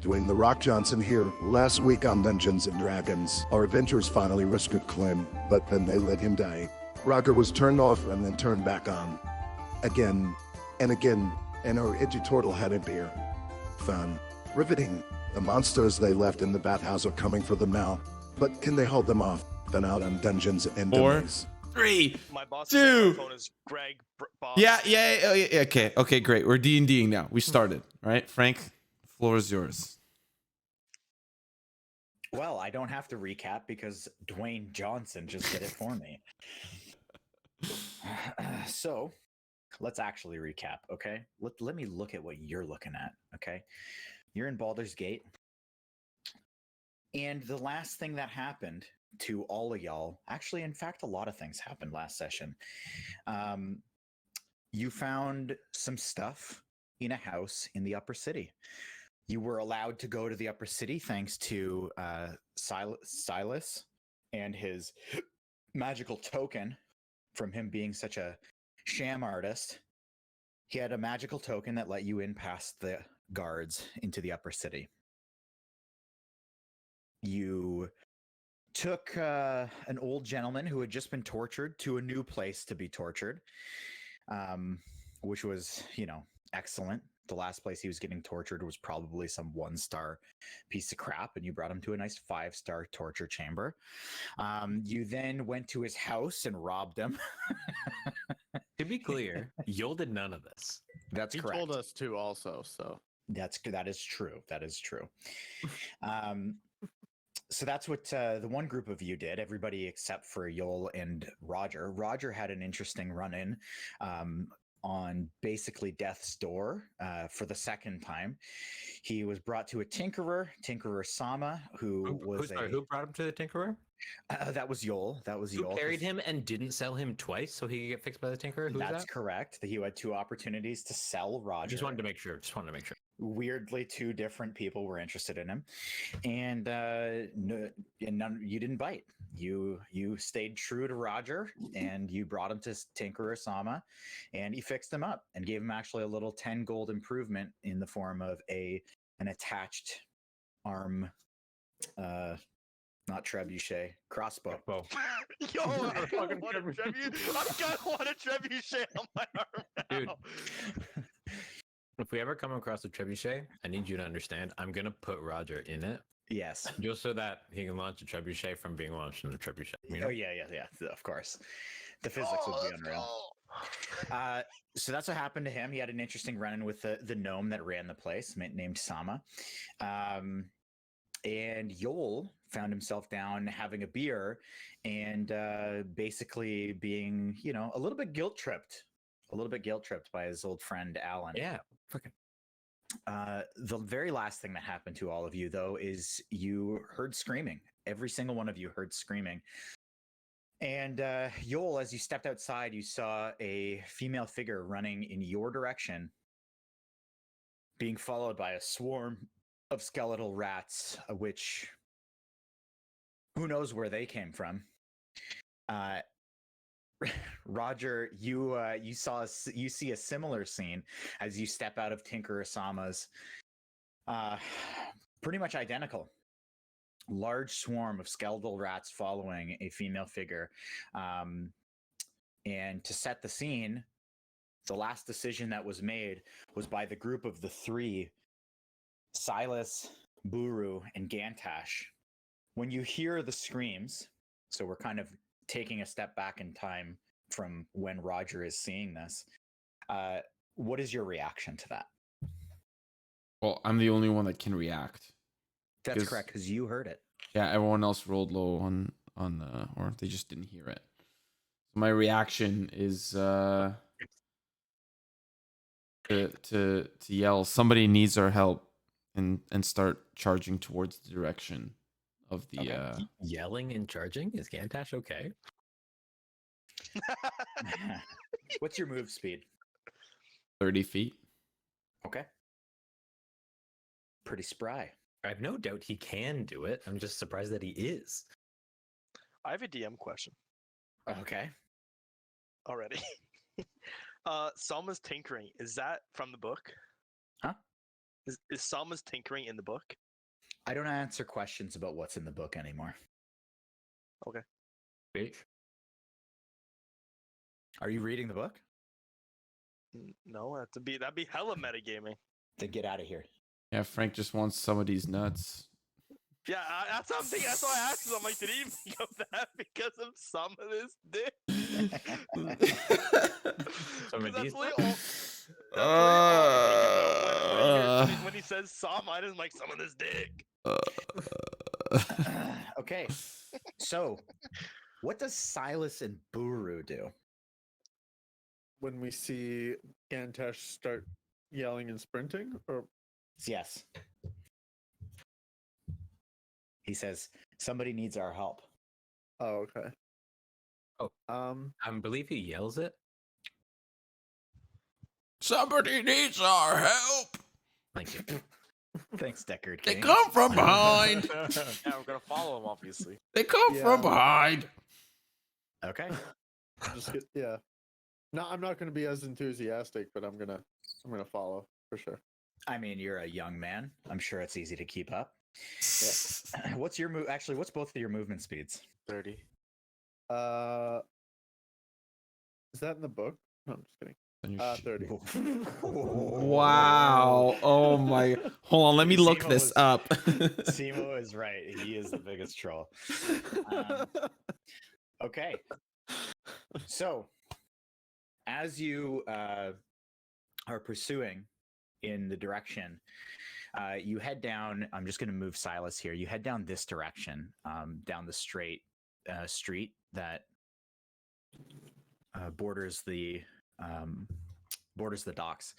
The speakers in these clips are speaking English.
Dwayne the Rock Johnson here. Last week on Dungeons and Dragons, our adventurers finally rescued Clem, but then they let him die. Roger was turned off and then turned back on. Again and again, and our edgy Tortle had a beer. Fun. Riveting. The monsters they left in the bathhouse are coming for them now. But can they hold them off? Then out on Dungeons and Dragons. 3, My boss 2. phone is Greg. Boss. Yeah. Okay, great. We're D&Ding now. We started, right? Frank, floor is yours. Well, I don't have to recap because Dwayne Johnson just did it for me. So, let's actually recap, okay? Let me look at what you're looking at, okay? You're in Baldur's Gate. And the last thing that happened to all of y'all, actually, in fact, a lot of things happened last session. You found some stuff in a house in the upper city. You were allowed to go to the upper city thanks to Silas and his magical token from him being such a sham artist. He had a magical token that let you in past the guards into the upper city. You took an old gentleman who had just been tortured to a new place to be tortured, which was, excellent. The last place he was getting tortured was probably some 1-star piece of crap, and you brought him to a nice 5-star torture chamber. You then went to his house and robbed him. To be clear, Yoll did none of this. That's He correct. told us to also, so. That is true. That is true. So that's what the one group of you did, everybody except for Yoll and Roger. Roger had an interesting run-in on basically death's door for the second time. He was brought to a Tinkerer Sama, who brought him to the Tinkerer? That was Yoll. That was Who Yoll. carried him and didn't sell him twice so he could get fixed by the Tinkerer? Who's That's that? correct. He had 2 opportunities to sell Roger. Just wanted to make sure. Weirdly, 2 different people were interested in him, and you didn't bite. You stayed true to Roger, and you brought him to Tinkerer Sama, and he fixed him up and gave him actually a little 10 gold improvement in the form of an attached arm, not trebuchet, crossbow. Yo, I kind of want a trebuchet on my arm now. Dude. If we ever come across a trebuchet, I need you to understand, I'm going to put Roger in it. Yes. Just so that he can launch a trebuchet from being launched in a trebuchet. Oh, yeah, of course. The physics would be unreal. So that's what happened to him. He had an interesting run-in with the gnome that ran the place, named Sama. And Yoll found himself down having a beer and basically being, a little bit guilt-tripped by his old friend Alan. Yeah. Fucking. The very last thing that happened to all of you, though, is you heard screaming. Every single one of you heard screaming. And Yoll, as you stepped outside, you saw a female figure running in your direction, being followed by a swarm of skeletal rats, which who knows where they came from. Roger, you see a similar scene as you step out of Tinkerer Sama's. Pretty much identical. Large swarm of skeletal rats following a female figure. And to set the scene, the last decision that was made was by the group of the 3, Silas, Buru, and Gantash. When you hear the screams, so we're kind of taking a step back in time from when Roger is seeing this, what is your reaction to that? Well, I'm the only one that can react. That's correct, because you heard it. Yeah, everyone else rolled low or they just didn't hear it. So my reaction is to yell, "Somebody needs our help," and start charging towards the direction of the. Okay. Yelling and charging? Is Gantash okay? What's your move speed? 30 feet. Okay. Pretty spry. I have no doubt he can do it. I'm just surprised that he is. I have a DM question Okay. already. Sama's tinkering, is that from the book? Huh? Is Sama's tinkering in the book? I don't answer questions about what's in the book anymore. Bitch. Are you reading the book? No, that'd be hella metagaming. Then get out of here. Yeah, Frank just wants some of these nuts. Yeah, that's what I'm thinking. That's why I asked. 'Cause I'm like, did he make up that because of some of this dick? Some of That's these. really all. That's really all I'm thinking about when he says Sama. I just like some of this dick. Okay. So, what does Silas and Buru do? When we see Gantash start yelling and sprinting, or Yes. He says, somebody needs our help. oh, okay. Oh. I believe he yells it. Somebody needs our help. Thank you. Thanks, Deckard They King. come from behind. Yeah, we're gonna follow him, obviously. They come Yeah. from behind. Okay. Yeah. No, I'm not going to be as enthusiastic, but I'm gonna follow for sure. I mean, you're a young man. I'm sure it's easy to keep up. What's your move? Actually, what's both of your movement speeds? 30. Is that in the book? No, I'm just kidding. 30. Wow. Oh my. Hold on. Let me look Simo this was- up. Simo is right. He is the biggest troll. Okay. So, as you are pursuing in the direction, you head down. I'm just going to move Silas here. You head down this direction, down the straight street that borders the docks.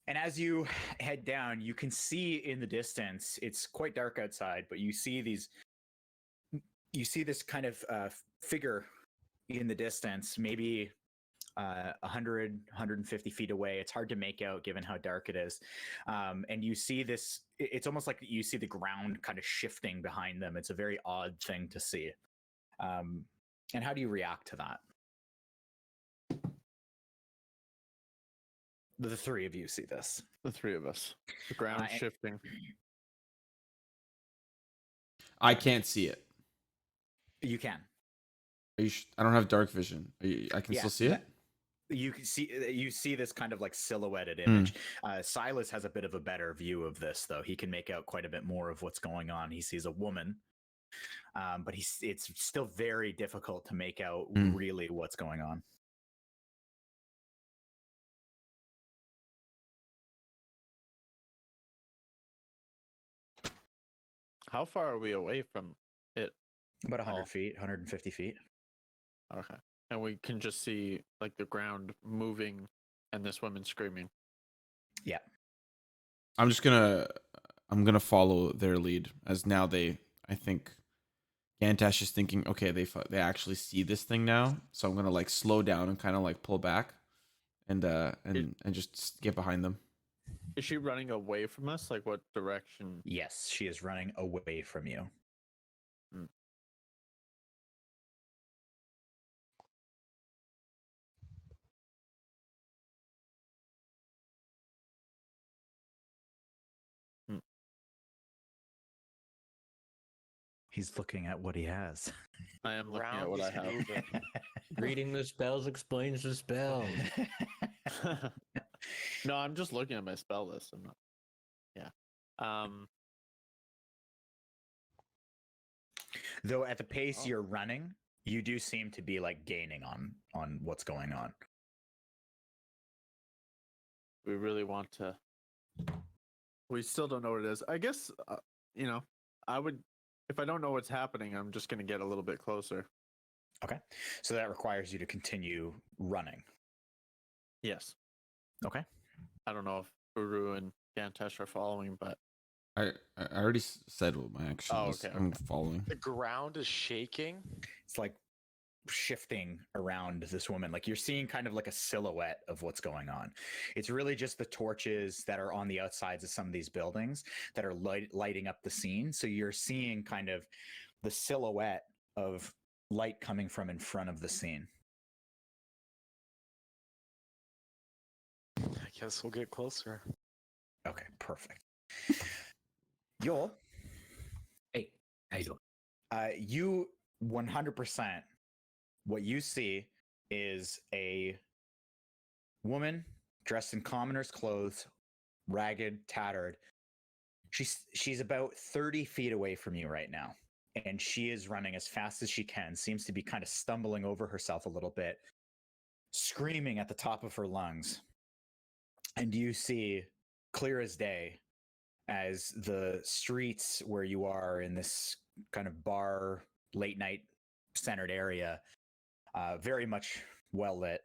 And as you head down, you can see in the distance. It's quite dark outside, but you see this kind of figure in the distance, maybe 100, 150 feet away. It's hard to make out given how dark it is. And you see this, it's almost like you see the ground kind of shifting behind them. It's a very odd thing to see. And how do you react to that? The three of you see this. The three of us. The ground and- shifting. I can't see it. You can. Are you I don't have dark vision. I can Yeah, still see it. You see this kind of like silhouetted image. Silas has a bit of a better view of this, though. He can make out quite a bit more of what's going on. He sees a woman, but it's still very difficult to make out really what's going on. How far are we away from it? About 100 Oh. feet, 150 feet. Okay. And we can just see like the ground moving and this woman screaming. Yeah. I'm gonna follow their lead as now I think Gantash is thinking, okay, they actually see this thing now, so I'm gonna like slow down and kind of like pull back and just get behind them. Is she running away from us? Like what direction? Yes, she is running away from you. He's looking at what he has. I am looking at Round what I is have. moving. Reading the spells explains the spell. No, I'm just looking at my spell list. I'm not. Yeah. Though at the pace Oh. you're running, you do seem to be like gaining on what's going on. We really want to. We still don't know what it is. I guess I would. If I don't know what's happening, I'm just going to get a little bit closer. Okay. So that requires you to continue running. Yes. Okay. I don't know if Buru and Gantash are following, but I already said what my action Oh, was. okay, I'm following. The ground is shaking. It's like shifting around this woman. Like you're seeing kind of like a silhouette of what's going on. It's really just the torches that are on the outsides of some of these buildings that are lighting up the scene. So you're seeing kind of the silhouette of light coming from in front of the scene. I guess we'll get closer. Okay, perfect. Yoll, Hey, how you doing? you 100%. What you see is a woman dressed in commoner's clothes, ragged, tattered. She's about 30 feet away from you right now, and she is running as fast as she can. Seems to be kind of stumbling over herself a little bit, screaming at the top of her lungs. And you see clear as day as the streets where you are in this kind of bar, late night centered area, very much well lit.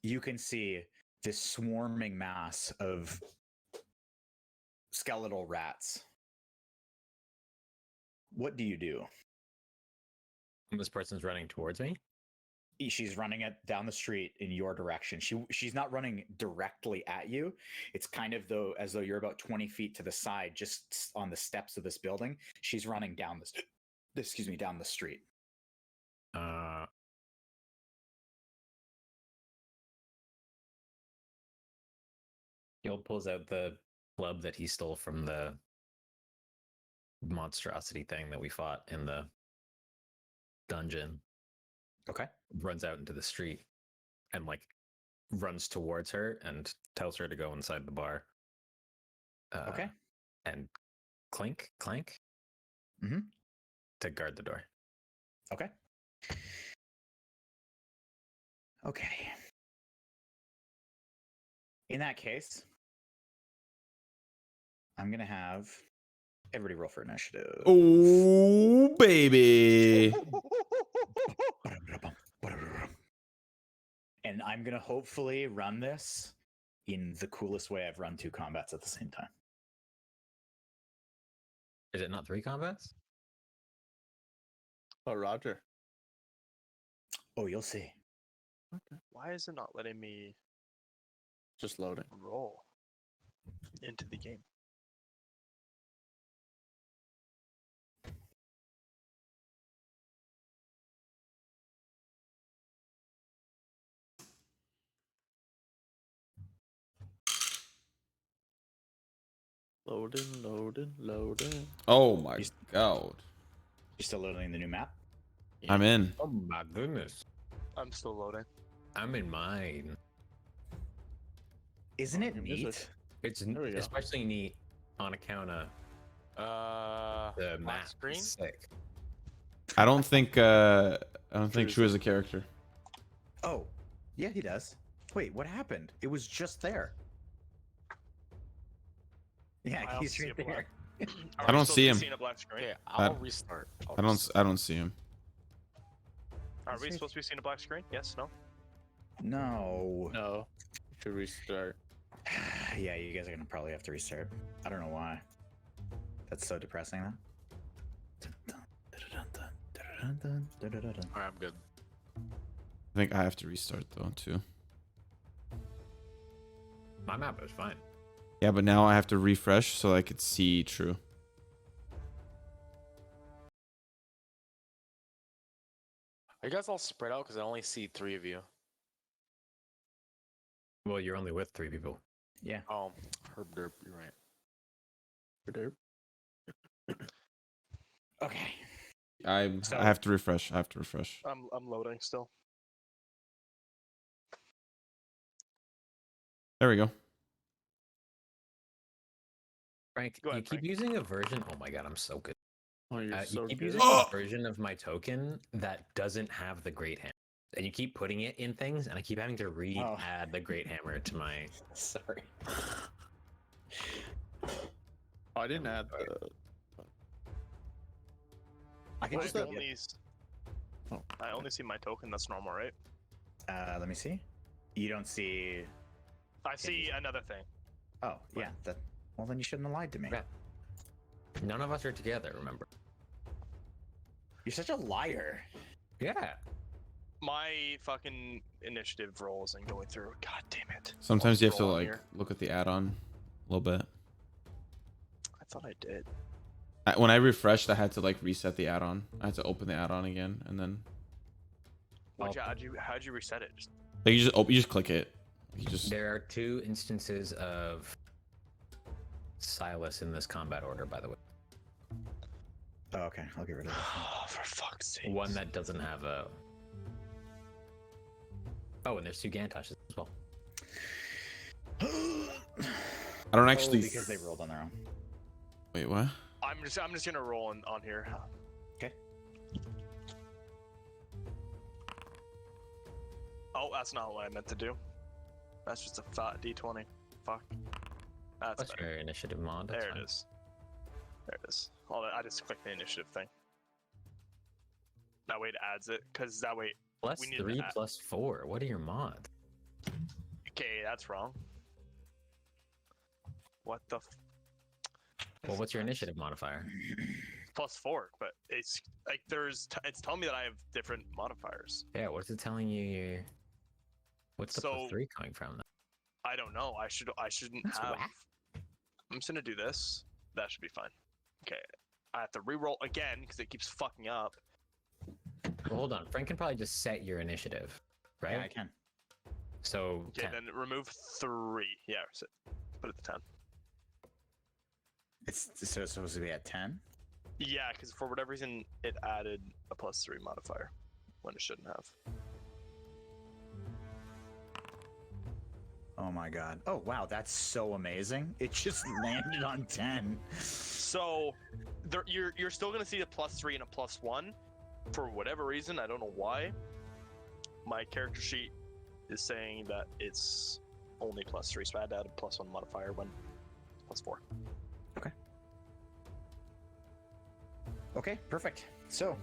You can see this swarming mass of skeletal rats. What do you do? This person's running towards me. She's running it down the street in your direction. She's not running directly at you. It's kind of as though you're about 20 feet to the side, just on the steps of this building. She's running down down the street. Yoll pulls out the club that he stole from the monstrosity thing that we fought in the dungeon. Okay. Runs out into the street and like runs towards her and tells her to go inside the bar. Okay. And clank Mm-hmm. to guard the door. Okay. Okay. In that case, I'm going to have everybody roll for initiative. Oh, baby. And I'm going to hopefully run this in the coolest way I've run 2 combats at the same time. Is it not 3 combats? Oh, Roger. Oh, you'll see. Why is it not letting me Just loading. roll into the game? Loading. Oh my god. You still loading the new map? I'm in. Oh my goodness. I'm still loading. I'm in mine. Isn't it Is neat? it? It's There we go. especially neat on account of the black map. screen? Is sick. I don't think True is a character. Oh, yeah, he does. Wait, what happened? It was just there. Yeah, I also he's see right a black- there. Are I we don't supposed see to be him. seeing a black screen? Okay, I'll I- restart. I don't see him. Are we supposed to be seeing a black screen? Yes, no? No. No. Should restart. Yeah, you guys are gonna probably have to restart. I don't know why. That's so depressing, though. Alright, I'm good. I think I have to restart though too. My map is fine. Yeah, but now I have to refresh so I could see True. Are you guys all spread out? Because I only see 3 of you. Well, you're only with 3 people. Yeah. Oh, herb derp, you're right. Derp. Okay. I have to refresh. I have to refresh. I'm loading still. There we go. Frank, Go you ahead, keep Frank. using a version. Oh my god, I'm so good. Oh, you're You so keep good. using Oh! a version of my token that doesn't have the Great Hammer. And you keep putting it in things, and I keep having to re-add the Great Hammer to my. Sorry. Oh, I didn't add the. I can I just. only, I only see my token. That's normal, right? Let me see. You don't see. I see another thing. Oh, yeah. That. Well, then you shouldn't have lied to me. Yeah. None of us are together, remember? You're such a liar. Yeah. My fucking initiative roll isn't going through. God damn it. Sometimes you have to Roll on like here. look at the add-on a little bit. I thought I did. When I refreshed, I had to like reset the add-on. I had to open the add-on again, and then How'd you reset it? Just like you just click it. You just There are 2 instances of Silas in this combat order, by the way. Oh, okay, I'll get rid of this. Oh, for fuck's sake. One that doesn't have a. Oh, and there's 2 Gantashes as well. I don't actually. because they rolled on their own. Wait, what? I'm just gonna roll on here. Okay. Oh, that's not what I meant to do. That's just a fat D20. Fuck. That's What's better. your initiative mod? That's There fine. it is. There it is. I just clicked the initiative thing. That way it adds it, because that way. Plus we need to 3 add- plus 4. What are your mods? Okay, that's wrong. What the? Well, what's your initiative modifier? +4, but it's like it's telling me that I have different modifiers. Yeah, what's it telling you? What's the So- plus 3 coming from? Then? I don't know. I shouldn't That's have. whack. I'm just gonna do this. That should be fine. Okay. I have to re-roll again because it keeps fucking up. Well, hold on. Frank can probably just set your initiative, right? Yeah, I can. So Okay, 10. then remove 3. Yeah, put it to 10. It's supposed to be at 10. Yeah, because for whatever reason it added a +3 modifier when it shouldn't have. Oh my god. Oh wow, that's so amazing. It just landed on 10. So you're still gonna see a +3 and a +1 for whatever reason. I don't know why. My character sheet is saying that it's only +3, so I had to add a +1 modifier when it's +4. Okay, perfect. So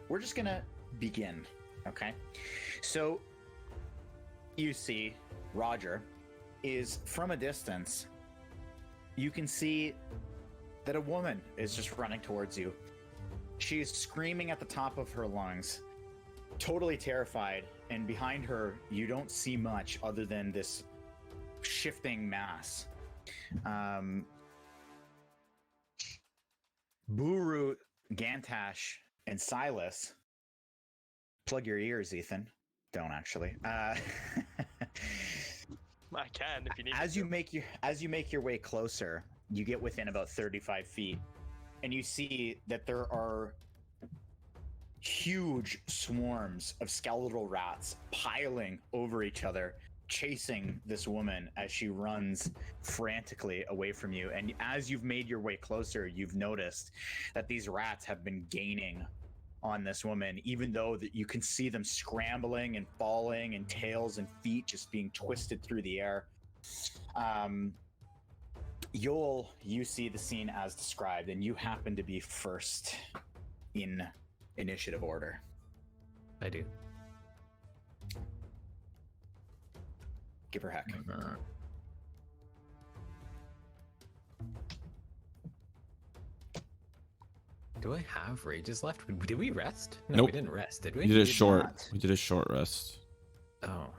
we're just gonna begin. Okay. So you see Roger is from a distance. You can see that a woman is just running towards you. She is screaming at the top of her lungs, totally terrified, and behind her you don't see much other than this shifting mass. Buru, Gantash, and Silas. Plug your ears, Ethan. Don't actually. I can if you need. As you make your way closer, you get within about 35 feet, and you see that there are huge swarms of skeletal rats piling over each other, chasing this woman as she runs frantically away from you. And as you've made your way closer, you've noticed that these rats have been gaining on this woman, even though that you can see them scrambling and falling, and tails and feet just being twisted through the air. Yoll, you see the scene as described, and you happen to be first in initiative order. I do. Give her heck. Do I have rages left? Did we rest? No, Nope. we didn't rest, did We we? did a did short. not. We did a short rest. Oh.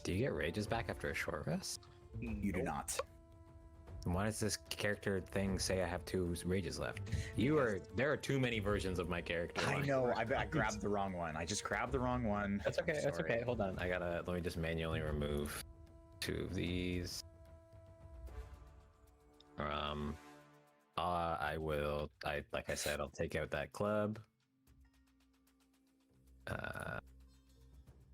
Do you get rages back after a short rest? You do not. And why does this character thing say I have 2 rages left? There are too many versions of my character. I know. I grabbed the wrong one. I just grabbed the wrong one. That's okay. That's Sorry. okay. Hold on. Let me just manually remove 2 of these. Like I said, I'll take out that club.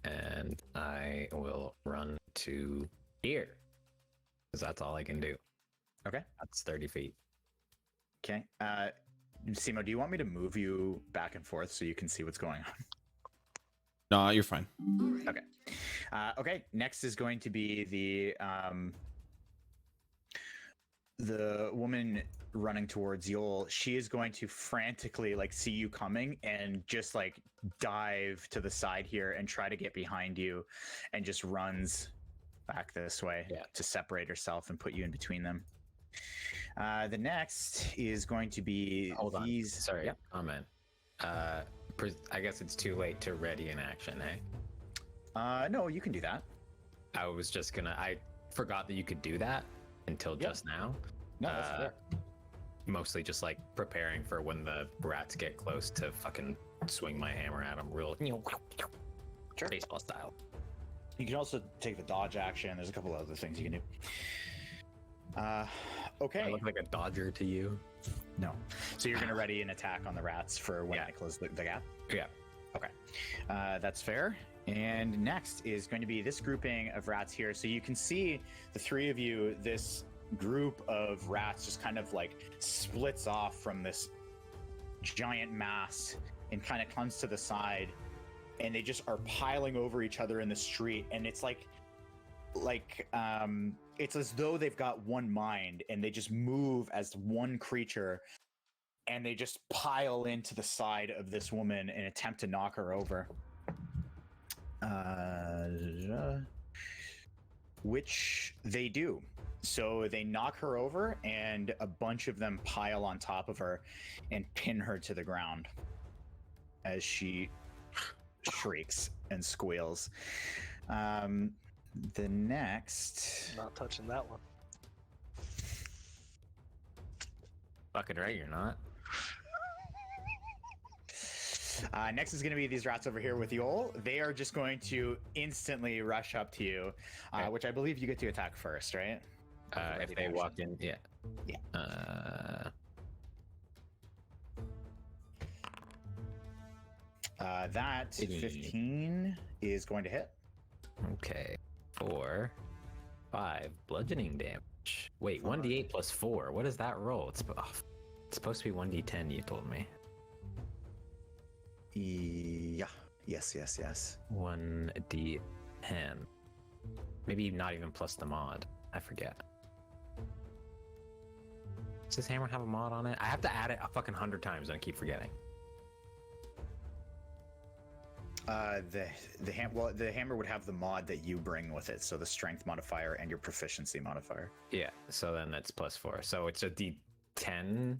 And I will run to here. Because that's all I can do. Okay. That's 30 feet. Okay. Simo, do you want me to move you back and forth so you can see what's going on? Nah, you're fine. Okay. Okay. Next is going to be the woman running towards Yoll. She is going to frantically see you coming and just dive to the side here and try to get behind you, and just runs back this way to separate herself and put you in between them. The next is going to be Hold on. these. Sorry. Yep. Comment. I guess it's too late to ready an action, eh? No, you can do that. I forgot that you could do that until just now. No, that's fair. Mostly just preparing for when the rats get close to fucking swing my hammer at them real Sure. baseball style. You can also take the dodge action. There's a couple other things you can do. Okay. I look like a dodger to you. No. So you're going to ready an attack on the rats for when Yeah. I close the gap? Yeah. Okay. That's fair. And next is going to be this grouping of rats here. So you can see the three of you, this group of rats just kind of like splits off from this giant mass and kind of comes to the side, and they just are piling over each other in the street. And it's like it's as though they've got one mind and they just move as one creature, and they just pile into the side of this woman and attempt to knock her over. Which they do. So they knock her over, and a bunch of them pile on top of her and pin her to the ground as she shrieks and squeals. The next... Not touching that one. Fucking right, you're not. Next is going to be these rats over here with Yoll. They are just going to instantly rush up to you, Okay. which I believe you get to attack first, right? If they walked in, yeah. Yeah. That 15 is going to hit. Okay. 4, 5 bludgeoning damage. Wait, 1d8 plus 4. What does that roll? It's supposed to be 1d10. You told me. Yeah. Yes. 1d10. Maybe not even plus the mod. I forget. Does this hammer have a mod on it? I have to add it a fucking 100 times and I keep forgetting. The hammer would have the mod that you bring with it, so the strength modifier and your proficiency modifier. Yeah, so then that's plus 4. So it's a d10.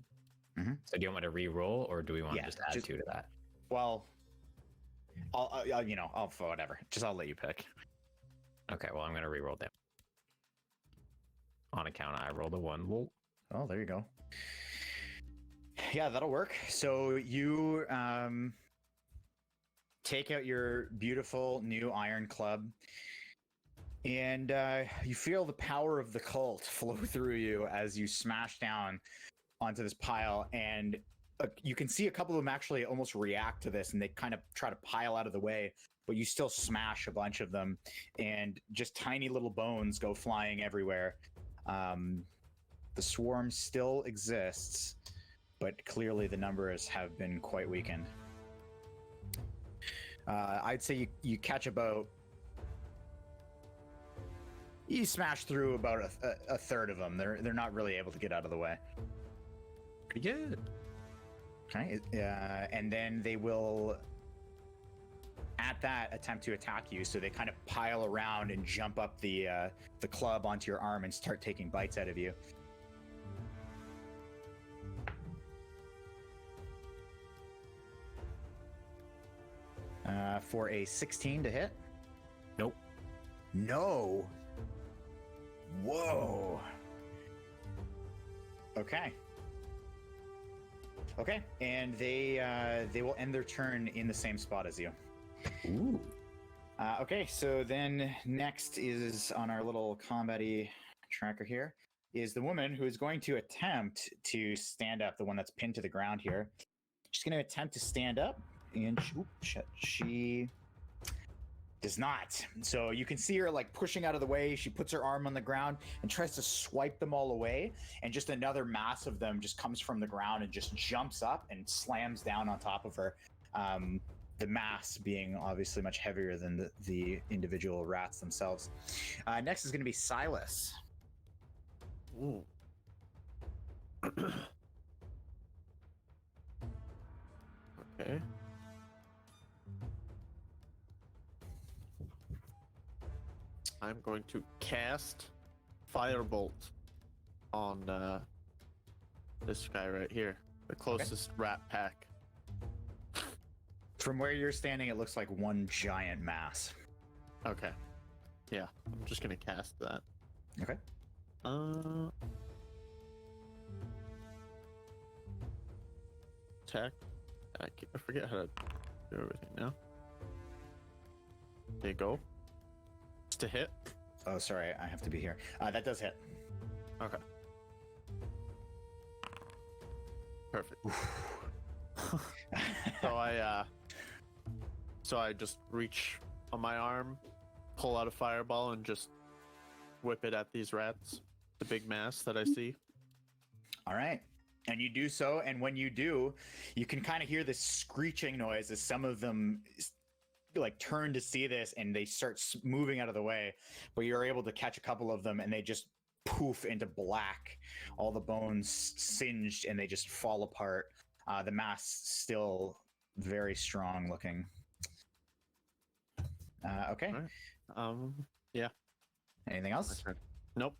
Mhm. So do you want me to re-roll, or do we want Yeah, to just add 2 to that? Well, I'll whatever. I'll let you pick. Okay, well, I'm going to re-roll them. On account, I rolled a 1. Whoa. Oh, there you go. Yeah, that'll work. So you take out your beautiful new iron club, and you feel the power of the cult flow through you as you smash down onto this pile, and you can see a couple of them actually almost react to this, and they kind of try to pile out of the way, but you still smash a bunch of them, and just tiny little bones go flying everywhere. The swarm still exists, but clearly the numbers have been quite weakened. I'd say you catch about... You smash through about a third of them. They're not really able to get out of the way. Pretty good. Okay, and then they will, at that, attempt to attack you. So they kind of pile around and jump up the club onto your arm and start taking bites out of you. For a 16 to hit. Nope. No. Whoa. Okay. Okay, and they will end their turn in the same spot as you. Ooh. Okay, so then next is on our little combat-y tracker here is the woman who is going to attempt to stand up, the one that's pinned to the ground here. She's going to attempt to stand up, and she does not. So you can see her like pushing out of the way. She puts her arm on the ground and tries to swipe them all away, and just another mass of them just comes from the ground and just jumps up and slams down on top of her. The mass being obviously much heavier than the individual rats themselves. Next is going to be Silas. Ooh. Okay. I'm going to cast Firebolt on this guy right here, the closest rat pack. From where you're standing, it looks like one giant mass. Okay. Yeah, I'm just gonna cast that. Okay. Attack. I forget how to do everything now. There you go. It's to hit. Oh, sorry, I have to be here. That does hit. Okay. Perfect. So I just reach on my arm, pull out a fireball, and just whip it at these rats, the big mass that I see. All right. And you do so, and when you do, you can kind of hear this screeching noise as some of them like turn to see this and they start moving out of the way, but you're able to catch a couple of them and they just poof into black, all the bones singed, and they just fall apart. The mass still very strong looking. Okay. Right. Yeah. Anything else? Nope.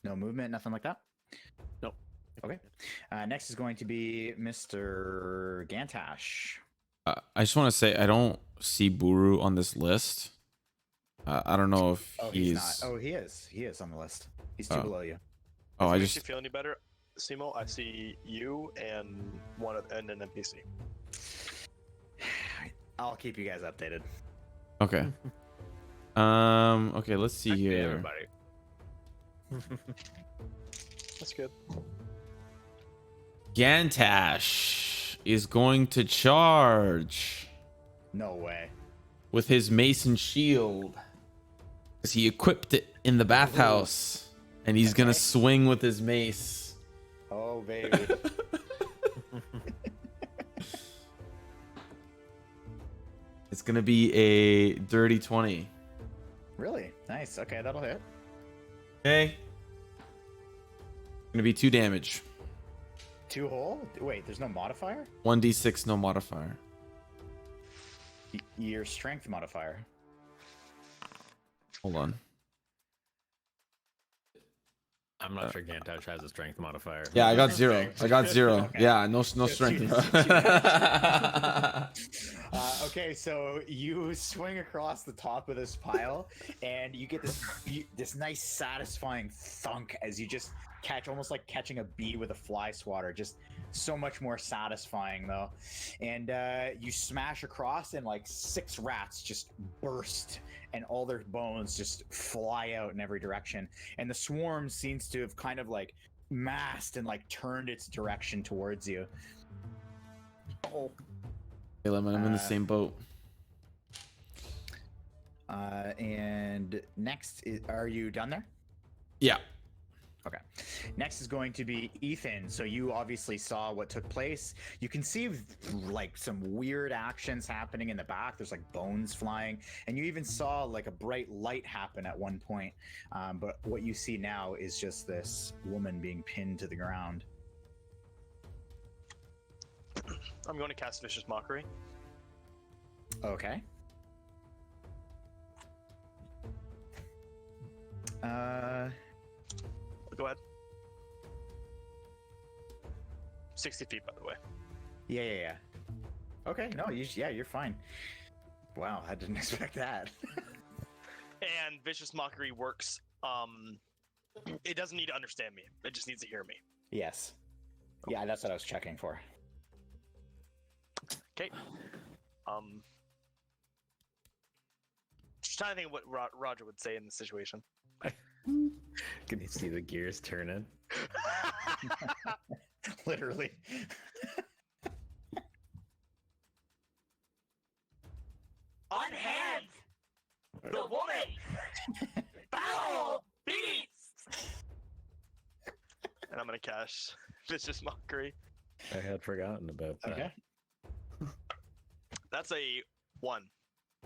No movement, nothing like that? Nope. Okay. Next is going to be Mr. Gantash. I just want to say I don't see Buru on this list. I don't know if he's not. Oh, he is. He is on the list. He's two below you. Oh, I Makes just you feel any better, Simo? I see you and an NPC. I'll keep you guys updated. okay. Okay, let's see Actually, here. everybody. That's good. Gantash is going to charge No way. with his mason shield because he equipped it in the bathhouse, and he's gonna swing with his mace. Oh, baby. It's gonna be a dirty 20. Really? Nice. Okay, that'll hit. Okay. Gonna be 2 damage. 2 whole? Wait, there's no modifier? 1d6, no modifier. Your strength modifier. Hold on. I'm not sure Gantash has a strength modifier. Yeah, I got 0. I got 0. Okay. Yeah, no strength. Okay, so you swing across the top of this pile, and you get this nice, satisfying thunk as you just catch, almost like catching a bee with a fly swatter. Just so much more satisfying, though. And you smash across, and like 6 rats just burst, and all their bones just fly out in every direction. And the swarm seems to have kind of like massed and like turned its direction towards you. Oh. Hey, Lemon, I'm in the same boat. And next, are you done there? Yeah. Okay. Next is going to be Ethan. So you obviously saw what took place. You can see like some weird actions happening in the back. There's like bones flying, and you even saw like a bright light happen at one point. But what you see now is just this woman being pinned to the ground. I'm going to cast Vicious Mockery. Okay. Go ahead. 60 feet, by the way. Yeah. Okay, no, you're fine. Wow, I didn't expect that. And Vicious Mockery works. It doesn't need to understand me. It just needs to hear me. Yes. Yeah, that's what I was checking for. Okay. Just trying to think of what Roger would say in this situation. Can you see the gears turning? Literally. Unhand the woman! Foul beast! And I'm going to cast Vicious Mockery. I had forgotten about that. Okay. That's a 1.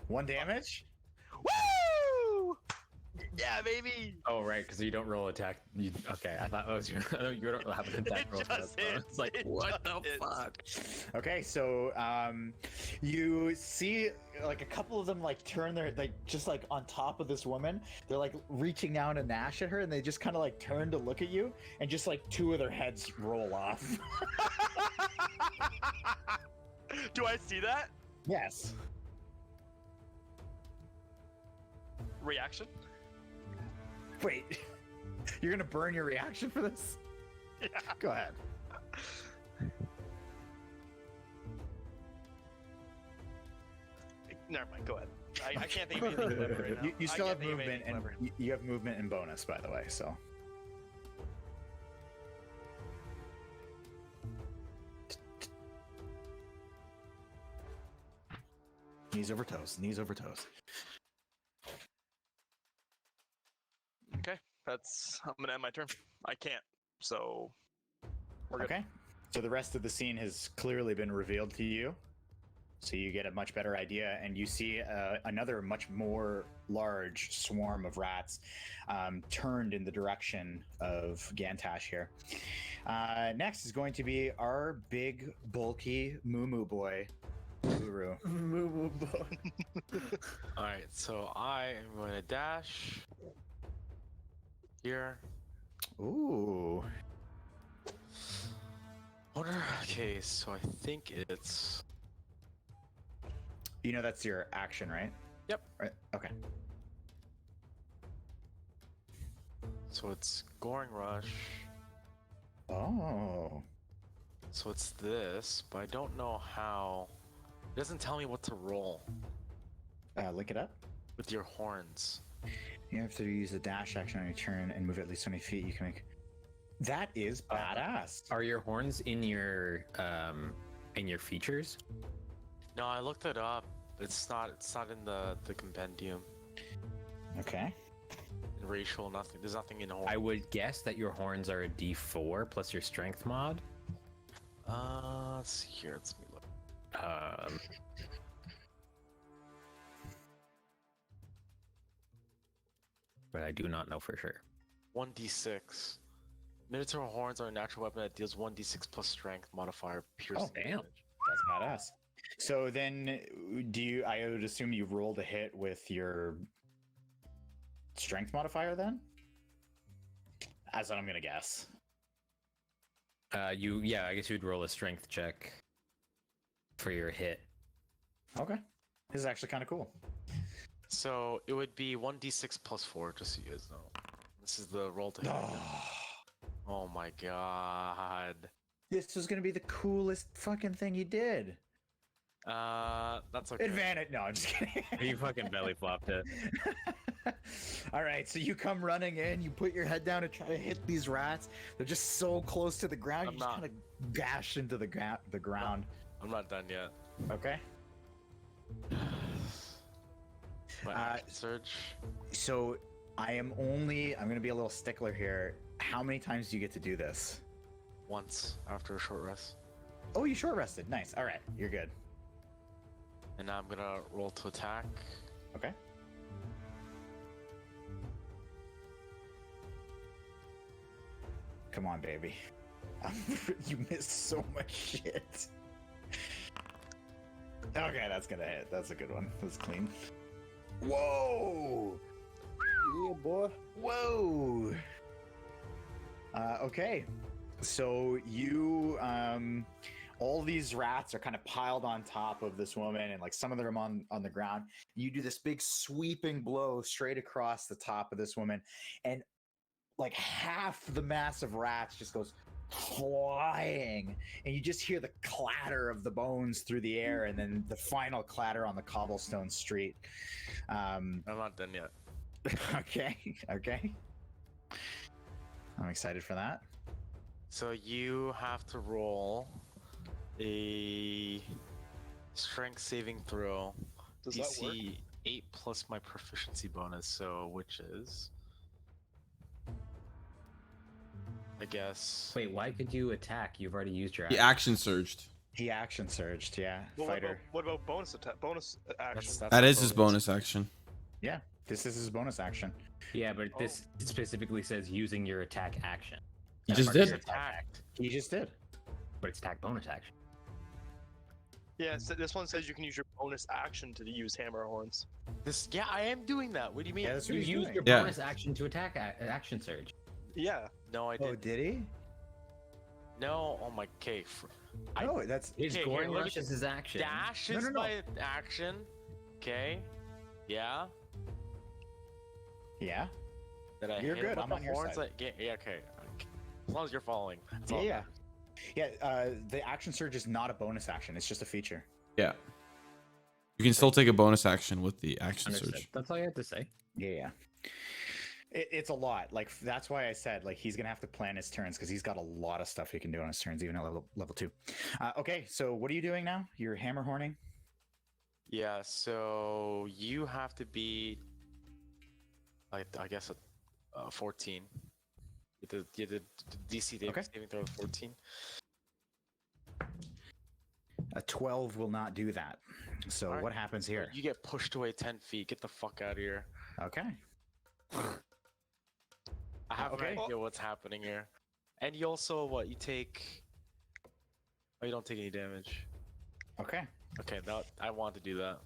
1 damage? Woo! Yeah, baby! Oh, right, because you don't roll attack. Okay, I thought you don't have an attack roll. It's like, what the fuck? Okay, so you see like a couple of them like turn their like just like on top of this woman. They're like reaching down to gnash at her, and they just kind of like turn to look at you, and just like 2 of their heads roll off. Do I see that? Yes. Reaction? Wait, you're gonna burn your reaction for this? Yeah. Go ahead. Never mind, go ahead. I can't think of anything clever right now. You still I have can't think of movement, anything and clever. you have movement and bonus, by the way. So Knees over toes. Knees over toes. Okay, I'm gonna end my turn. I can't, so we're good. Okay. So the rest of the scene has clearly been revealed to you. So you get a much better idea, and you see another much more large swarm of rats turned in the direction of Gantash here. Next is going to be our big, bulky Moo boy, Buru. Alright, so I am going to dash here. Ooh. Okay, so I think it's. You know that's your action, right? Yep. Right. Okay. So it's Goring Rush. Oh. So it's this, but I don't know how. It doesn't tell me what to roll Look it up. with your horns. You have to use a dash action on your turn and move at least 20 feet. You can make. That is badass. Are your horns in your features? No, I looked it up. It's not in the compendium. Okay. Racial, nothing. There's nothing in horn. I would guess that your horns are a D4 plus your strength mod. Let's see here. Let's me look. But I do not know for sure. 1d6. Minotaur horns are a natural weapon that deals 1d6 plus strength modifier piercing. Oh, damn. damage. That's badass. So then, I would assume you rolled a hit with your strength modifier then? That's what I'm gonna guess. I guess you'd roll a strength check for your hit. Okay. This is actually kind of cool. So it would be 1d6 plus 4, just so you guys know. This is the roll to hit. Oh my god. This was gonna be the coolest fucking thing you did. That's okay. Advantage. No, I'm just kidding. You fucking belly flopped it. All right, so you come running in, you put your head down to try to hit these rats. They're just so close to the ground, you just kind of bash into the ground. I'm not done yet. Okay. My action surge. So I'm gonna be a little stickler here. How many times do you get to do this? Once after a short rest. Oh, you short rested. Nice. All right, you're good. And now I'm gonna roll to attack. Okay. Come on, baby. You missed so much shit. Okay, that's gonna hit. That's a good one. That's clean. Whoa! Yeah, boy. Whoa! Okay. So you, all these rats are kind of piled on top of this woman, and like some of them on the ground. You do this big sweeping blow straight across the top of this woman, and like half the mass of rats just goes flying, and you just hear the clatter of the bones through the air, and then the final clatter on the cobblestone street. I'm not done yet. Okay. I'm excited for that. So you have to roll a strength saving throw. Does that work? DC 8 plus my proficiency bonus, so which is, I guess. Wait, why could you attack? You've already used your He action. action surged. He action surged, yeah. Well, Fighter. What about bonus attack? Bonus action. That's That my is his bonus action. Yeah, this is his bonus action. Yeah, but this specifically says using your attack action. You That's just part of did? your attack, He just did. but it's attack bonus action. Yeah, so this one says you can use your bonus action to use hammer horns. This, yeah, I am doing that. What do you mean? Yeah, that's You what he's used doing. your Yeah. bonus action to attack action surge. Yeah. No, I Oh, didn't. did he? No, oh my cake. Oh, that's His Okay, goring here, let me rush is his action. Dash No, is no, no. my action. Okay. Yeah. yeah. That I You're hit him good, with I'm the on your horns, side. like, yeah, okay. As long as you're following. That's all. Yeah. The action surge is not a bonus action. It's just a feature. Yeah. You can still take a bonus action with the action Understood. surge. That's all you have to say. Yeah. It's a lot. Like that's why I said like he's gonna have to plan his turns because he's got a lot of stuff he can do on his turns, even at level 2. Okay, so what are you doing now? You're hammer horning. Yeah, so you have to be, like, I guess, 14. You did the DC saving throw of 14. A 12 will not do that. So Alright. what happens here? You get pushed away 10 feet. Get the fuck out of here. Okay. I have Okay. no idea what's happening here. And you also, what, you take... Oh, you don't take any damage. Okay. Okay, I want to do that.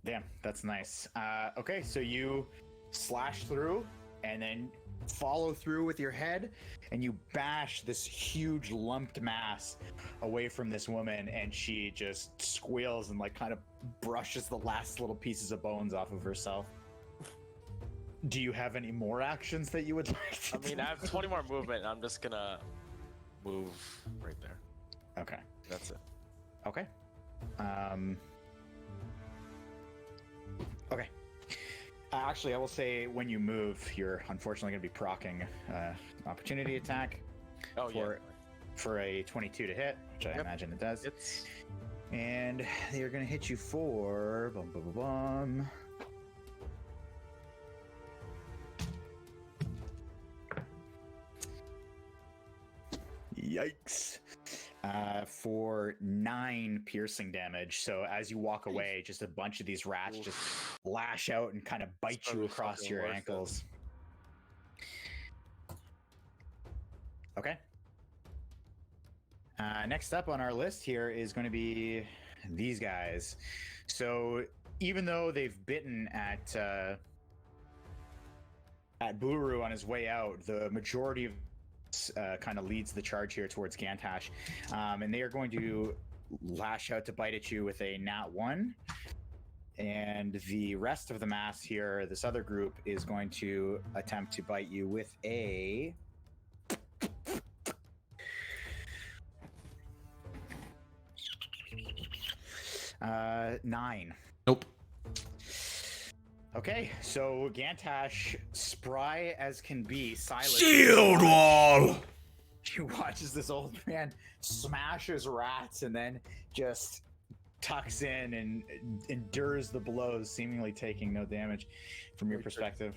Damn, that's nice. Okay, so you slash through and then follow through with your head and you bash this huge lumped mass away from this woman, and she just squeals and like kind of brushes the last little pieces of bones off of herself. Do you have any more actions that you would like to I mean, do? I have 20 more movement. I'm just gonna move right there. Okay. That's it. Okay. Okay. Actually, I will say when you move, you're unfortunately going to be proccing opportunity attack Oh, for a 22 to hit, which I imagine it does. It's And they're going to hit you for... Bum, bum, bum, bum. Yikes. For 9 piercing damage. So as you walk away, just a bunch of these rats just lash out and kind of bite you probably across fucking your worth it. ankles. Okay. Next up on our list here is going to be these guys. So even though they've bitten at Buru on his way out, the majority of kind of leads the charge here towards Gantash, and they are going to lash out to bite at you with a nat 1, and the rest of the mass here, this other group, is going to attempt to bite you with a 9. Nope. Okay, so Gantash, spry as can be, Silas. Shield wall! He watches this old man smashes rats and then just tucks in and endures the blows, seemingly taking no damage from your perspective.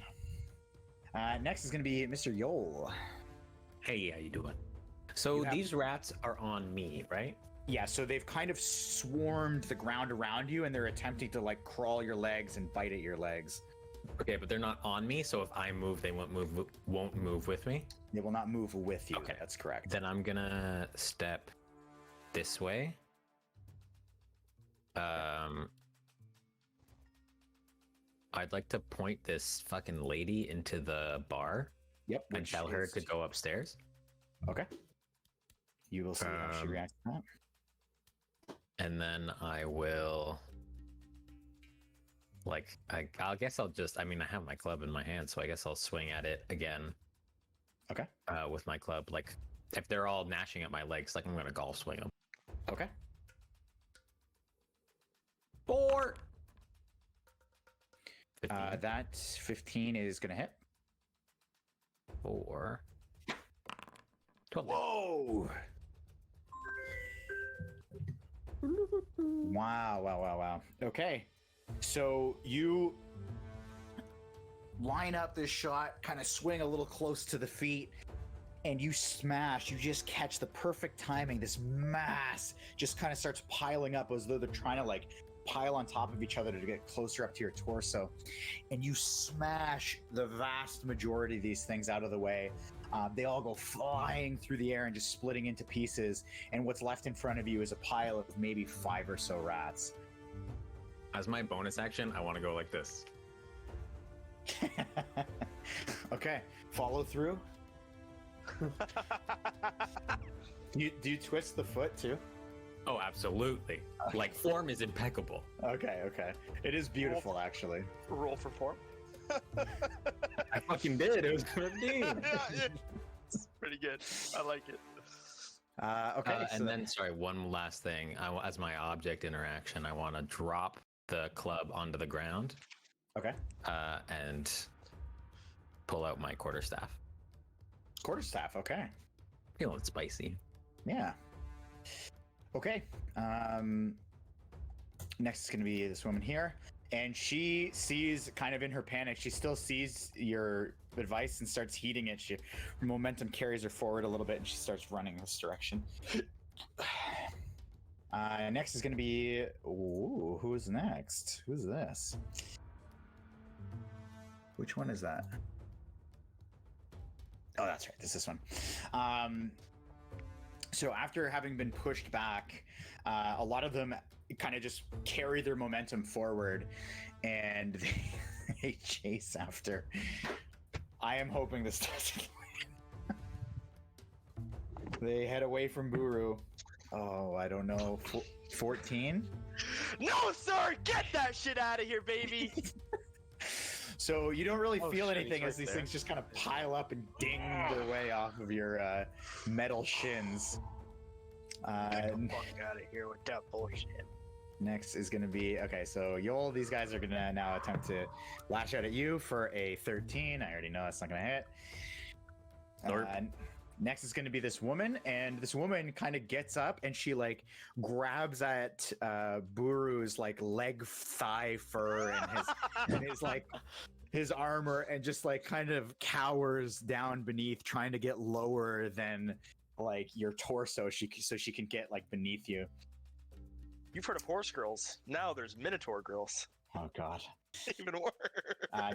Next is going to be Mr. Yoll. Hey, how you doing? So You have- these rats are on me, right? Yeah, so they've kind of swarmed the ground around you, and they're attempting to like crawl your legs and bite at your legs. Okay, but they're not on me, so if I move, they won't move with me. They will not move with you. Okay. That's correct. Then I'm gonna step this way. I'd like to point this fucking lady into the bar Yep. and which tell her is- to go upstairs. Okay. You will see how she reacts to that. And then I will, like, I guess I'll just, I mean, I have my club in my hand, so I guess I'll swing at it again. Okay. With my club, like, if they're all gnashing at my legs, like, I'm gonna golf swing them. Okay. 4. 15. That 15 is going to hit. 4. 12. Whoa! Wow. Okay. So you line up this shot, kind of swing a little close to the feet, and you smash. You just catch the perfect timing. This mass just kind of starts piling up as though they're trying to like pile on top of each other to get closer up to your torso. And you smash the vast majority of these things out of the way. They all go flying through the air and just splitting into pieces. And what's left in front of you is a pile of maybe 5 or so rats. As my bonus action, I want to go like this. Okay, follow through. Do you twist the foot too? Oh, absolutely. Like, form is impeccable. Okay. It is beautiful, actually. Roll for form. I fucking did. It was 15. Yeah, it's pretty good. I like it. Okay. And then, sorry, one last thing. As my object interaction, I want to drop the club onto the ground. Okay. And pull out my quarterstaff. Quarterstaff. Okay. Feeling spicy. Yeah. Okay. Next is going to be this woman here. And she sees, kind of in her panic, she still sees your advice and starts heeding it. Her momentum carries her forward a little bit and she starts running this direction. Next is going to be... Ooh, who's next? Who's this? Which one is that? Oh, that's right. This one. So after having been pushed back, a lot of them kind of just carry their momentum forward and they chase after. I am hoping this doesn't win. They head away from Buru. Oh, I don't know. 14? No, sir! Get that shit out of here, baby! So you don't really feel shit, anything he's as right these there. things just kind of pile up and ding their way off of your metal shins. Get the fuck out of here with that bullshit. Next is going to be, okay, so Yoll, these guys are going to now attempt to lash out at you for a 13. I already know that's not going to hit. Next is going to be this woman, and this woman kind of gets up and she like grabs at Buru's like leg thigh fur and his like his armor and just like kind of cowers down beneath, trying to get lower than like your torso so she can get like beneath you. You've heard of horse girls. Now there's Minotaur girls. Oh god. Even worse.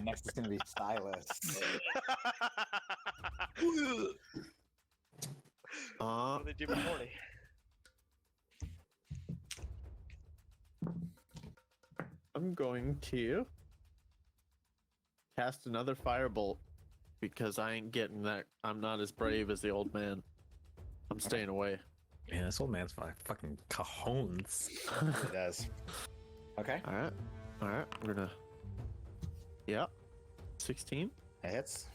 Next is going to be Silas. What do they do in the morning? I'm going to cast another firebolt because I ain't getting that. I'm not as brave as the old man. I'm staying away. Man, this old man's fucking cajones. It does. Okay. All right. We're gonna. Yeah. 16. It hits.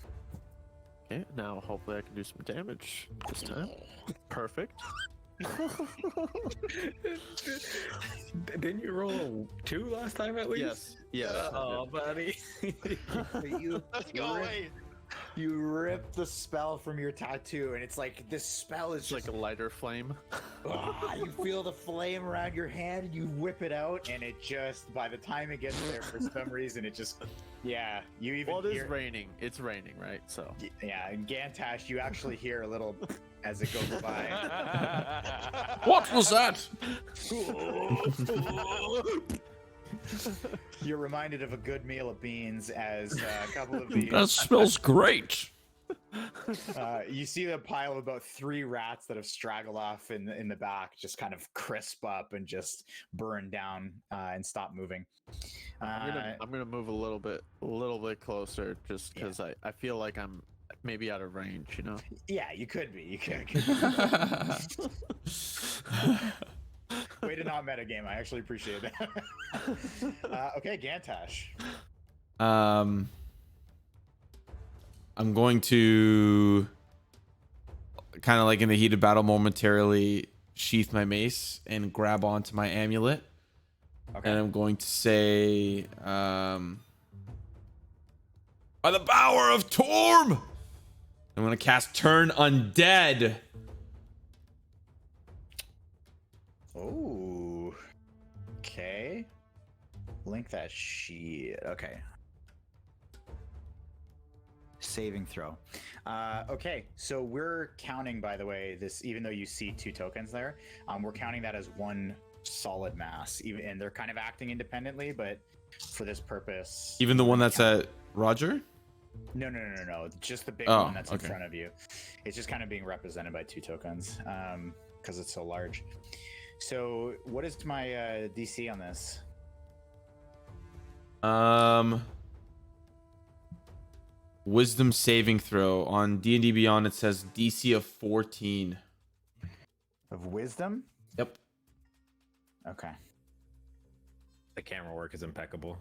Okay. Now hopefully I can do some damage this time. Perfect. Didn't you roll a 2 last time at least? Yes. Yes. Oh, buddy. Let's go away. You rip the spell from your tattoo, and it's like this spell is It's just like a lighter flame. you feel the flame around your hand, and you whip it out, and it just by the time it gets there, for some reason, it just you even Well, it is hear, raining. It's raining, right? So. yeah. In Gantash, you actually hear a little as it goes by. What was that? You're reminded of a good meal of beans as a couple of these. That smells great. You see a pile of about 3 rats that have straggled off in the back, just kind of crisp up and just burn down and stop moving. I'm gonna move a little bit closer, just because I feel like I'm maybe out of range, you know. Yeah, you could be. You could. Way to not metagame. I actually appreciate that. Okay, Gantash. I'm going to kind of like in the heat of battle momentarily sheath my mace and grab onto my amulet. Okay. And I'm going to say, by the power of Torm, I'm going to cast Turn Undead. Oh. Okay. Link that sheet. Okay. Saving throw. Okay, so we're counting, by the way, this, even though you see 2 tokens there, we're counting that as one solid mass, even, and they're kind of acting independently, but for this purpose, Even the one that's at Roger? no, just the big Oh, one that's okay. in front of you. It's just kind of being represented by 2 tokens because it's so large. So what is my DC on this? Wisdom saving throw. On D&D Beyond, it says DC of 14. Of wisdom? Yep. Okay. The camera work is impeccable.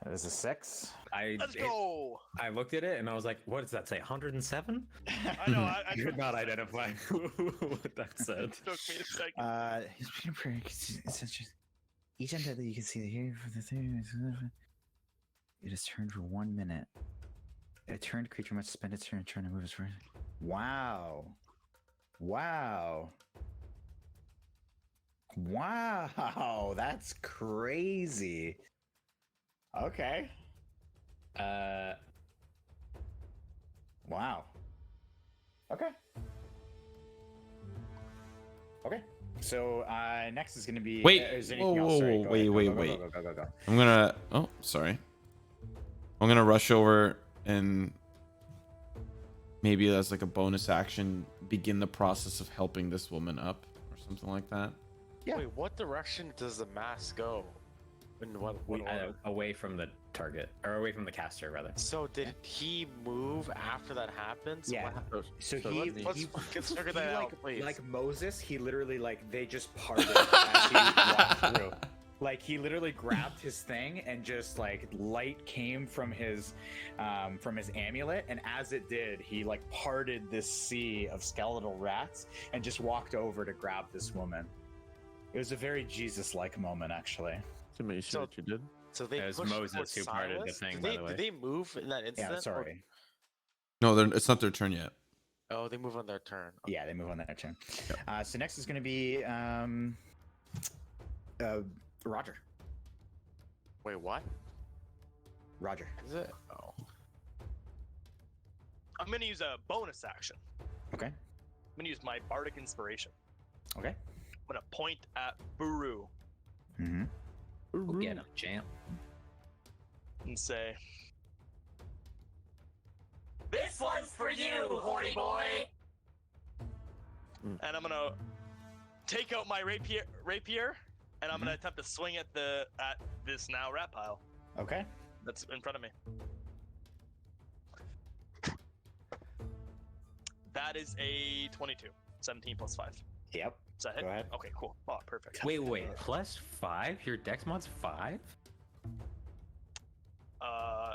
That is a 6. Let's go. I looked at it and I was like, what does that say? 107? I know. I Could not identify what that said. Took me a second. Each undead that you can see here for the thing, it is turned for 1 minute. A turned creature must spend its turn trying to move its first. Wow. Wow, that's crazy. Okay. Wow. Okay. Okay. So next is going to be. Wait, Is there whoa, anything else? whoa, Sorry, whoa, go wait, ahead. wait, Go, go, wait. Go, go, go, go, go. I'm gonna. Oh, sorry. I'm gonna rush over and maybe as like a bonus action, begin the process of helping this woman up or something like that. Yeah. Wait, what direction does the mass go? In what order? Away from the target, or away from the caster, rather. So did he move after that happened? So Yeah. what happened? So let's figure that out, please. like Moses, he literally they just parted as he walked through. Like he literally grabbed his thing and just like light came from his amulet, and as it did, he like parted this sea of skeletal rats and just walked over to grab this woman. It was a very Jesus-like moment, actually. To make sure that you did. So they It was pushed Moses towards who parted the Silas? thing, Did by they, the way. Did they move in that instant? Yeah, or- sorry. No, it's not their turn yet. Oh, they move on their turn. Okay. Yeah, they move on that turn. So next is going to be Roger. Wait, what? Roger. Is it? Oh. I'm gonna use a bonus action. Okay. I'm gonna use my bardic inspiration. Okay. I'm gonna point at Buru Mm-hmm. Go get him, champ. and say, This one's for you, horny boy. and I'm gonna take out my rapier, and I'm gonna attempt to swing at this now rat pile Okay. that's in front of me. That is a 22. 17 plus 5. Yep. Is that hit? Go ahead. Okay, cool. Oh, perfect. Wait, +5? Your dex mod's 5?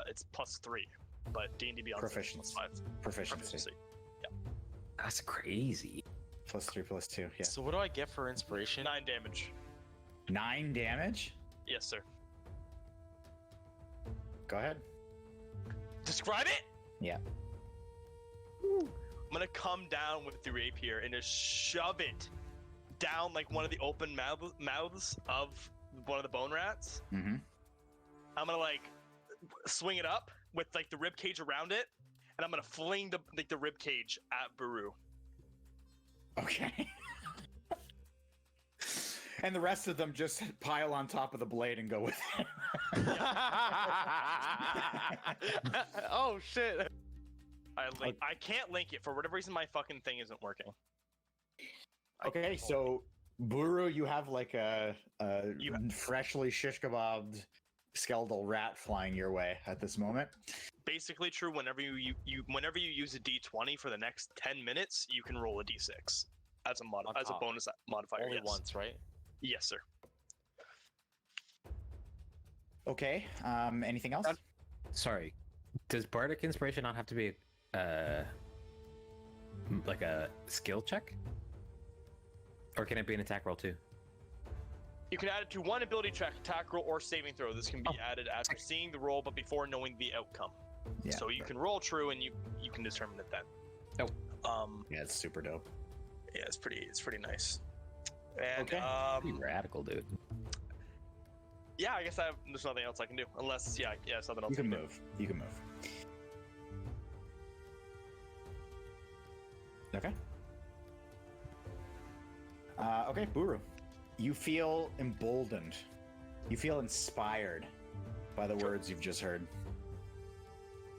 It's plus 3, but D&D Beyond is Proficiency. plus 5. Proficiency. That's crazy. +3, +2. Yeah. So what do I get for inspiration? 9 damage. 9 damage. Yes, sir. Go ahead. Describe it? Yeah. I'm gonna come down with the rapier and just shove it down like one of the open mouths of one of the bone rats. Mm-hmm. I'm gonna like swing it up with like the rib cage around it, and I'm gonna fling the rib cage at Buru. Okay. And the rest of them just pile on top of the blade and go with it. Oh shit! I can't link it for whatever reason. My fucking thing isn't working. Okay, so Buru, you have like a You freshly shish kebabbed skeletal rat flying your way at this moment. Basically true. Whenever you use a D20 for the next 10 minutes, you can roll a D6 as a On as a top. bonus modifier. Only yes. once, right? Yes, sir. Okay. Anything else? Sorry. Does Bardic Inspiration not have to be like a skill check? Or can it be an attack roll too? You can add it to one ability check, attack roll, or saving throw. This can be added after seeing the roll, but before knowing the outcome. Yeah. So you can roll true, and you can determine it then. Yeah, it's super dope. Yeah, it's pretty nice. And Okay. Pretty radical, dude. yeah, I guess there's nothing else I can do unless something else. You can do. move. You can move. Okay. Okay, Buru. You feel emboldened. You feel inspired by the words you've just heard.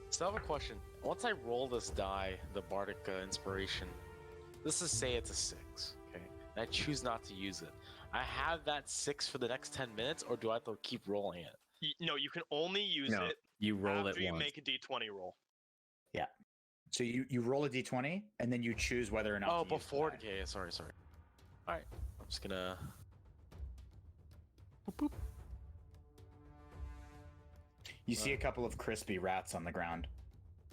So I have a question. Once I roll this die, the Bardic Inspiration, let's just say it's a 6, okay? And I choose not to use it. I have that 6 for the next 10 minutes, or do I have to keep rolling it? No, you can only use No, it you roll after it you once. make a D20 roll. So you roll a d20 and then you choose whether or not. Oh, to use the before. die. Okay, sorry. All right, I'm just gonna. You see a couple of crispy rats on the ground.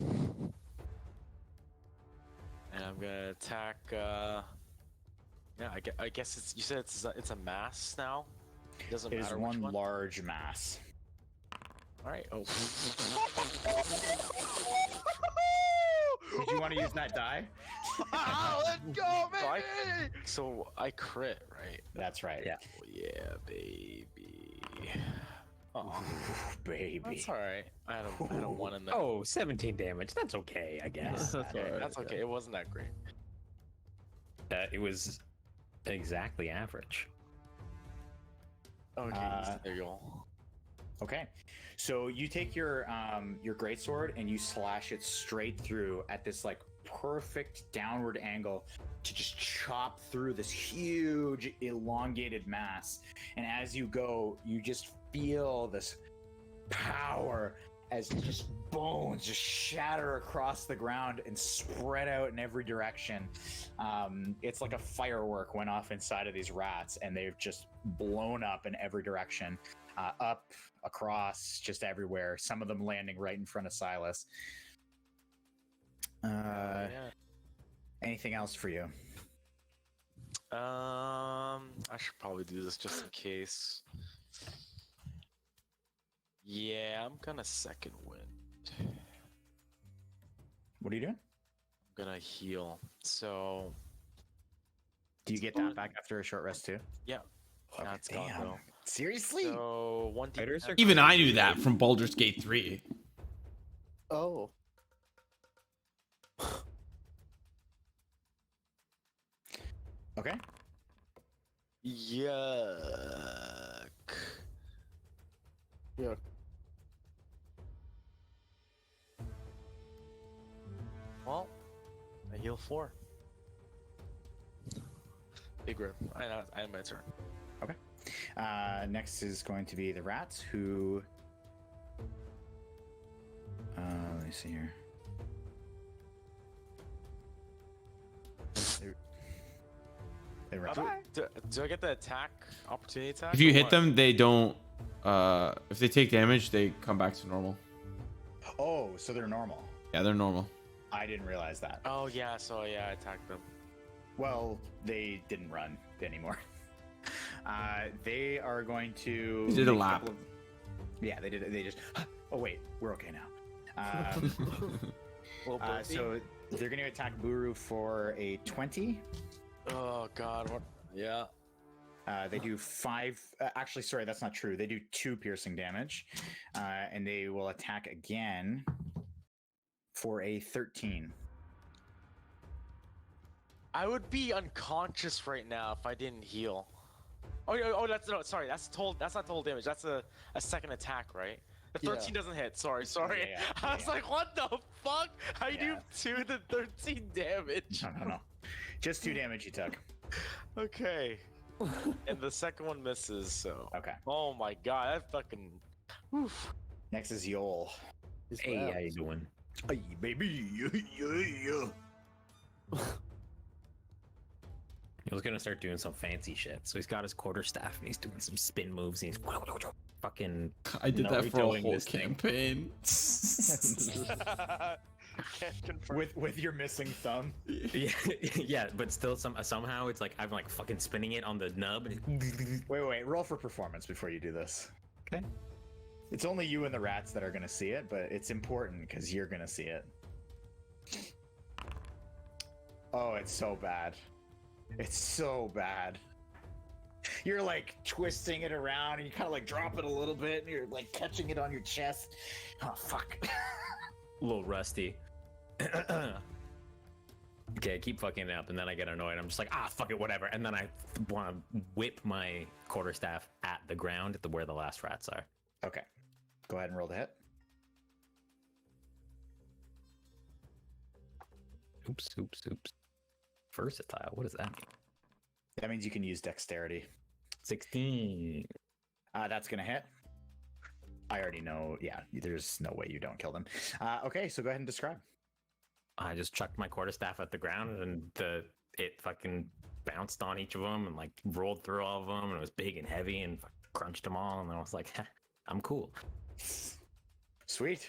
And I'm gonna attack. Yeah, I guess it's. You said it's a mass now. It doesn't It is matter which one one. large mass. All right. Oh. Did you want to use that die? Let's go, So I- baby! So I crit, right? That's right. Yeah. Oh, yeah, baby. Oh, Baby. that's all right. I had a 1 in there. Oh, 17 damage. That's okay, I guess. That's all right. That's okay. It wasn't that great. It was exactly average. Okay, there you go. Okay, so you take your greatsword and you slash it straight through at this like perfect downward angle to just chop through this huge elongated mass. And as you go, you just feel this power as just bones just shatter across the ground and spread out in every direction. It's like a firework went off inside of these rats, and they've just blown up in every direction, up, across, just everywhere. Some of them landing right in front of Silas. Yeah. Anything else for you? I should probably do this just in case. Yeah, I'm gonna second wind. What are you doing? I'm gonna heal. So Do you get that back after a short rest too? yeah, Okay, that's gone damn. though. Seriously? So 1d10. Even I knew that from Baldur's Gate 3. Oh. Okay. Yuck. Yeah. Well, I heal 4. Big rip. I had my turn. Next is going to be the rats who. Let me see here. They run. Do I get the attack opportunity attack? If you or hit what? them, they don't. If they take damage, they come back to normal. Oh, so they're normal. Yeah, they're normal. I didn't realize that. Oh yeah, so yeah, I attacked them. Well, they didn't run anymore. They are going to. They did a make lap. couple of- Yeah, they did. They just. Oh wait, we're okay now. Little birdie? So they're going to attack Buru for a 20. Oh god, what? Yeah. They do 5. Actually, sorry, that's not true. They do 2 piercing damage, and they will attack again for a 13. I would be unconscious right now if I didn't heal. Oh, that's no, sorry, that's not total damage. That's a second attack, right? The 13 doesn't hit. Sorry. Yeah, I was like, what the fuck? How you do Yeah. 2 to 13 damage? No. Just 2 damage you took. Okay. And the second one misses. So. Okay. Oh my god, that fucking. Oof. Next is Yoll. Hey, how you doing? Hey, baby. Yeah. He was gonna start doing some fancy shit. So he's got his quarterstaff and he's doing some spin moves. And he's fucking. I did that for a Naruto-ing whole this thing. campaign. Can't confirm. With your missing thumb. Yeah, yeah, but still somehow it's like I'm like fucking spinning it on the nub. And Wait. Roll for performance before you do this. Okay. It's only you and the rats that are going to see it, but it's important because you're going to see it. Oh, it's so bad. It's so bad. You're like twisting it around and you kind of like drop it a little bit and you're like catching it on your chest. Oh, fuck. a little rusty. Okay, I keep fucking it up, and then I get annoyed. I'm just like, fuck it, whatever. And then I want to whip my quarterstaff at the ground where the last rats are. Okay. Go ahead and roll the hit. Oops. Versatile. What does that mean? That means you can use dexterity. 16. That's going to hit. I already know. Yeah, there's no way you don't kill them. Okay, so go ahead and describe. I just chucked my quarterstaff at the ground, and it fucking bounced on each of them and like rolled through all of them, and it was big and heavy and crunched them all. And I was like, I'm cool. Sweet.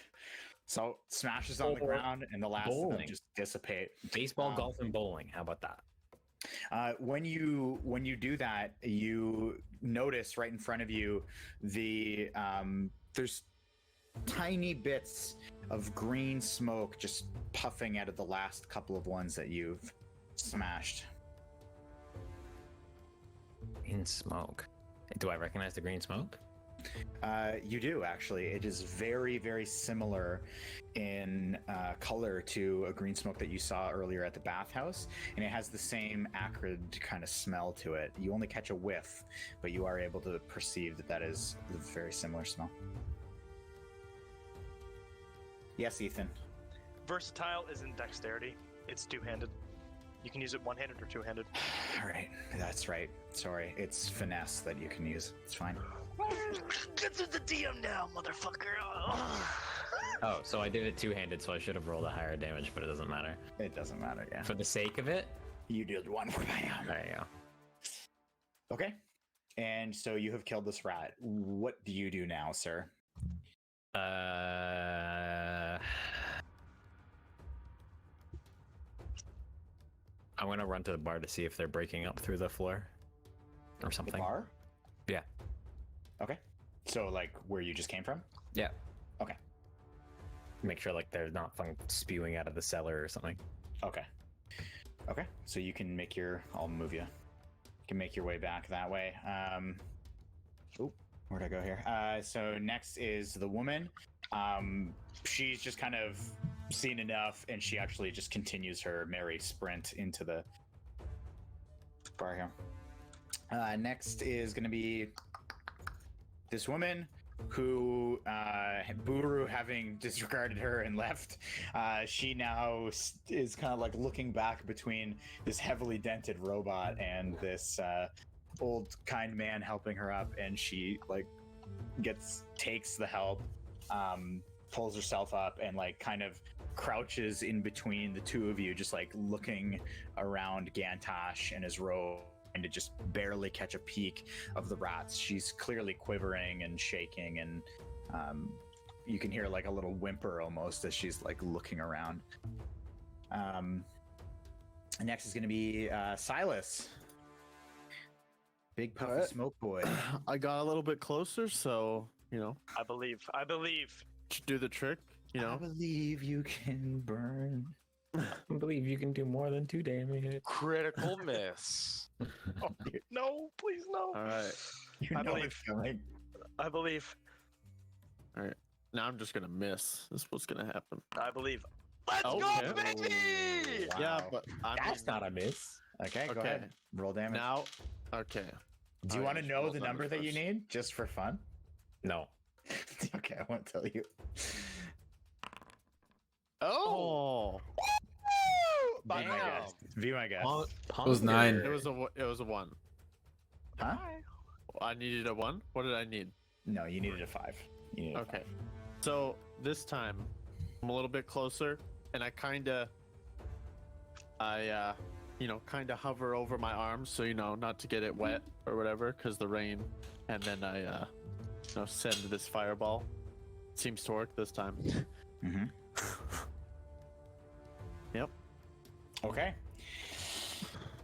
So smashes on the ground, and the last of them Bowling. just dissipate. Baseball, golf, and bowling. How about that? When you do that, you notice right in front of you there's tiny bits of green smoke just puffing out of the last couple of ones that you've smashed. Green smoke. Do I recognize the green smoke? You do, actually. It is very, very similar in color to a green smoke that you saw earlier at the bathhouse, and it has the same acrid kind of smell to it. You only catch a whiff, but you are able to perceive that that is a very similar smell. Yes, Ethan. Versatile isn't dexterity. It's two-handed. You can use it one-handed or two-handed. All right, that's right. Sorry, it's finesse that you can use. It's fine. Get to the DM now, motherfucker. Oh, so I did it two-handed, so I should have rolled a higher damage, but it doesn't matter. It doesn't matter, yeah. For the sake of it, You did one. Bam. there you go. Okay. And so you have killed this rat. What do you do now, sir? I'm gonna run to the bar to see if they're breaking up through the floor or The something. bar? Yeah. Okay. So, like, where you just came from? Yeah. Okay. Make sure like they're not spewing out of the cellar or something. Okay. Okay. So you can make your... I'll move you. You can make your way back that way. Oh, where'd I go here? So next is the woman. She's just kind of seen enough, and she actually just continues her merry sprint into the bar here. Next is going to be this woman who, Buru having disregarded her and left, she now is kind of like looking back between this heavily dented robot and this old kind man helping her up, and she like takes the help, pulls herself up, and like kind of crouches in between the two of you, just like looking around Gantash and his robe, and to just barely catch a peek of the rats. She's clearly quivering and shaking, and you can hear like a little whimper almost as she's like looking around. Next is going to be Silas. Big puff of smoke boy. I got a little bit closer, so you know, I believe. to do the trick. You I know, believe you can burn. I believe you can do more than 2 damage. Critical miss. No, please no. all right. You I know believe. the feeling. I believe. All right. Now I'm just gonna miss. This is what's gonna happen. I believe. Let's Okay. go, baby! Wow. Yeah, but That's not a miss. Okay, go Okay. ahead. Roll damage. now. Okay. Do you I want to just know rolled the number under that you first. need just for fun? No. Okay, I won't tell you. Oh. Be my Bam. guest. Be my guest. It was 9. It was a 1. Huh? I needed a 1. What did I need? No, you needed a 5. You needed a Okay. So this time I'm a little bit closer, and I kind of hover over my arms, so not to get it wet or whatever, because the rain, and then I send this fireball. Seems to work this time. 5. Mm-hmm. Yep. Okay.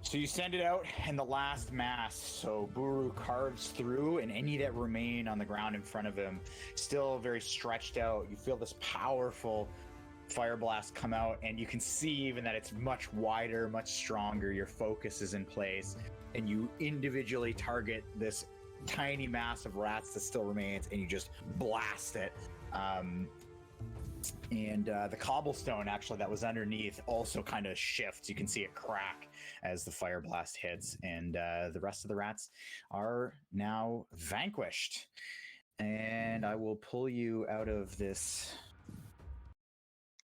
So you send it out, and the last mass. So Buru carves through, and any that remain on the ground in front of him, still very stretched out. You feel this powerful fire blast come out, and you can see even that it's much wider, much stronger. Your focus is in place, and you individually target this tiny mass of rats that still remains, and you just blast it. And the cobblestone actually that was underneath also kind of shifts. You can see it crack as the fire blast hits, and the rest of the rats are now vanquished. And I will pull you out of this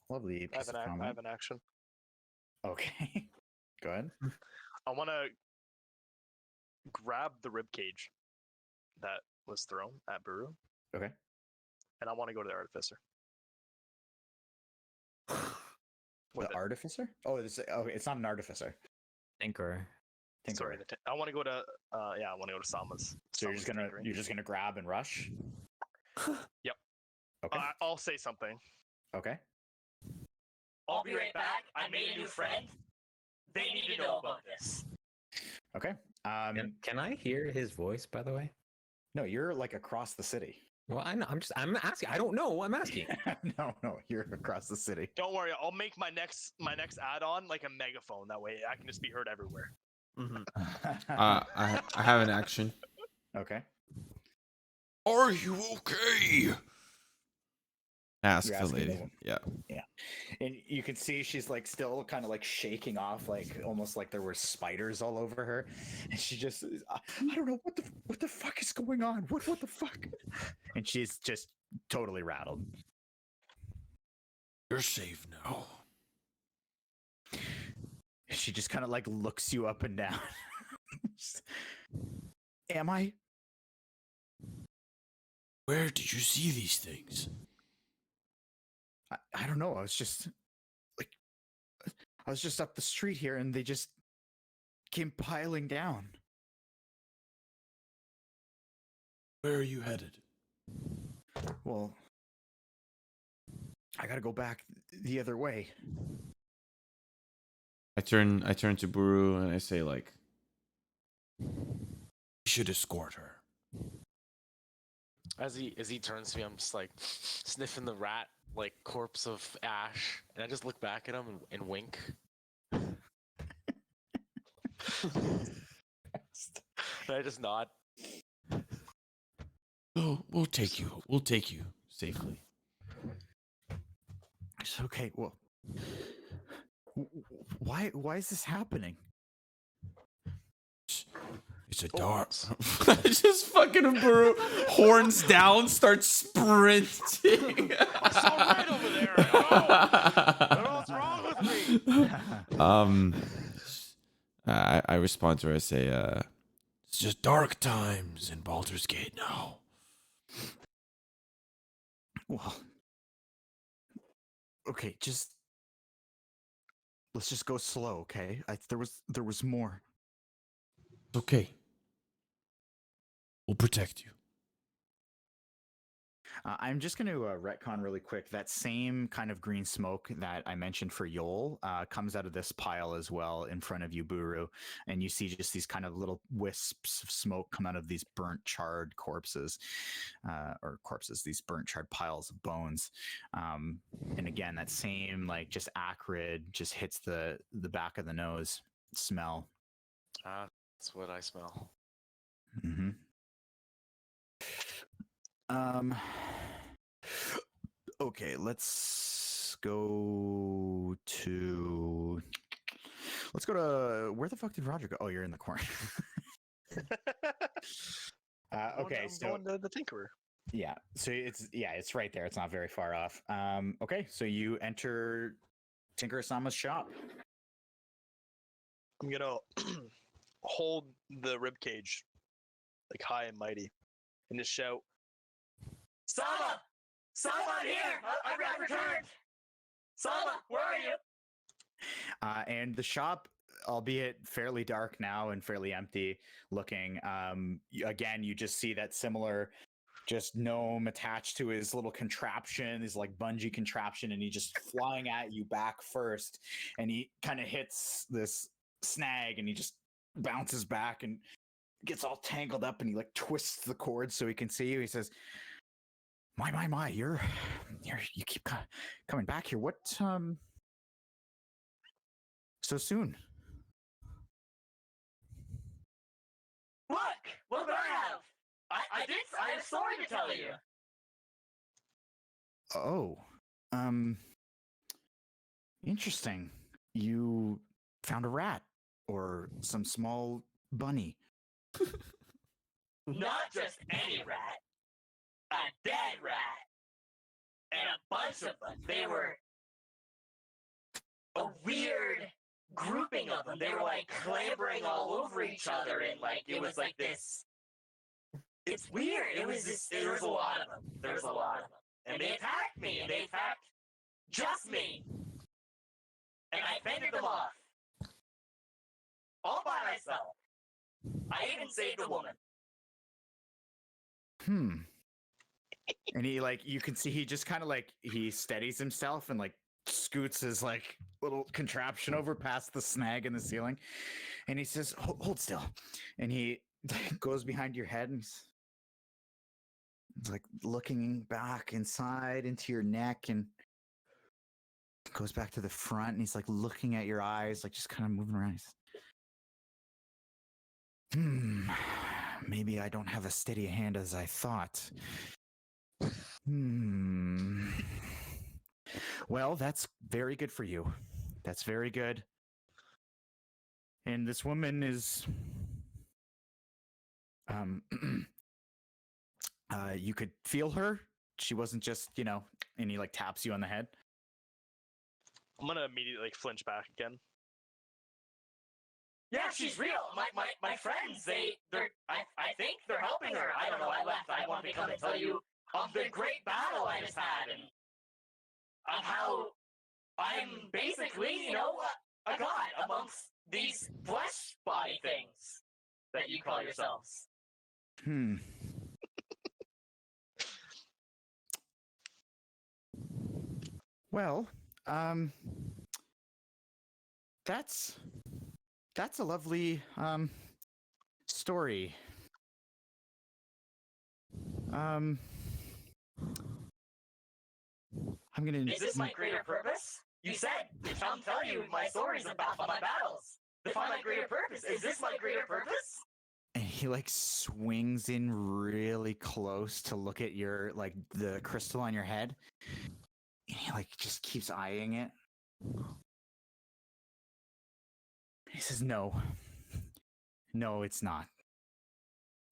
lovely I piece have, of I comment. have an action. Okay. Go ahead. I want to grab the rib cage that was thrown at Buru, Okay. and I want to go to the artificer. The With it. artificer? Oh, it's not an artificer. Tinker. Sorry, I want to go to I want to go to Sama's. So you're just gonna grab and rush? Yep. Okay. I'll say something. Okay. I'll be right back. I made a new friend. They need to know about this. Okay. Can I hear his voice, by the way? No, you're like across the city. Well, I'm asking. I don't know. I'm asking. No, you're across the city. Don't worry, I'll make my next add-on like a megaphone. That way I can just be heard everywhere. I have an action. Okay. Are you okay? Ask You're the asking lady. the one. Yeah. And you can see she's like still kind of like shaking off, like almost like there were spiders all over her. And she just, I don't know what the fuck is going on. What the fuck? And she's just totally rattled. You're safe now. She just kind of like looks you up and down. Am I? Where did you see these things? I don't know. I was just up the street here and they just came piling down. Where are you headed? Well, I gotta go back the other way. I turn to Buru and I say like, you should escort her. As he turns to me, I'm just like sniffing the rat like corpse of Ash, and I just look back at him and wink. And I just nod. Oh, we'll take you. We'll take you safely. It's okay. Well, why is this happening? It's a dark. Just fucking Buru, horns down, starts sprinting. I'm so right over there. I don't know what's wrong with me. I respond to her. I say, it's just dark times in Baldur's Gate now. Well, okay, let's just go slow, okay? There was more. It's okay. We'll protect you. I'm just going to retcon really quick. That same kind of green smoke that I mentioned for Yoll comes out of this pile as well in front of you, Buru. And you see just these kind of little wisps of smoke come out of these burnt, charred corpses. These burnt, charred piles of bones. And again, that same, like, just acrid, just hits the back of the nose smell. That's what I smell. Mm-hmm. Okay, let's go to where the fuck did Roger go? Oh, you're in the corner. Okay, I'm so going to the Tinkerer. yeah, so it's right there. It's not very far off. Okay, so you enter Tinker-sama's shop. I'm gonna hold the rib cage like high and mighty, and just shout, Sama! Sama, I'm here! I've returned! Sama, where are you? And the shop, albeit fairly dark now and fairly empty looking, again, you just see that similar just gnome attached to his little contraption, his like bungee contraption, and he just flying at you back first, and he kind of hits this snag and he just bounces back and gets all tangled up, and he like twists the cord so he can see you. He says, my, you keep coming back here. What, so soon? Look! What do I have? I have a story to tell you! Oh, interesting. You found a rat or some small bunny. Not just any rat. A dead rat. And a bunch of them. They were a weird grouping of them. They were like clambering all over each other, and like it was like this. It's weird. There was a lot of them. There was a lot of them. And they attacked me, and they attacked just me. And I fended them off. All by myself. I even saved a woman. And he like, you can see he just kind of like, he steadies himself and like scoots his like little contraption over past the snag in the ceiling. And he says, hold still. And he goes behind your head and he's like, looking back inside into your neck and goes back to the front, and he's like looking at your eyes, like just kind of moving around. Maybe I don't have as steady a hand as I thought. Well, that's very good for you. That's very good. And this woman is you could feel her. She wasn't just, and he like taps you on the head. I'm gonna immediately like flinch back again. Yeah, she's real. My friends, I think they're helping her. I don't know. I left. I want to come and tell you of the great battle I just had, and of how I'm basically, a god amongst these flesh body things that you call yourselves. Well, that's a lovely story. I'm gonna. Is this my greater purpose? You said I'm telling you my stories about my battles. Define my greater purpose. Is this my greater purpose? And he like swings in really close to look at your the crystal on your head. And he like just keeps eyeing it. He says, No, it's not.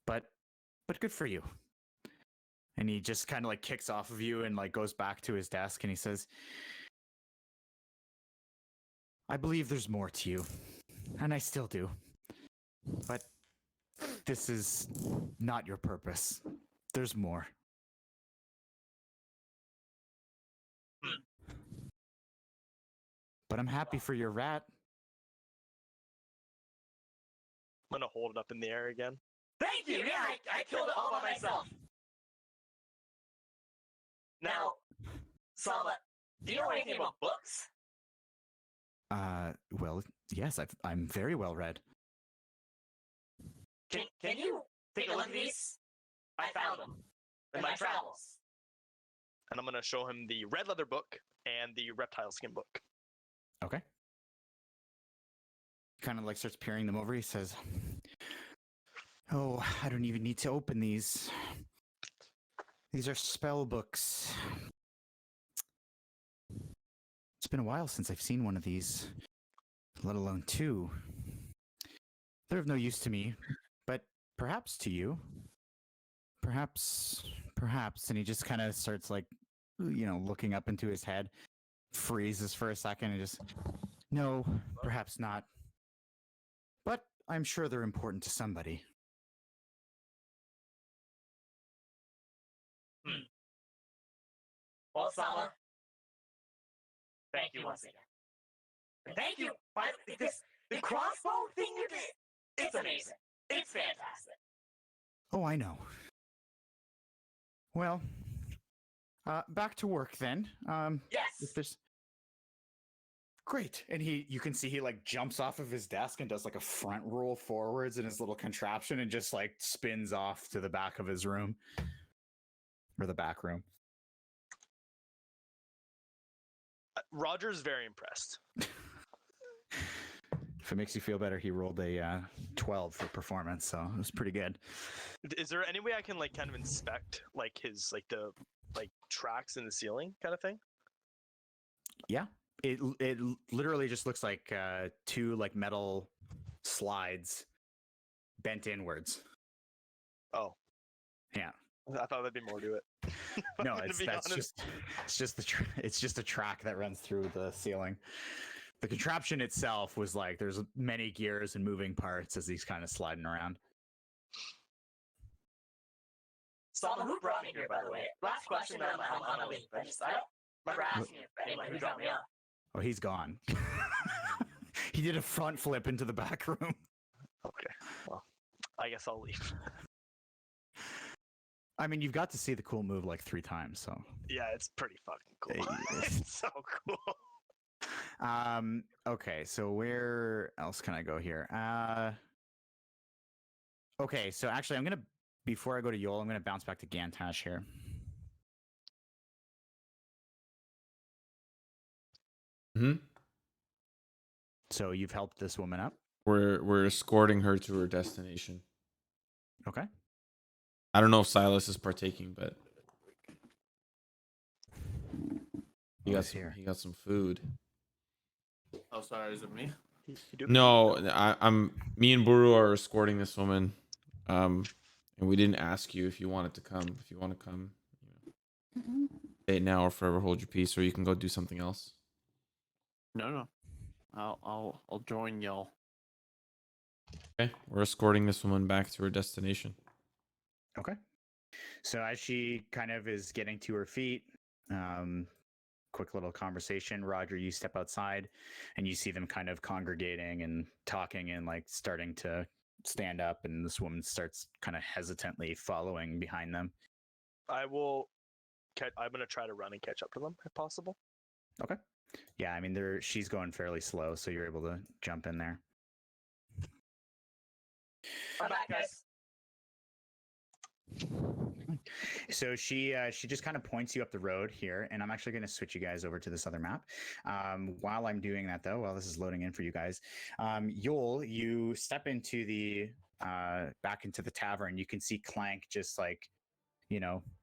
But good for you. And he just kind of like kicks off of you and like goes back to his desk, and he says, I believe there's more to you. And I still do. But this is not your purpose. There's more. But I'm happy for your rat. I'm gonna hold it up in the air again. Thank you. Yeah, I killed it all by myself. Now, Sama, do you know anything about books? Well, yes, I'm very well read. Can you take a look at these? I found them in my travels. And I'm gonna show him the red leather book and the reptile skin book. Okay. Kind of like starts peering them over. He says, Oh, I don't even need to open these. These are spell books. It's been a while since I've seen one of these, let alone two. They're of no use to me, but perhaps to you. Perhaps. And he just kind of starts looking up into his head, freezes for a second, and just, no, perhaps not. But I'm sure they're important to somebody. Well, Sama, thank you once again. And thank you. The crossbow thing you did, it's amazing. It's fantastic. Oh, I know. Well, back to work then. Yes. If there's... Great. And you can see he jumps off of his desk and does a front roll forwards in his little contraption and just spins off to the back of his room. Or the back room. Roger's very impressed. If it makes you feel better, he rolled a 12 for performance, so it was pretty good. Is there any way I can kind of inspect his the tracks in the ceiling kind of thing? Yeah. It literally just looks like two metal slides bent inwards. Oh. Yeah. I thought there'd be more to it. No, it's just a track that runs through the ceiling. The contraption itself was there's many gears and moving parts as he's kind of sliding around. Sama, who brought me here, by the way? Last question, then I'm on a leave. I don't remember asking you anyone who dropped me off. Oh, he's gone. He did a front flip into the back room. Okay, well, I guess I'll leave. I mean, you've got to see the cool move 3 times, so. Yeah, it's pretty fucking cool. It's so cool. Okay, so where else can I go here? Okay, so actually, before I go to Yoll, I'm gonna bounce back to Gantash here. Hmm. So you've helped this woman up. We're escorting her to her destination. Okay. I don't know if Silas is partaking, but he got some food. Oh, sorry, is it me? No, I'm me and Buru are escorting this woman. And we didn't ask you if you wanted to come. If you want to come, stay now or forever hold your peace, or you can go do something else. No. I'll join y'all. Okay, we're escorting this woman back to her destination. Okay. So as she kind of is getting to her feet, quick little conversation. Roger, you step outside and you see them kind of congregating and talking and like starting to stand up, and this woman starts kind of hesitantly following behind them. I'm gonna try to run and catch up to them if possible. Okay. Yeah, I mean she's going fairly slow, so you're able to jump in there. I'm back, guys. So she just kind of points you up the road here, and I'm actually going to switch you guys over to this other map. While I'm doing that, though, while this is loading in for you guys, Yoll, you step into the back into the tavern. You can see Clank just like,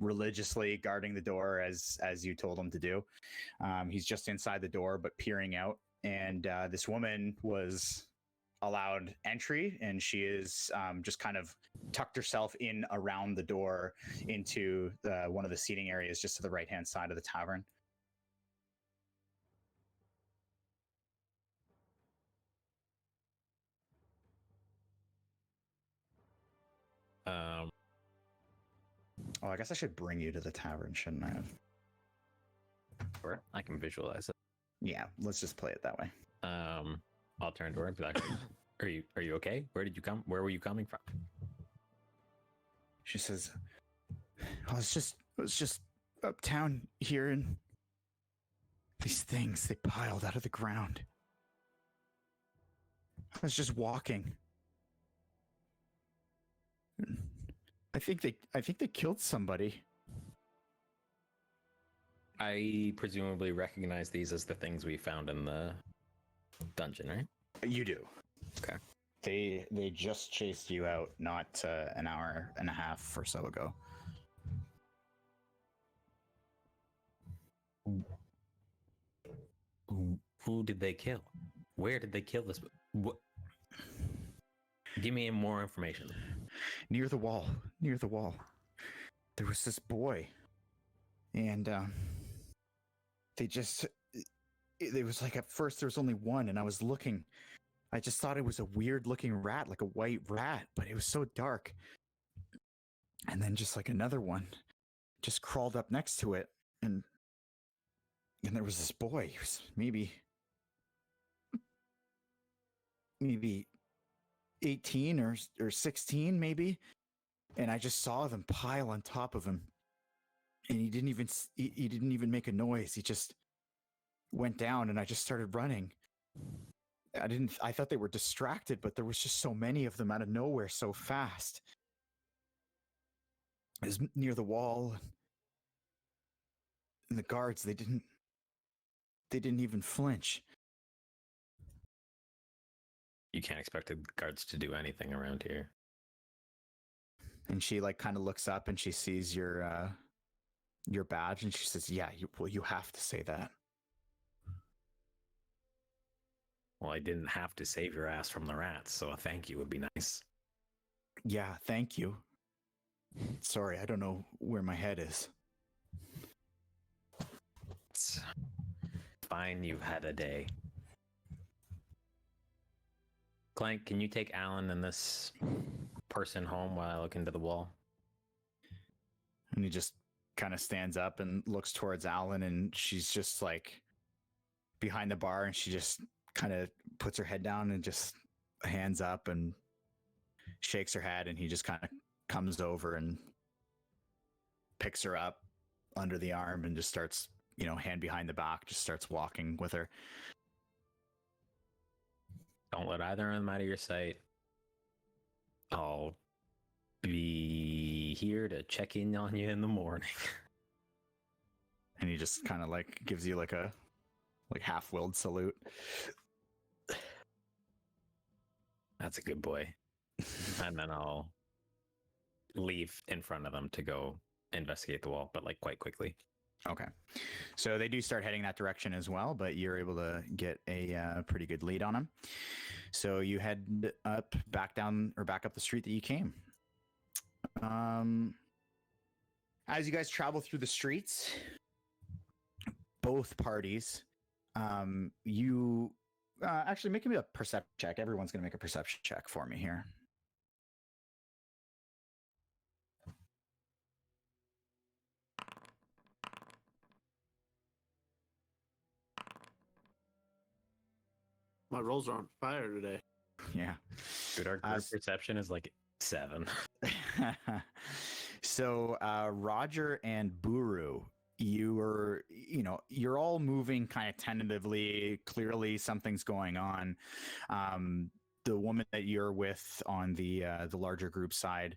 religiously guarding the door as you told him to do. He's just inside the door, but peering out. And this woman was allowed entry, and she is just kind of tucked herself in around the door into one of the seating areas just to the right hand side of the tavern. Oh, I guess I should bring you to the tavern, shouldn't I have? Or I can visualize it. Yeah, let's just play it that way. I'll turn to her and be like, Are you okay? Where did you come? Where were you coming from? She says, I was just uptown here, and these things, they piled out of the ground. I was just walking. I think they killed somebody. I presumably recognize these as the things we found in the dungeon, right? You do. Okay. They just chased you out not an hour and a half or so ago. Who did they kill? Where did they kill this? What? Give me more information. Near the wall. There was this boy. And it was like at first there was only one, and I was looking. I just thought it was a weird looking rat, like a white rat, but it was so dark. And then just like another one just crawled up next to it, and there was this boy. He was maybe 18 or 16 maybe. And I just saw them pile on top of him. And he didn't even make a noise. He just went down, and I just started running. I thought they were distracted, but there was just so many of them out of nowhere so fast. It was near the wall, and the guards, they didn't even flinch. You can't expect the guards to do anything around here. And she like kind of looks up and she sees your badge, and she says, "Yeah, you have to say that." Well, I didn't have to save your ass from the rats, so a thank you would be nice. Yeah, thank you. Sorry, I don't know where my head is. It's fine, you've had a day. Clank, can you take Alan and this person home while I look into the wall? And he just kind of stands up and looks towards Alan, and she's just like behind the bar, and she just kind of puts her head down and just hands up and shakes her head, and he just kind of comes over and picks her up under the arm and just starts, hand behind the back, just starts walking with her. Don't let either of them out of your sight. I'll be here to check in on you in the morning. And he just kind of like gives you like a like half-willed salute. That's a good boy. And then I'll leave in front of them to go investigate the wall, but like quite quickly. Okay. So they do start heading that direction as well, but you're able to get a pretty good lead on them. So you head back up the street that you came. As you guys travel through the streets, both parties, you actually make me a perception check. Everyone's going to make a perception check for me here. My rolls are on fire today. Yeah. Dude, our group perception is like 7. So Roger and Buru, you're all moving kind of tentatively. Clearly something's going on. The woman that you're with on the larger group side,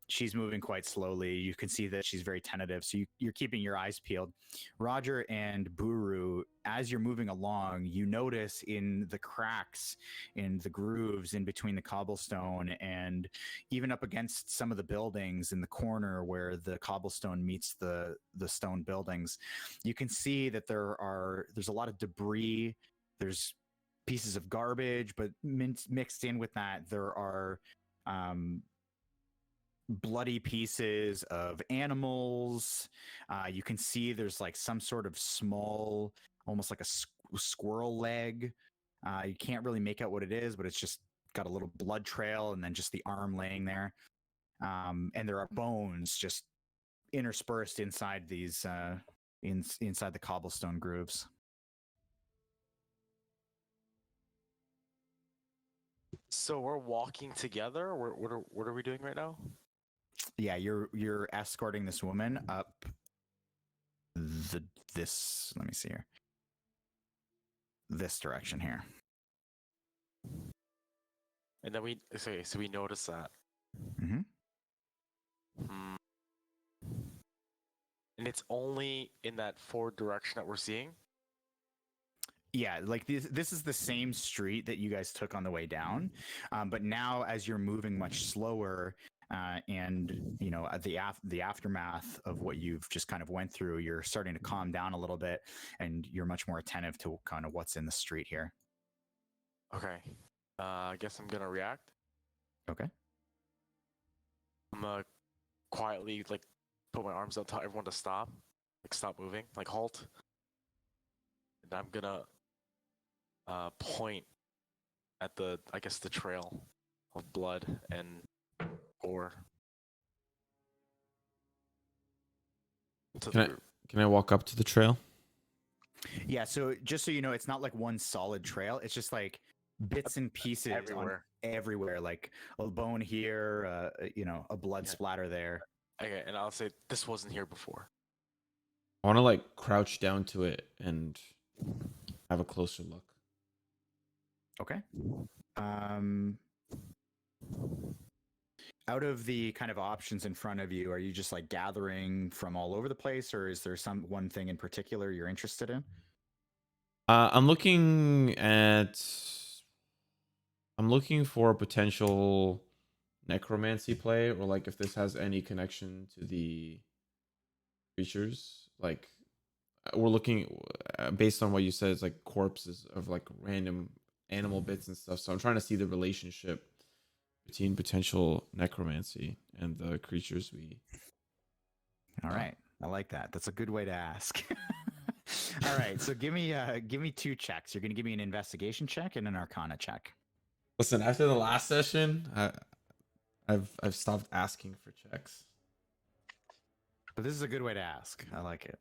she's moving quite slowly. You can see that she's very tentative, so you're keeping your eyes peeled. Roger and Buru, as you're moving along, you notice in the cracks, in the grooves in between the cobblestone, and even up against some of the buildings in the corner where the cobblestone meets the stone buildings, you can see that there's a lot of debris. There's pieces of garbage, but mixed in with that, there are bloody pieces of animals. You can see there's like some sort of small, almost like a squirrel leg. You can't really make out what it is, but it's just got a little blood trail and then just the arm laying there. And there are bones just interspersed inside these inside the cobblestone grooves. So we're walking together. What are we doing right now? Yeah, you're escorting this woman up this. Let me see here. This direction here. And then so we notice that. Mm-hmm. And it's only in that forward direction that we're seeing. Yeah, like this is the same street that you guys took on the way down, but now as you're moving much slower, and at the aftermath of what you've just kind of went through, you're starting to calm down a little bit, and you're much more attentive to kind of what's in the street here. Okay, I guess I'm gonna react. Okay. I'm gonna quietly put my arms out, tell everyone to stop, stop moving, halt. And I'm gonna point at the trail of blood and gore. Can I walk up to the trail? Yeah, so just so you know, it's not like one solid trail. It's just like bits and pieces everywhere, like a bone here, a blood splatter there. Okay, and I'll say this wasn't here before. I want to crouch down to it and have a closer look. Okay. Out of the kind of options in front of you, are you just gathering from all over the place, or is there one thing in particular you're interested in? I'm looking for a potential necromancy play, or if this has any connection to the creatures. We're looking based on what you said, it's corpses of random animal bits and stuff. So I'm trying to see the relationship between potential necromancy and the creatures we. All right, I like that. That's a good way to ask. All right, so give me 2 checks. You're going to give me an investigation check and an arcana check. Listen, after the last session, I've stopped asking for checks. But this is a good way to ask. I like it.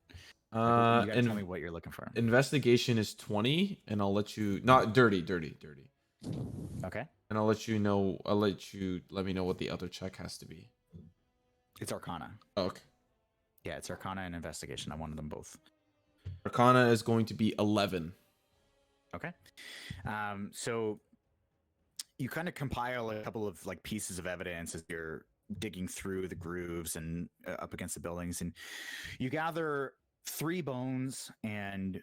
You gotta tell me what you're looking for. Investigation is 20, and I'll let you not dirty. Okay. And I'll let you know. Let me know what the other check has to be. It's Arcana. Oh, okay. Yeah, it's Arcana and Investigation. I wanted them both. Arcana is going to be 11. Okay. So you kind of compile a couple of pieces of evidence as you're digging through the grooves and up against the buildings, and you gather 3 bones and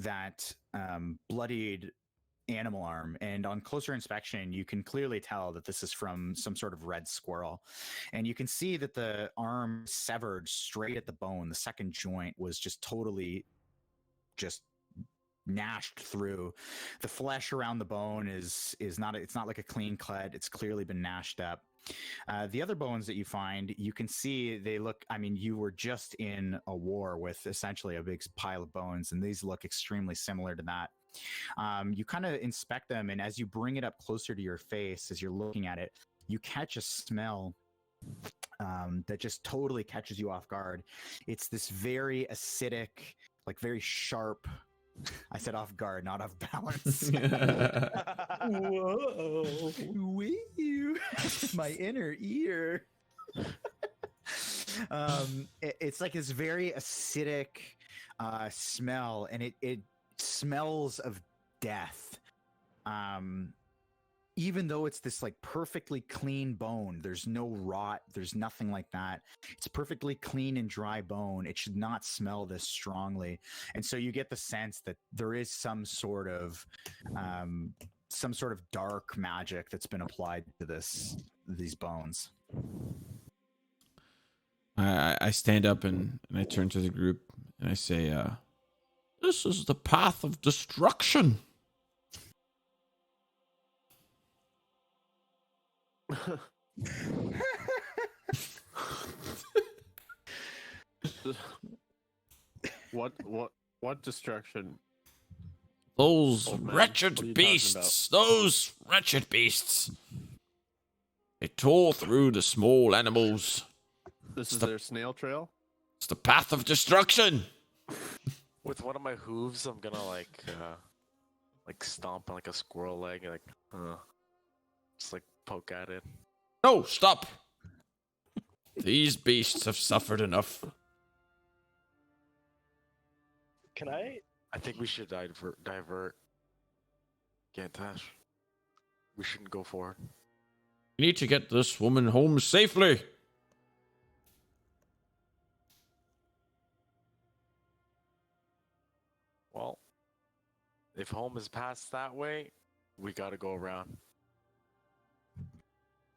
that bloodied animal arm, and on closer inspection you can clearly tell that this is from some sort of red squirrel, and you can see that the arm severed straight at the bone. The second joint was just totally just gnashed through. The flesh around the bone is not, it's not like a clean cut, it's clearly been gnashed up. The other bones that you find, you can see they look, I mean, you were just in a war with essentially a big pile of bones, and these look extremely similar to that. You kind of inspect them, and as you bring it up closer to your face, as you're looking at it, you catch a smell that just totally catches you off guard. It's this very acidic, like very sharp, I said off guard, not off balance. Whoa. Wee. My inner ear. It's like this very acidic smell, and it smells of death. Even though it's this like perfectly clean bone, there's no rot, there's nothing like that. It's perfectly clean and dry bone. It should not smell this strongly. And so you get the sense that there is some sort of dark magic that's been applied to these bones. I stand up and I turn to the group and I say, this is the path of destruction. What destruction? Those man, wretched beasts, those wretched beasts. They tore through the small animals. This is their snail trail? It's the path of destruction. With one of my hooves, I'm gonna like stomp on like a squirrel leg, like just like poke at it. No, stop. These beasts have suffered enough. Can I? I think we should divert Gantash. We shouldn't go forward. We need to get this woman home safely. Well, if home is passed that way, we gotta go around.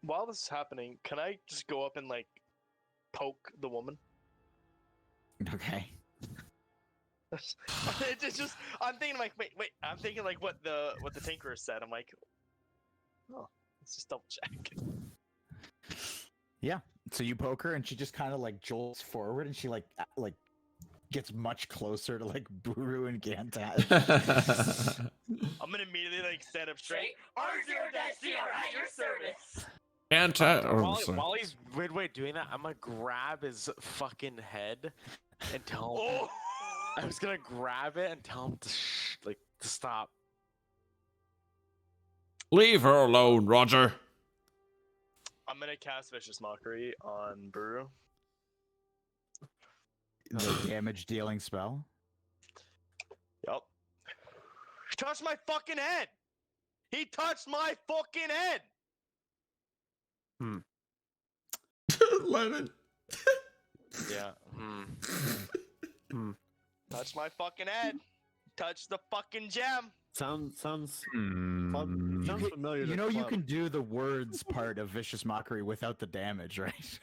While this is happening, can I just go up and like poke the woman? Okay. It's just I'm thinking like wait, I'm thinking like what the tinkerer said. I'm like, oh, let's just double check. Yeah. So you poke her, and she just kind of like jolts forward, and she like gets much closer to like Buru and Gantash. I'm gonna immediately like stand up straight. R0-0 at your service. While he's midway doing that, I'm gonna grab his fucking head and tell him. Oh! I was gonna grab it and tell him to to stop. Leave her alone, Roger. I'm gonna cast Vicious Mockery on Buru. The damage dealing spell. Yup. He touched my fucking head! He touched my fucking head! Lemon. Yeah. Touched my fucking head. Touched the fucking gem. Sounds familiar. You know, you can do the words part of Vicious Mockery without the damage, right?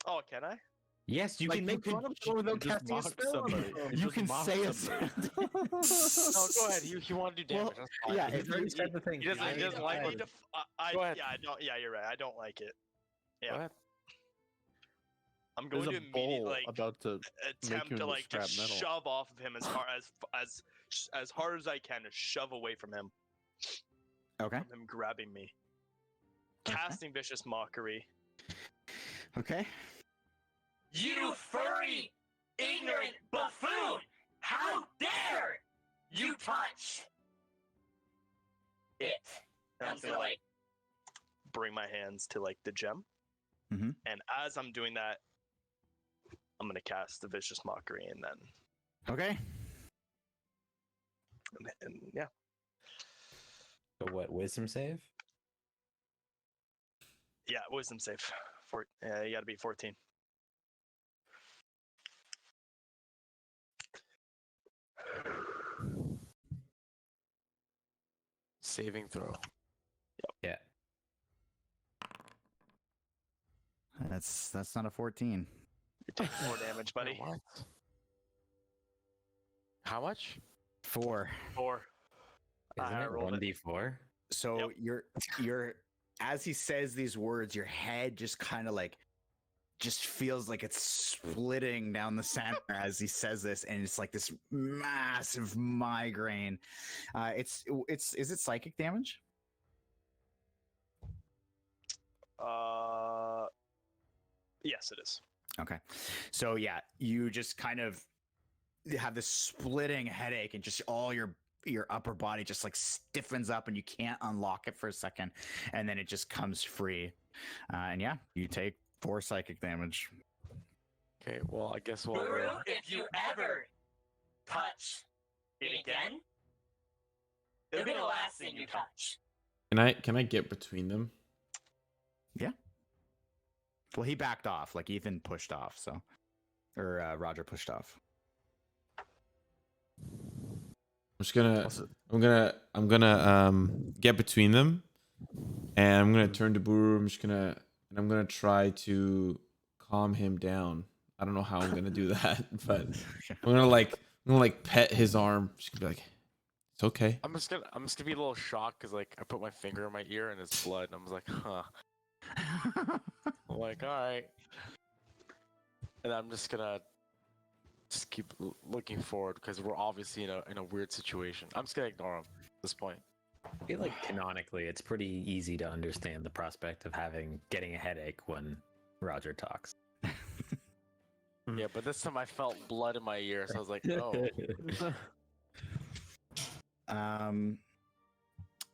Oh, can I? Yes, you Like, can make fun of someone without just casting a mock spell on somebody. them. You can say a somebody. No, go ahead. You want to do damage? Well, that's fine. yeah, He's already said the thing. He doesn't like I it. need to. Go ahead. Yeah, I don't. Yeah, you're right. I don't like it. Go Yeah, ahead. I'm going There's to a immediately bowl like about to attempt you to into like scrap just metal. shove off of him as hard as I can to shove away from him. Okay. From him grabbing me. Okay. Casting Vicious Mockery. Okay. You furry, ignorant buffoon! How dare you touch it? And I'm gonna like Bring my hands to like the gem. Mhm. And as I'm doing that, I'm gonna cast the Vicious Mockery, and then Okay. and yeah. So what, wisdom save? Yeah, wisdom save. You gotta be 14. saving throw. Yeah. That's not a 14. You're taking more damage, buddy. What? How much? 4. 4. Isn't I it rolled it. 1d4? So you're as he says these words, your head just kind of like just feels like it's splitting down the center as he says this, and it's like this massive migraine. Is it psychic damage? Yes, it is. Okay. So yeah, you just kind of have this splitting headache and just all your upper body just like stiffens up and you can't unlock it for a second, and then it just comes free. And yeah, you take 4 psychic damage. Okay, well, I guess we'll. Buru, if you ever touch it again, it'll be the last thing you touch. Can I get between them? Yeah. Well, he backed off. Like Ethan pushed off. So, or Roger pushed off. I'm gonna get between them, and I'm gonna turn to Buru. I'm gonna try to calm him down. I don't know how I'm gonna do that, but I'm gonna pet his arm. Just gonna be like, it's okay. I'm just gonna be a little shocked because like I put my finger in my ear and it's blood, and I was like, huh. I'm like, all right, and I'm just gonna keep looking forward because we're obviously in a weird situation. I'm just gonna ignore him at this point. I feel like canonically, it's pretty easy to understand the prospect of getting a headache when Roger talks. Yeah, but this time I felt blood in my ear, so I was like, oh.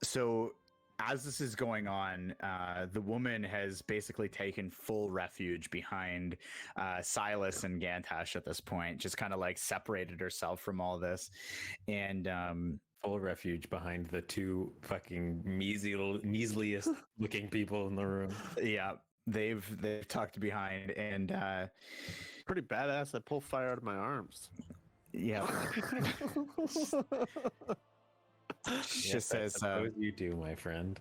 So as this is going on, the woman has basically taken full refuge behind Silas and Gantash at this point, just kind of like separated herself from all this. And Full refuge behind the 2 fucking measliest looking people in the room. yeah, they've tucked behind, and Pretty badass. I pull fire out of my arms. yeah. She Yes, I says, suppose you do, my friend.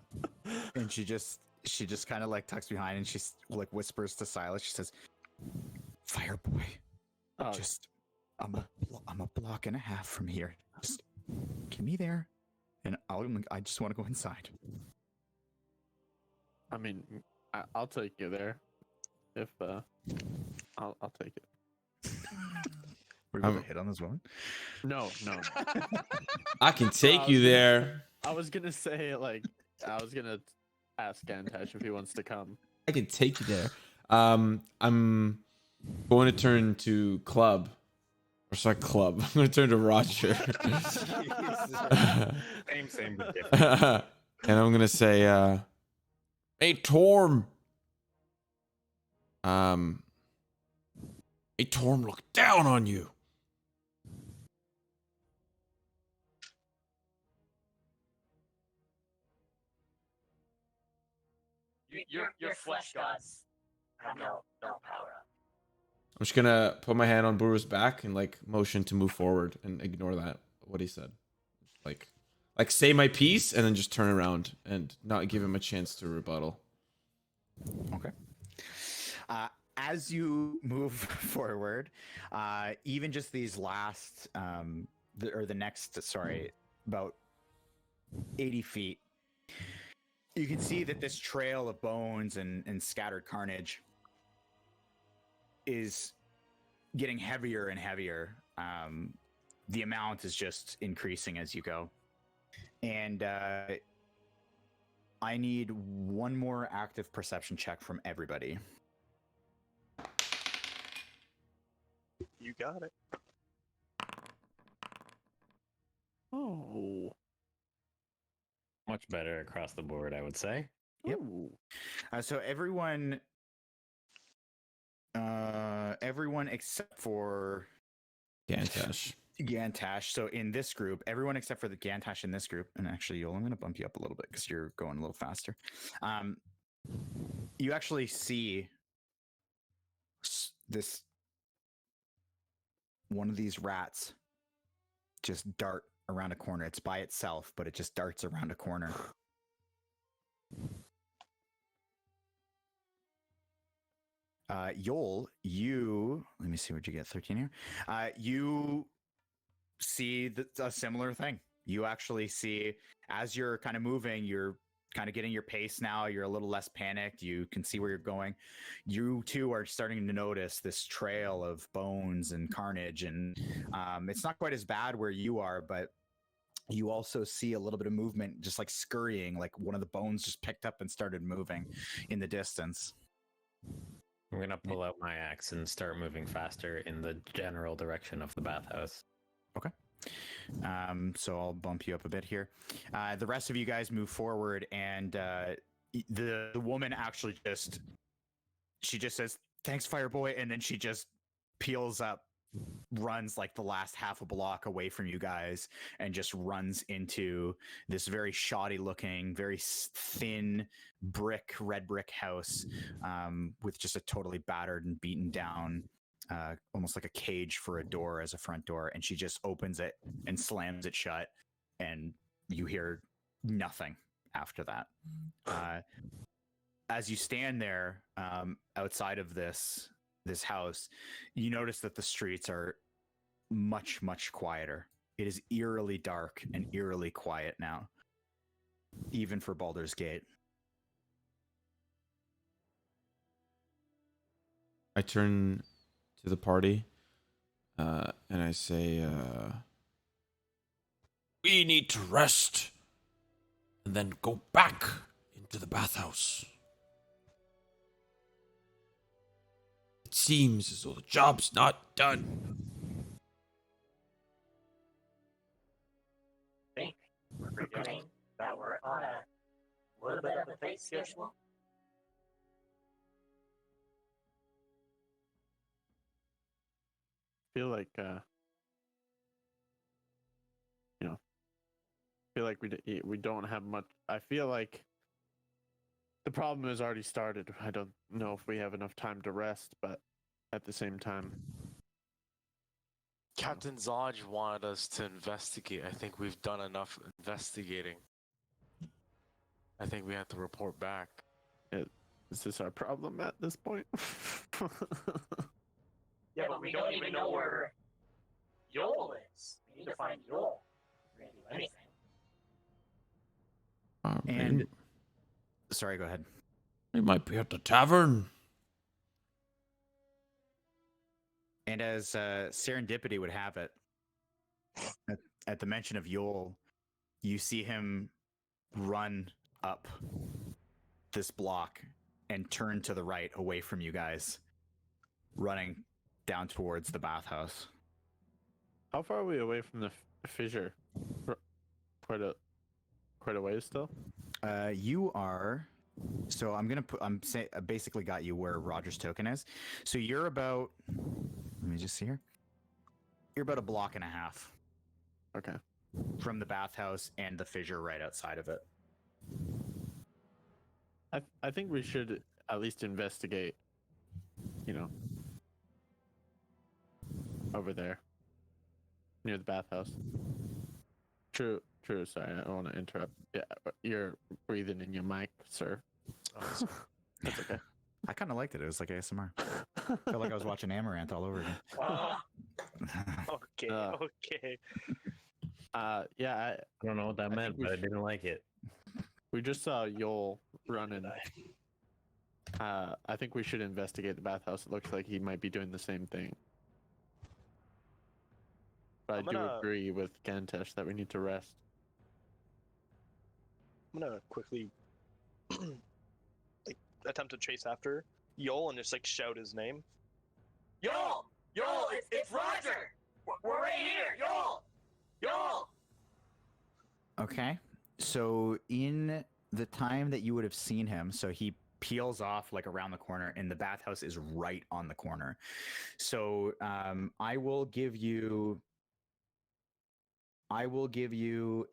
and she just kind of like tucks behind, and she's like whispers to Silas. She says, "Fire boy, Oh, just I'm a block and a half from here. Just get me there, and I just want to go inside." I mean, I'll take you there. If I'll take it. Were you gonna hit on this woman? No. I can take you there. I was gonna say I was gonna ask Gantash if he wants to come. I can take you there. I'm going to turn to Club. Or sorry, Club. I'm going to turn to Roger. Same, but different. And I'm going to say, hey, Torm. Hey, Torm, look down on you. Your flesh gods have no power up. I'm just going to put my hand on Buru's back and like motion to move forward and ignore what he said. Like say my piece and then just turn around and not give him a chance to rebuttal. Okay. As you move forward, even just these last, about 80 feet, you can see that this trail of bones and scattered carnage is getting heavier and heavier. The amount is just increasing as you go. And I need one more active perception check from everybody. You got it. Oh. Much better across the board, I would say. Yep. So everyone except for Gantash. Gantash. So in this group, everyone except for the Gantash in this group, and actually, Yoll, I'm going to bump you up a little bit because you're going a little faster. You actually see this one of these rats just dart around a corner. It's by itself, but it just darts around a corner. Yoll, let me see what you get. 13 here. You see a similar thing. You actually see, as you're kind of moving, you're kind of getting your pace now. You're a little less panicked. You can see where you're going. You too are starting to notice this trail of bones and carnage, and it's not quite as bad where you are, but you also see a little bit of movement, just like scurrying, like one of the bones just picked up and started moving in the distance. I'm gonna pull out my axe and start moving faster in the general direction of the bathhouse. Okay. So I'll bump you up a bit here. The rest of you guys move forward, and the woman actually just says, "Thanks, Fireboy," and then she just peels up, runs like the last half a block away from you guys, and just runs into this very shoddy looking, very thin red brick house with just a totally battered and beaten down, almost like a cage for a door as a front door. And she just opens it and slams it shut, and you hear nothing after that. As you stand there outside of this house, you notice that the streets are much, much quieter. It is eerily dark and eerily quiet now, even for Baldur's Gate. I turn to the party and I say, we need to rest and then go back into the bathhouse. It seems as though the job's not done. I think we're forgetting that we're on a little bit of a tight schedule. Feel like we don't have much. I feel like the problem has already started. I don't know if we have enough time to rest, but at the same time, Captain Zodge wanted us to investigate. I think we've done enough investigating. I think we have to report back. is this our problem at this point? Yeah, but we don't even know where Yoll is. We need to find Yoll. We're gonna do anything. And sorry, go ahead. They might be at the tavern. And as serendipity would have it, at the mention of Yoll, you see him run up this block and turn to the right away from you guys, running down towards the bathhouse. How far are we away from the fissure? Quite a ways still. You are. So I'm gonna put. I basically got you where Roger's token is. So you're about. Let me just see here. You're about a block and a half. Okay. From the bathhouse and the fissure right outside of it. I think we should at least investigate. Over there, near the bathhouse. True. Sorry, I don't want to interrupt. Yeah, you're breathing in your mic, sir. Oh, That's okay. I kind of liked it. It was like ASMR. I felt like I was watching Amaranth all over again. Okay. Okay. Yeah. I don't know what that meant, but I didn't like it. We just saw Yoll running. I think we should investigate the bathhouse. It looks like he might be doing the same thing. But I do agree with Gantash that we need to rest. I'm gonna quickly attempt to chase after Yoll and just shout his name. Yoll! Yoll! It's Roger! We're right here! Yoll! Yoll! Okay. So in the time that you would have seen him, so he peels off around the corner, and the bathhouse is right on the corner. So I will give you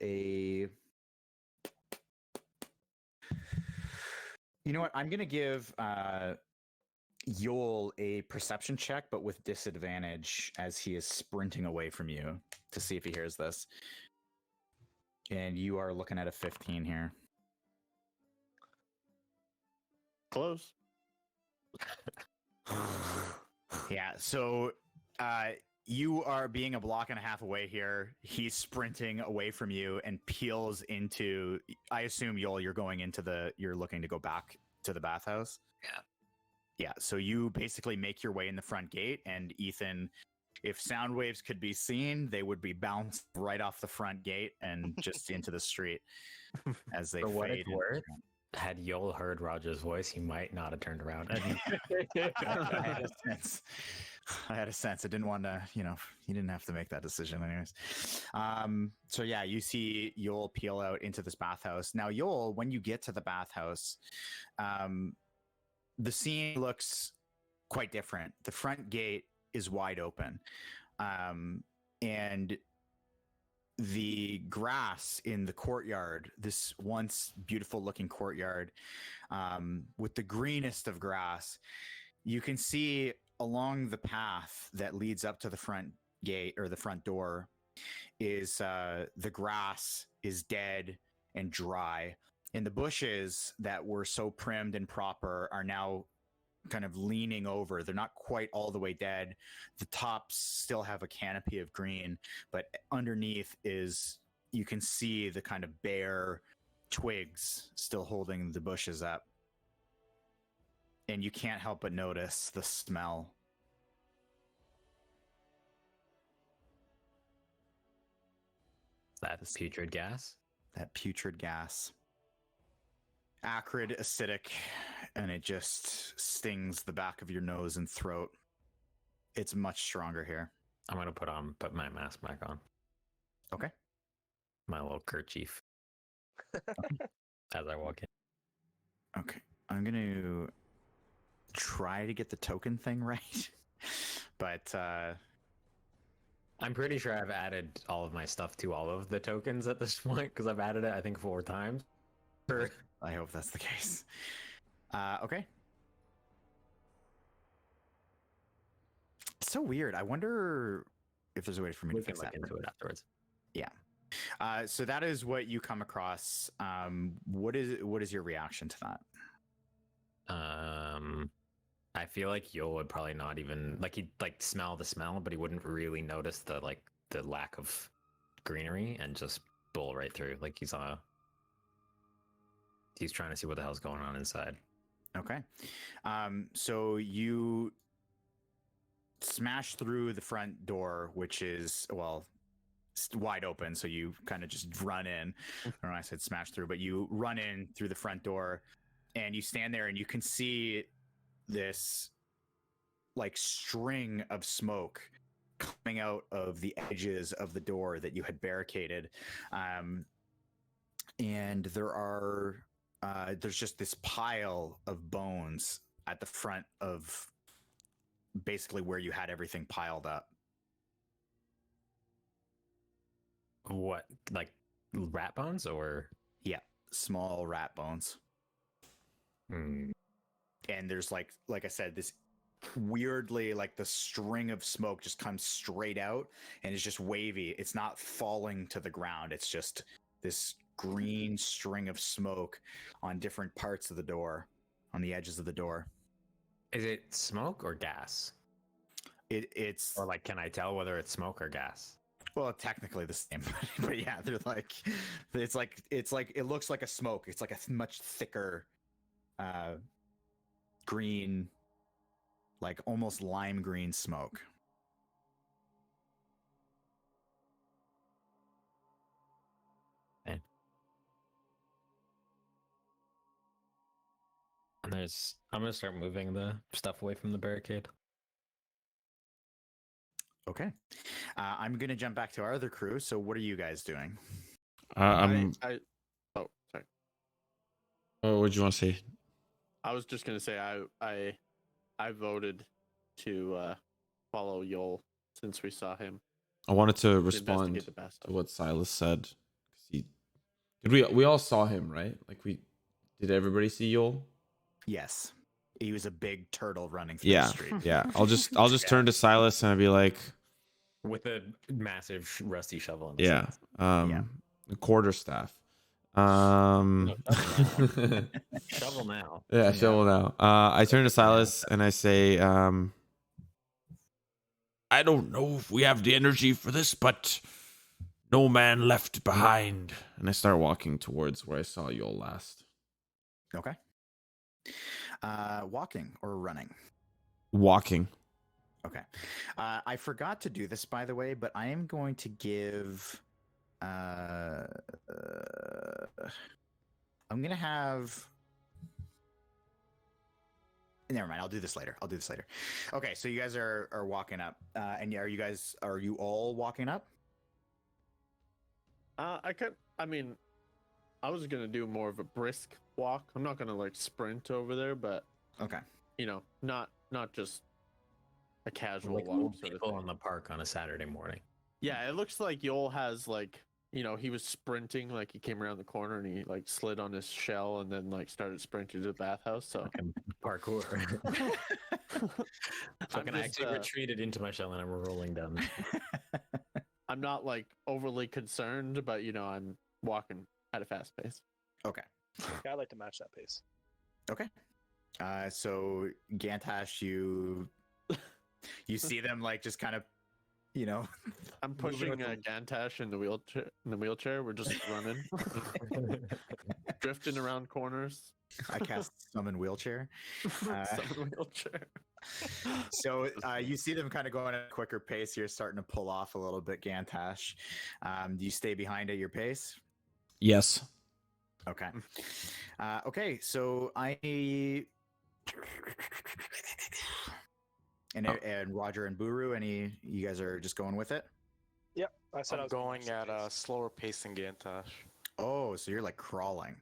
a. You know what? I'm gonna give Yoll a perception check, but with disadvantage as he is sprinting away from you to see if he hears this. And you are looking at a 15 here. Close. Yeah, so you are being a block and a half away here. He's sprinting away from you and peels into, I assume, Yoll, you're looking to go back to the bathhouse? Yeah. Yeah, so you basically make your way in the front gate, and Ethan, if sound waves could be seen, they would be bounced right off the front gate and just into the street as they For what fade. it's worth, had Yoll heard Roger's voice, he might not have turned around. I had a sense. I didn't want to, you didn't have to make that decision anyways. So yeah, you see Yoll peel out into this bathhouse. Now, Yoll, when you get to the bathhouse, the scene looks quite different. The front gate is wide open. And the grass in the courtyard, this once beautiful looking courtyard, with the greenest of grass, you can see along the path that leads up to the front gate or the front door is the grass is dead and dry. And the bushes that were so primmed and proper are now kind of leaning over. They're not quite all the way dead. The tops still have a canopy of green, but underneath you can see the kind of bare twigs still holding the bushes up. And you can't help but notice the smell. That putrid gas? That putrid gas. Acrid, acidic, and it just stings the back of your nose and throat. It's much stronger here. I'm gonna put my mask back on. Okay. My little kerchief. As I walk in. Okay. I'm gonna try to get the token thing right. But I'm pretty sure I've added all of my stuff to all of the tokens at this point, because I've added it, I think, 4 times. I hope that's the case. Okay. It's so weird. I wonder if there's a way for me We to can fix look that. into it afterwards. Yeah. So that is what you come across. What is your reaction to that? I feel like Yoll would probably not even he'd smell the smell, but he wouldn't really notice the lack of greenery and just bull right through. He's trying to see what the hell's going on inside. Okay. So you smash through the front door, which is, wide open. So you kind of just run in. I don't know why I said smash through, but you run in through the front door and you stand there and you can see this string of smoke coming out of the edges of the door that you had barricaded. And there's just this pile of bones at the front of basically where you had everything piled up. What, rat bones or? Yeah, small rat bones. Hmm. And there's like I said, this weirdly, the string of smoke just comes straight out and it's just wavy. It's not falling to the ground. It's just this green string of smoke on different parts of the door, on the edges of the door. Is it smoke or gas? It's Or can I tell whether it's smoke or gas? well, technically the same, but yeah, they're it looks like a smoke. It's like a much thicker green, almost lime green smoke. And I'm gonna start moving the stuff away from the barricade. Okay. I'm going to jump back to our other crew. So what are you guys doing? I'm. Oh, sorry. Oh, what do you want to say? I was just gonna say I voted to follow Yoll since we saw him. I wanted to to respond investigate the bastard. to what Silas said. We all saw him, right? Did everybody see Yoll? Yes. He was a big turtle running through Yeah, the street. yeah. I'll just turn to Silas and I'll be like, With a massive rusty shovel in yeah. hand. a quarterstaff. Shovel now. Yeah, shovel now. I turn to Silas and I say, I don't know if we have the energy for this, but no man left behind. And I start walking towards where I saw Yoll last. Okay. Walking or running? Walking. Okay. I forgot to do this, by the way, but I am going to give. I'm going to have. Never mind. I'll do this later. Okay, so you guys are walking up, and are you all walking up? I mean, I was gonna do more of a brisk walk. I'm not gonna like sprint over there, but Okay. you know, not just a casual Like walk. old Sort of people thing. in the park on a Saturday morning. Yeah, it looks like Yoll has like, you know, he was sprinting, like he came around the corner and he like slid on his shell and then like started sprinting to the bathhouse. So Fucking parkour. Fucking I just, actually retreated into my shell and I'm rolling down. I'm not like overly concerned, but you know, I'm walking at a fast pace. Okay. Yeah, I'd like to match that pace. Okay. So Gantash, you see them like just kind of, you know, I'm Moving pushing with the- Gantash in the wheelchair. We're just running, drifting around corners. I cast summon wheelchair. Summon wheelchair. So you see them kind of going at a quicker pace. You're starting to pull off a little bit, Gantash. Do you stay behind at your pace? Yes. Okay. Okay. So I and Roger and Buru. You guys are just going with it? Yep, I said I I'm was going at match a pace. slower pace than Gantash. Oh, so you're like crawling.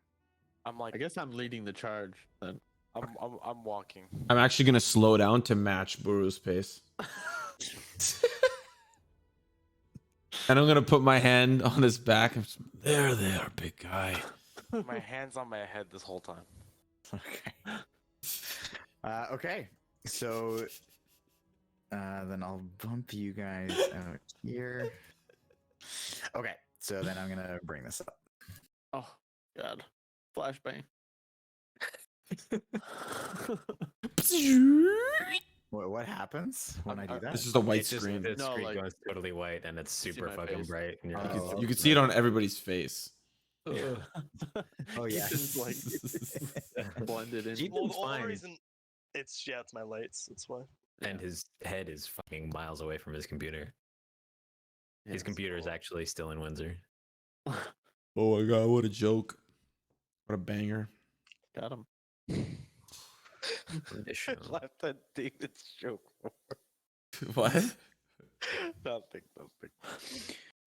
I'm like, I guess I'm leading the charge then. I'm walking. I'm actually going to slow down to match Buru's pace. And I'm going to put my hand on his back. There, big guy. My hand's on my head this whole time. Okay. Okay. So then I'll bump you guys out here. Okay. So then I'm gonna bring this up. Oh God, flashbang. What happens when I do that? This is the white It's just- screen. The No, screen like- goes totally white and it's See super my fucking face. bright. And you're Oh, like, You can see it on everybody's face. Oh yeah. Ethan's like blended in. Ethan- Well, the only fine. reason it's my lights. That's why. and his head is fucking miles away from his computer. His Yes. computer is actually still in Windsor. Oh my god, what a joke. What a banger. Got him. This show. Left that thing that's joke. What? Nothing.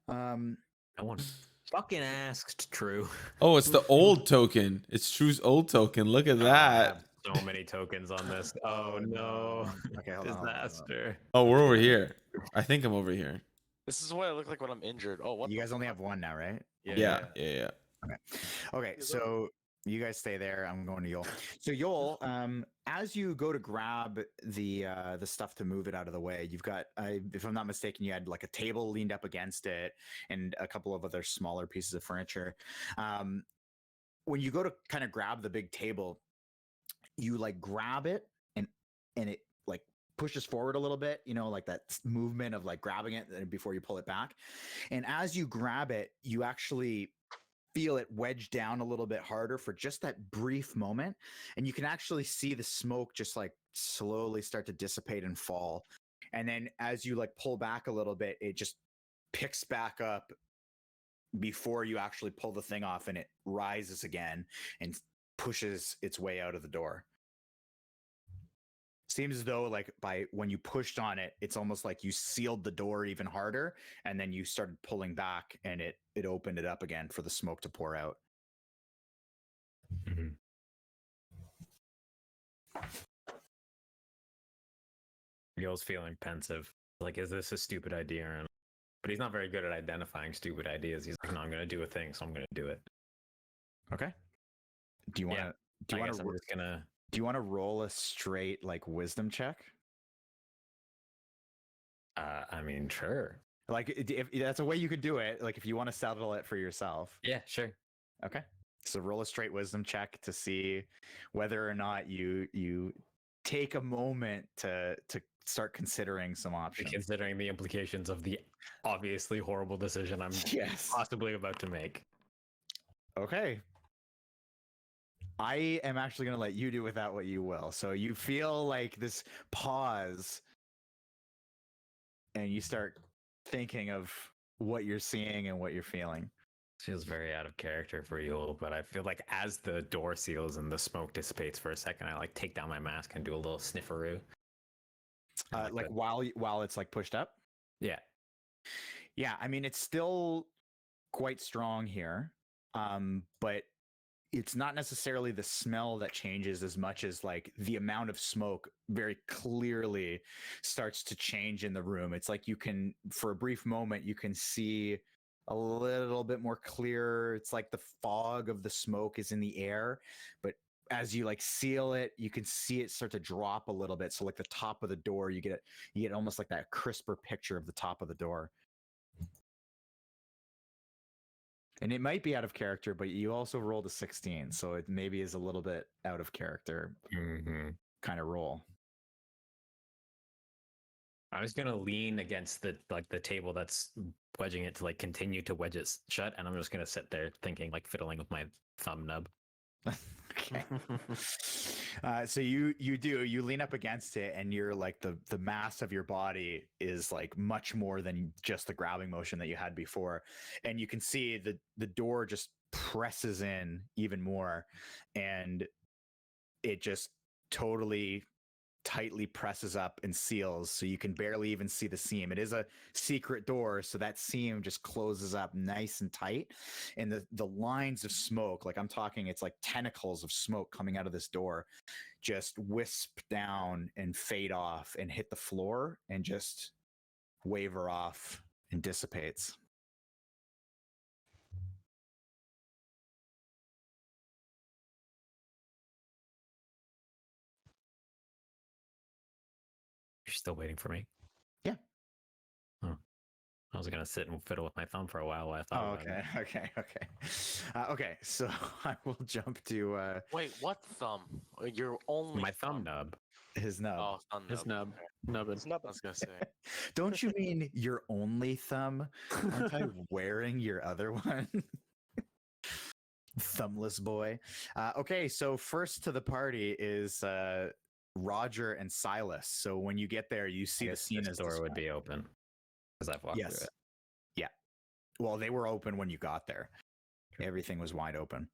No one fucking asked True. Oh, it's the old token. It's True's old token. Look at I that. have so many tokens on this. Oh no. Okay, hold on. Disaster. Oh, we're over here. I think I'm over here. This is what I look like when I'm injured. Oh, what? You the guys only fuck? have one now, right? Yeah. Okay, so you guys stay there. I'm going to Yoll. So Yoll, as you go to grab the stuff to move it out of the way, you've got, if I'm not mistaken, you had like a table leaned up against it and a couple of other smaller pieces of furniture. When you go to kind of grab the big table, you like grab it and it like pushes forward a little bit, you know, like that movement of like grabbing it before you pull it back. And as you grab it, you actually feel it wedge down a little bit harder for just that brief moment. And you can actually see the smoke just like slowly start to dissipate and fall. And then as you like pull back a little bit, it just picks back up before you actually pull the thing off, and it rises again and pushes its way out of the door. Seems as though like when you pushed on it, it's almost like you sealed the door even harder, and then you started pulling back and it opened it up again for the smoke to pour out. Mhm. Yoll's feeling pensive. Like, is this a stupid idea? Or not? But he's not very good at identifying stupid ideas. He's like, no, I'm going to do a thing, so I'm going to do it. Okay. Do you want to Yeah, do you I want guess to I'm just gonna. do you want to roll a straight like wisdom check? I mean, sure. Like, if that's a way you could do it. Like, if you want to settle it for yourself. Yeah, sure. Okay. So roll a straight wisdom check to see whether or not you take a moment to start considering some options. Considering the implications of the obviously horrible decision I'm Yes. possibly about to make. Okay. I am actually going to let you do with that what you will. So you feel like this pause and you start thinking of what you're seeing and what you're feeling. Feels very out of character for Yoll, but I feel like as the door seals and the smoke dissipates for a second, I like take down my mask and do a little snifferoo. Like while it's like pushed up? Yeah. Yeah, I mean, it's still quite strong here. But it's not necessarily the smell that changes as much as like the amount of smoke very clearly starts to change in the room. It's like you can, for a brief moment, you can see a little bit more clear. It's like the fog of the smoke is in the air, but as you like seal it, you can see it start to drop a little bit. So like the top of the door, you get almost like that crisper picture of the top of the door. And it might be out of character, but you also rolled a 16, so it maybe is a little bit out of character kind of roll. I was gonna lean against the table that's wedging it to like continue to wedge it shut, and I'm just gonna sit there thinking, like fiddling with my thumb nub. Okay. So you lean up against it, and you're like the mass of your body is like much more than just the grabbing motion that you had before, and you can see the door just presses in even more, and it just totally tightly presses up and seals, so you can barely even see the seam. It is a secret door, so that seam just closes up nice and tight, and the lines of smoke, like I'm talking, it's like tentacles of smoke coming out of this door, just wisp down and fade off and hit the floor and just waver off and dissipates. You're still waiting for me? Yeah. Oh. I was gonna sit and fiddle with my thumb for a while I thought about it. Okay. So I will jump to Wait, what thumb? Your only My thumb nub. his nub. Oh, thumb His nub. nub. Okay. I was gonna say. Don't you mean your only thumb? Aren't I wearing your other one? Thumbless boy. Okay, so first to the party is Roger and Silas. So when you get there, you see the scene as door would be open because I've walked through it. Yeah. Well, they were open when you got there. Everything was wide open.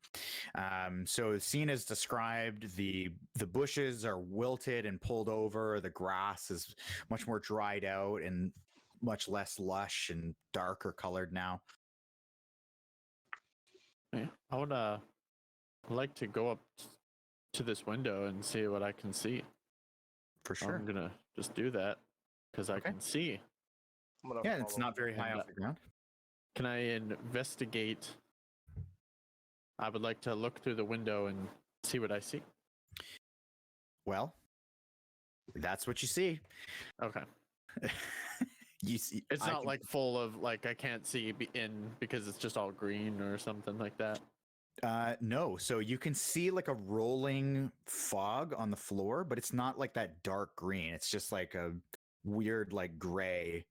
So the scene is described. The bushes are wilted and pulled over. The grass is much more dried out and much less lush and darker colored now. Yeah. I would like to go up to this window and see what I can see. For sure. I'm gonna just do that because I can see. Yeah, it's not very high off the ground. Can I investigate? I would like to look through the window and see what I see. Well, that's what you see. Okay. You see, It's not like full of like I can't see in because it's just all green or something like that. No, so you can see like a rolling fog on the floor, but it's not like that dark green. It's just like a weird like gray,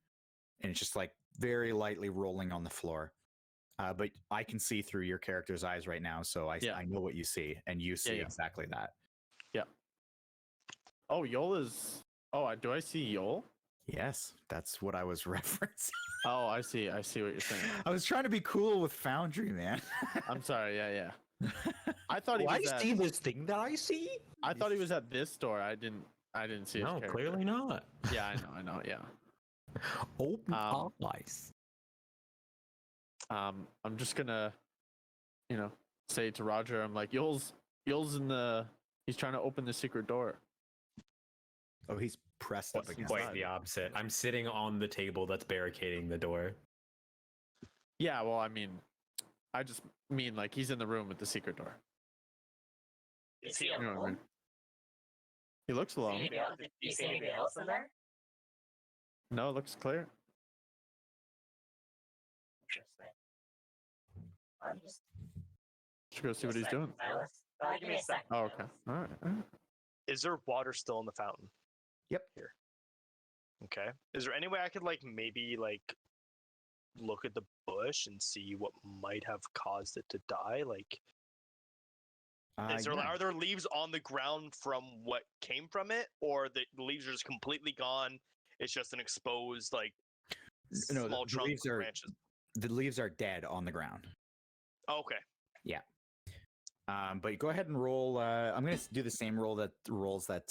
and it's just like very lightly rolling on the floor. But I can see through your character's eyes right now, so I know what you see, and you see exactly that. Yeah. Oh, Yoll is. Oh, do I see Yoll? Yes, that's what I was referencing. Oh, I see. I see what you're saying. I was trying to be cool with Foundry, man. I'm sorry. Yeah. I thought he Do I was. see this thing that I see? I thought he was at this door. I didn't see. His No, character. clearly not. Yeah, I know. Yeah. Open eyes. I'm just gonna, say to Roger, I'm like, Yoll's he's trying to open the secret door. Oh, he's pressed up against Quite it. the opposite. I'm sitting on the table that's barricading the door. Yeah, well, I mean, I just mean like he's in the room with the secret door. Is he You know what I alone? mean? He looks alone. Do you see anybody else in there? No, it looks clear. I'm just Should go see what he's doing. Silas. Give me a second. Oh, okay. All right. Is there water still in the fountain? Yep. Here. Okay. Is there any way I could like maybe like look at the bush and see what might have caused it to die? Like, is there Yeah. are there leaves on the ground from what came from it, or the leaves are just completely gone? It's just an exposed like No, small the trunk leaves with are branches. the leaves are dead on the ground. Oh, okay. But go ahead and roll. I'm going to do the same rolls that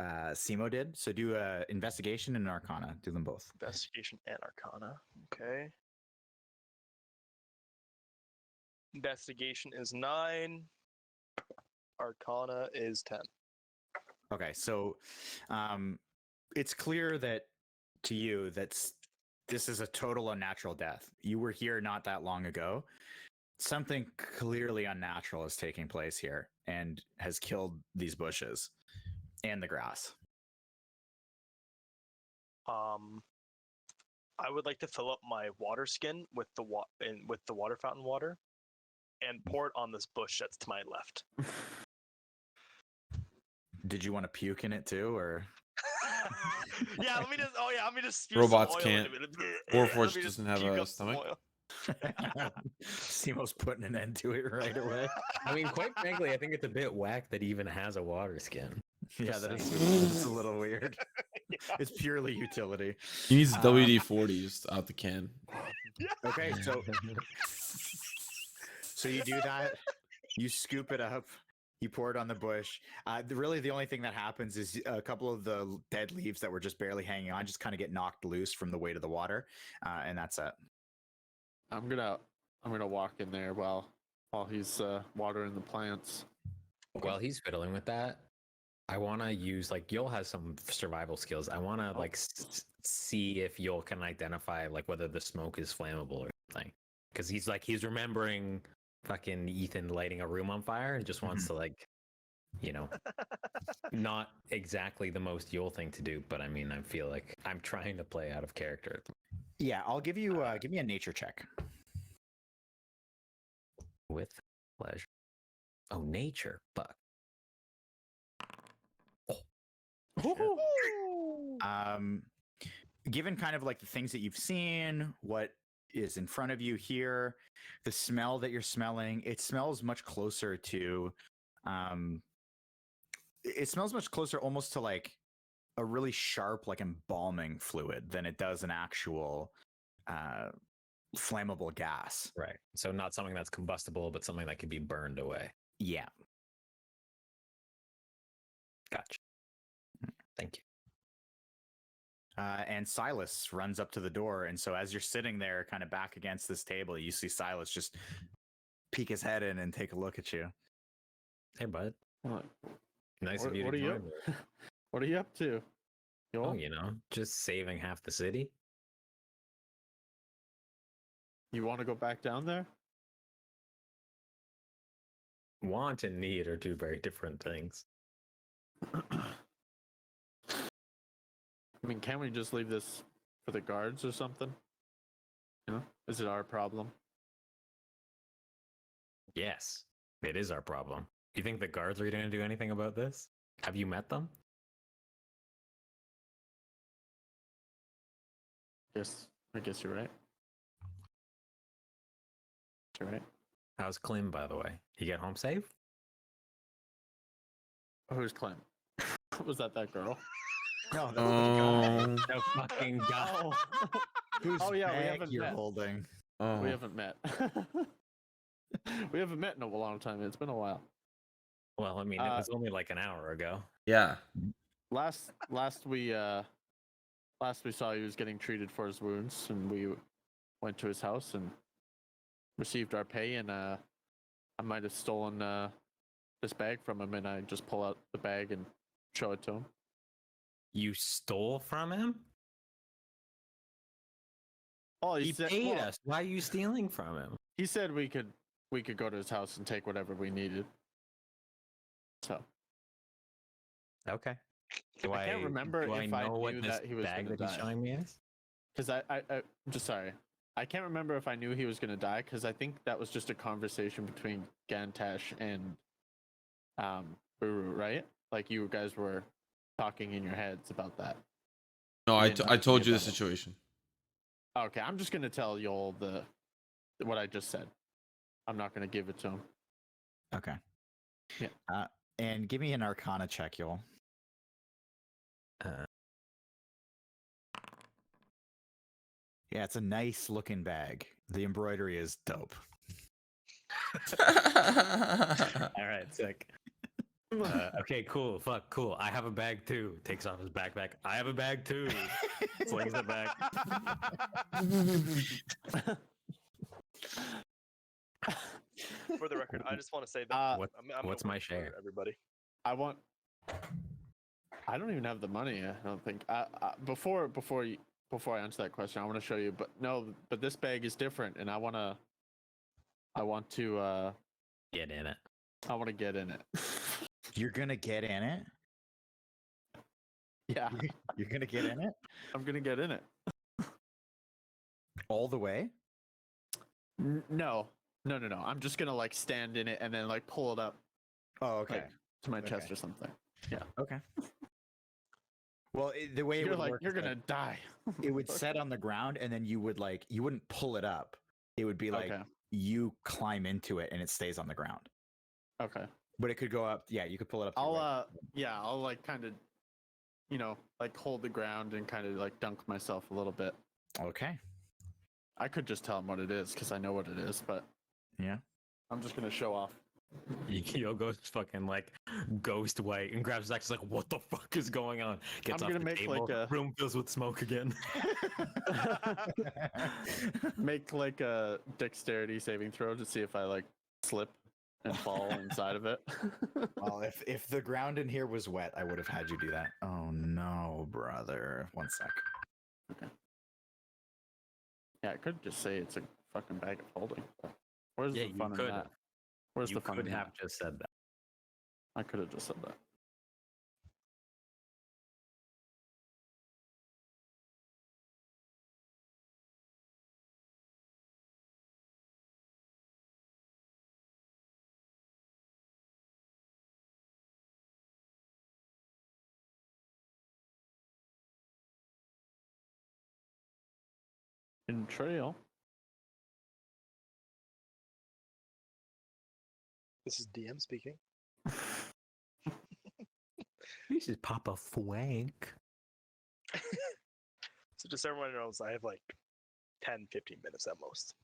Simo did. So do investigation and arcana. Do them both. Investigation and Arcana. Okay. Investigation is 9. Arcana is 10. Okay, so it's clear that to you this is a total unnatural death. You were here not that long ago. Something clearly unnatural is taking place here and has killed these bushes and the grass. I would like to fill up my water skin with the water fountain water, and pour it on this bush that's to my left. Did you want to puke in it too, or? Yeah, let me just. Oh yeah, let me just. Spew Robots some oil can't. into it. Warforged Let me just doesn't have puke a up some stomach. oil. Simo's putting an end to it right away. I mean, quite frankly, I think it's a bit whack that he even has a water skin. Yeah, that's a little weird. Yeah. It's purely utility. He needs WD-40 just out the can. Okay, so you do that. You scoop it up. You pour it on the bush. Really, the only thing that happens is a couple of the dead leaves that were just barely hanging on just kind of get knocked loose from the weight of the water, and that's it. I'm gonna walk in there while he's watering the plants. While he's fiddling with that, I want to use like Yoll has some survival skills. I want to like see if Yoll can identify like whether the smoke is flammable or something, because he's remembering fucking Ethan lighting a room on fire and just wants to like, you know, not exactly the most Yoll thing to do, but I mean I feel like I'm trying to play out of character. Yeah, I'll give you give me a nature check. With pleasure. Oh, nature. Fuck. Given kind of like the things that you've seen, what is in front of you here, the smell that you're smelling, it smells much closer to almost to like a really sharp like embalming fluid than it does an actual flammable gas. Right. So not something that's combustible, but something that can be burned away. Yeah. Gotcha. Thank you. And Silas runs up to the door. And so as you're sitting there kind of back against this table, you see Silas just peek his head in and take a look at you. Hey, bud. What? Nice of you What to are you join up? me. What are you up to? Oh, Yoll? you know, just saving half the city. You want to go back down there? Want and need are two very different things. I mean, can't we just leave this for the guards or something? You know, is it our problem? Yes, it is our problem. You think the guards are going to do anything about this? Have you met them? I guess you're right. You're right. How's Klim, by the way? You get home safe? Who's Clem? Was that girl? No, Oh, No fucking god. Whose Oh, yeah, we bag haven't you're met. holding. oh. We haven't met. We haven't met in a long time. It's been a while. Well, I mean, it was only like an hour ago. Yeah. Last we saw he was getting treated for his wounds, and we went to his house and received our pay. And I might have stolen this bag from him, and I just pull out the bag and show it to him. You stole from him? Oh, He paid us. Why are you stealing from him? He said we could go to his house and take whatever we needed. So Okay. I can't remember do if I know what knew this that he was bag gonna that he's die. showing me is? Because I'm just sorry. I can't remember if I knew he was gonna die because I think that was just a conversation between Gantash and Buru, right? Like you guys were talking in your heads about that. No, You didn't I ask me told you the about it. situation. Okay, I'm just gonna tell Yoll what I just said. I'm not gonna give it to him. Okay. Yeah. And give me an Arcana check, Yoll. Yeah, it's a nice looking bag. The embroidery is dope. All right, sick. Okay, cool. Fuck, cool. I have a bag too. Takes off his backpack. I have a bag too. Slings it back. For the record, I just want to say that I'm What's gonna my wait for share? everybody. I don't even have the money. I don't think. Before I answer that question, I want to show you. But this bag is different, and I want to Get in it. I want to get in it. You're gonna get in it? Yeah, You're gonna get in it? I'm gonna get in it. All the way? No. I'm just gonna like stand in it and then like pull it up Oh, okay. like, to my chest Okay. or something. Okay. Well, the way it You're would like work you're is that gonna die. it would set on the ground, and then you wouldn't pull it up. It would be like Okay. you climb into it, and it stays on the ground. Okay. But it could go up. Yeah, you could pull it up. to your right. I'll like kind of, like hold the ground and kind of like dunk myself a little bit. Okay. I could just tell him what it is because I know what it is, but Yeah. I'm just gonna show off. Yo goes fucking like ghost white and grabs his axe. Like, what the fuck is going on? Gets I'm off gonna the make, table. like, a- Room fills with smoke again. Make like a dexterity saving throw to see if I like slip and fall inside of it. Well, if the ground in here was wet, I would have had you do that. Oh no, brother. 1 sec. Yeah, I could just say it's a fucking bag of holding. But where's Yeah, the you fun in could. that? Where's You the fun could in have that? just said that. I could have just said that. In trail. This is DM speaking. This is Papa Phrank. So just so everyone knows, I have like 10, 15 minutes at most.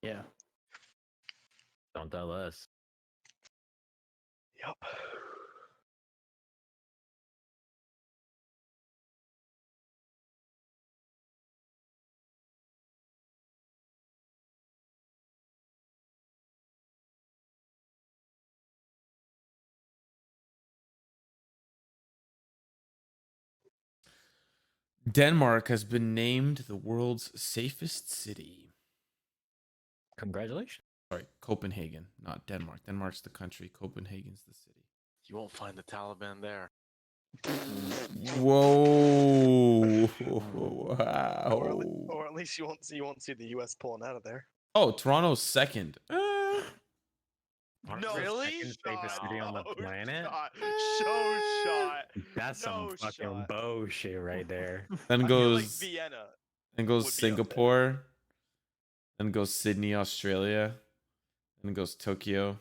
Yeah. Don't tell us. Yep. Denmark has been named the world's safest city. Congratulations. Sorry, Copenhagen, not Denmark. Denmark's the country. Copenhagen's the city. You won't find the Taliban there. Whoa! Wow. Or at least you won't see the U.S. pulling out of there. Oh, Toronto's second. Aren't No, we the really? second safest city on the No planet? shot. Show shot. That's some No fucking shot. bow shit right there. Then I feel like goes Vienna. then would goes be up there. Singapore. Then goes Sydney, Australia. Then goes Tokyo.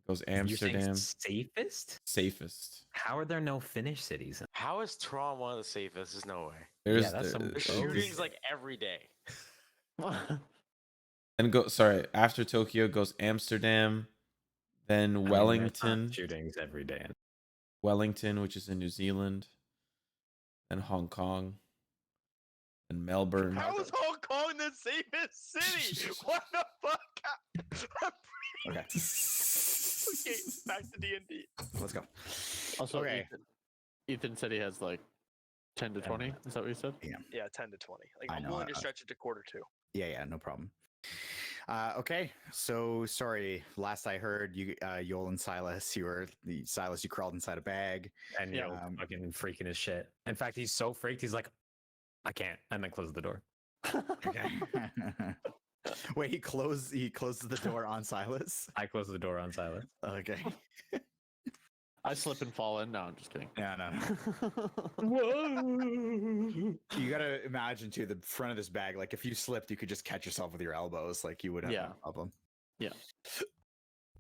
Goes You're saying Amsterdam. safest? Safest. How are there no Finnish cities? How is Toronto one of the safest? There's no way. There's that's some The Oh, shootings this- like every day. Then go sorry, after Tokyo goes Amsterdam, then I mean, there's not Wellington. shootings every day. Wellington, which is in New Zealand, and Hong Kong, and Melbourne. How is Hong Kong the safest city? What the fuck? Okay. Okay, back to D&D. Let's go. Also, Okay. Ethan said he has like 10 to 20. Is that what you said? Yeah, 10 to 20. Like, I I'm know, willing to stretch it to quarter two. Yeah, no problem. Okay, so sorry. Last I heard, you, Yoll and Silas, you crawled inside a bag. And Yeah. you're fucking freaking his shit. In fact, he's so freaked, he's like, I can't. And then close the door. Okay. Wait, he closes the door on Silas. I close the door on Silas. Okay. I slip and fall in. No, I'm just kidding. Yeah, no. You gotta imagine too the front of this bag. Like if you slipped, you could just catch yourself with your elbows. Like you would have Yeah. no problem. Yeah.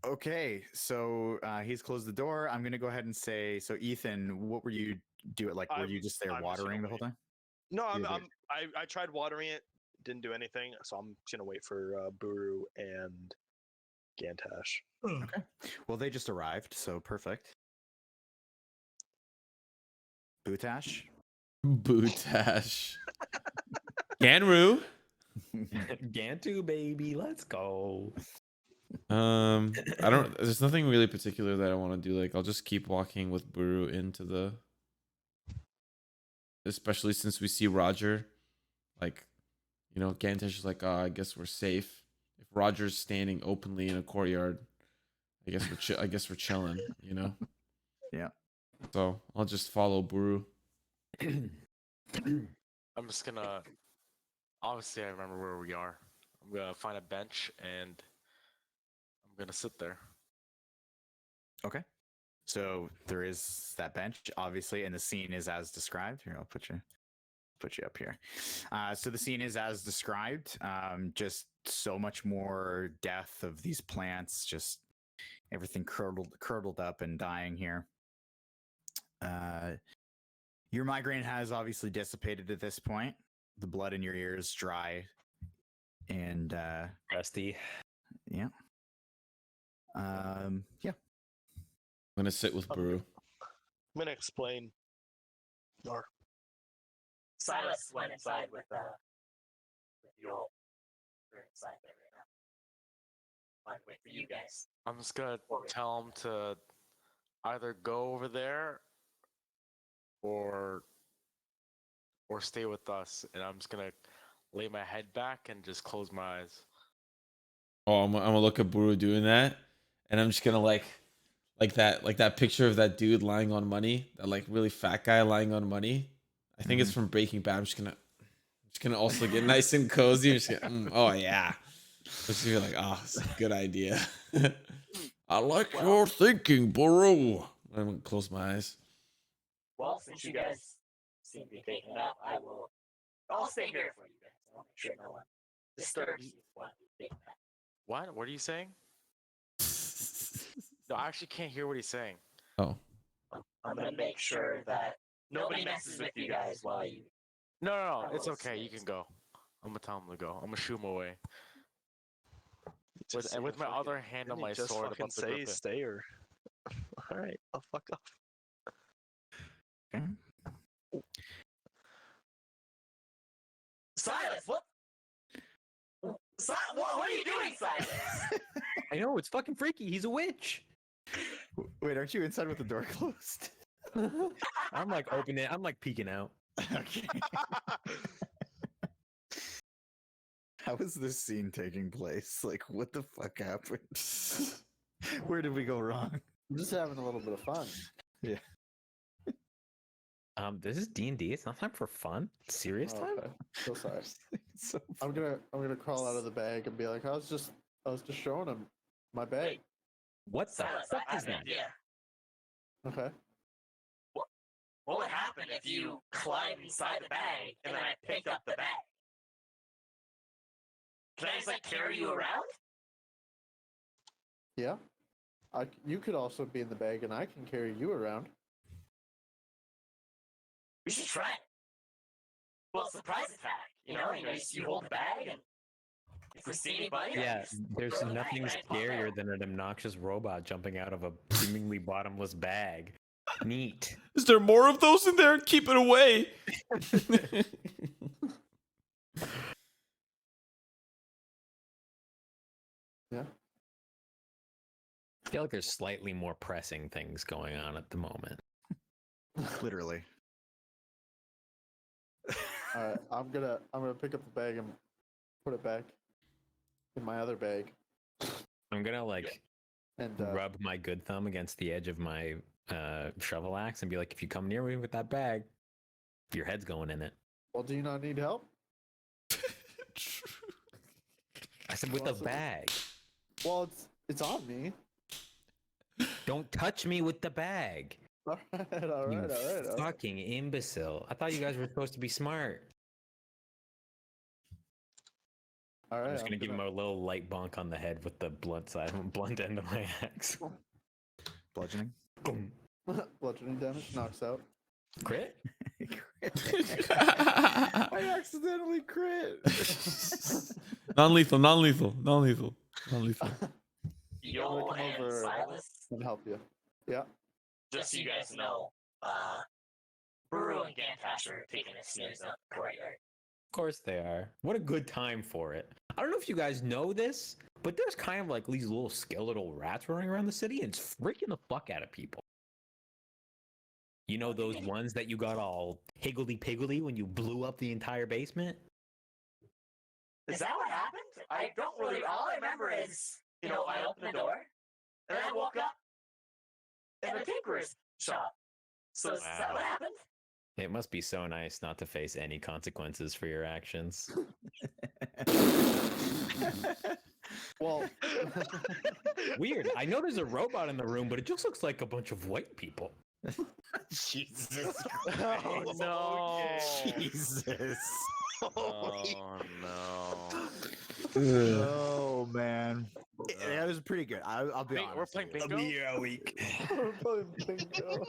Okay, so he's closed the door. I'm gonna go ahead and say, so Ethan, what were you doing? Like, were you just there I'm just watering gonna the whole wait. time? No, You're there. I tried watering it, didn't do anything, so I'm just gonna wait for Buru and Gantash. Okay. Well, they just arrived, so perfect. Bootash. Bootash. Ganru. Gantu, baby, let's go. I don't. There's nothing really particular that I want to do. Like, I'll just keep walking with Buru into the. Especially since we see Roger, like, you know, Gantash is like, I guess we're safe. If Roger's standing openly in a courtyard, I guess we're chilling. You know. Yeah. So I'll just follow Buru. I'm just gonna. Obviously, I remember where we are. I'm gonna find a bench and I'm gonna sit there. Okay. So there is that bench, obviously, and the scene is as described. Here, I'll put you up here. So the scene is as described. Just so much more death of these plants, just everything curdled up and dying here. Your migraine has obviously dissipated at this point. The blood in your ears dry, and Rusty. yeah. Yeah. I'm gonna sit with Buru. I'm gonna explain. Or Silas went inside with Yoll. We're inside there right now. I'll wait for you guys. I'm just gonna tell him to either go over there or stay with us, and I'm just gonna lay my head back and just close my eyes. Oh, I'm gonna look at Buru doing that, and I'm just gonna like that picture of that dude lying on money, that like really fat guy lying on money. I think it's from Breaking Bad. I'm just gonna also get nice and cozy. I'm just gonna, oh yeah, just be like, oh, it's a good idea. I like your thinking, Buru. I'm gonna close my eyes. Well, since you guys seem to be taking it up, I'll stay here for you guys. I'll make sure no one disturbs you while you take that. What? What are you saying? No, I actually can't hear what he's saying. Oh, I'm gonna make sure that nobody messes with you guys while you. No, it's okay. You can go. I'm gonna tell him to go. I'm gonna shoo him away. With my other hand on my sword, fucking about to say grip it. stay or. All right, I'll fuck off. Okay. Silas, what? What are you doing, Silas? I know, it's fucking freaky. He's a witch. Wait, aren't you inside with the door closed? I'm like opening it. I'm like peeking out. Okay. How is this scene taking place? Like, what the fuck happened? Where did we go wrong? I'm just having a little bit of fun. Yeah. This is D&D. It's not time for fun. Serious Oh, time. okay. So sorry. So I'm gonna crawl out of the bag and be like, I was just showing him my bag. What the Silas, fuck I is have an that? idea. Okay. What would happen if you climbed inside the bag and then I picked up the bag? Can I just like carry you around? Yeah. You could also be in the bag, and I can carry you around. We should try it. Well, surprise attack. You hold the bag, and if we see anybody, Yeah, there's throw the bag nothing right above scarier them. than an obnoxious robot jumping out of a seemingly bottomless bag. Neat. is there more of those in there? Keep it away. Yeah. I feel like there's slightly more pressing things going on at the moment. literally. All right. I'm gonna pick up the bag and put it back in my other bag. I'm gonna like And rub my good thumb against the edge of my shovel axe and be like, if you come near me with that bag, your head's going in it. well, do you not need help? I said with a bag. Well, it's on me. Don't touch me with the bag. All right, all You right, all right. fucking imbecile. I thought you guys were supposed to be smart. All right. I'm just gonna give him a little light bonk on the head with the blunt end of my axe. Bludgeoning. Bludgeoning damage knocks out. Crit? I accidentally crit. Non-lethal. Yoll come and over Silas, and help you. Yeah. just so you guys know, Buru and Gantash are taking a snooze up the courtyard. Of course they are. What a good time for it. I don't know if you guys know this, but there's kind of like these little skeletal rats running around the city and it's freaking the fuck out of people. You know those ones that you got all higgledy-piggledy when you blew up the entire basement? Is that what happened? I don't really. All I remember is, I opened the door, and I woke up in the tinkerer's shop. So is that what happened? It must be so nice not to face any consequences for your actions. Well, Weird. I know there's a robot in the room, but it just looks like a bunch of white people. Jesus. Oh no! Jesus. Oh no! Oh man. That was pretty good. I'll be Wait, honest. we're playing with you. bingo? Yeah, week. we're playing bingo.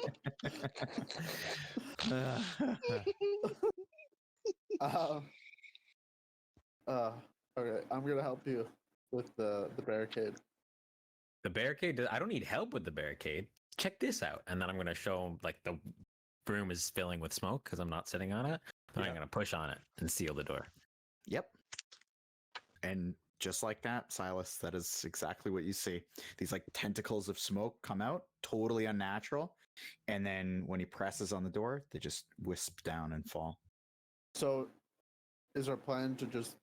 Okay, I'm gonna help you with the barricade. The barricade, I don't need help with the barricade. Check this out. And then I'm going to show him like the room is filling with smoke because I'm not sitting on it. And I'm going to push on it and seal the door. Yep. And just like that, Silas, that is exactly what you see. These like tentacles of smoke come out, totally unnatural. And then when he presses on the door, they just wisp down and fall. So, is our plan to just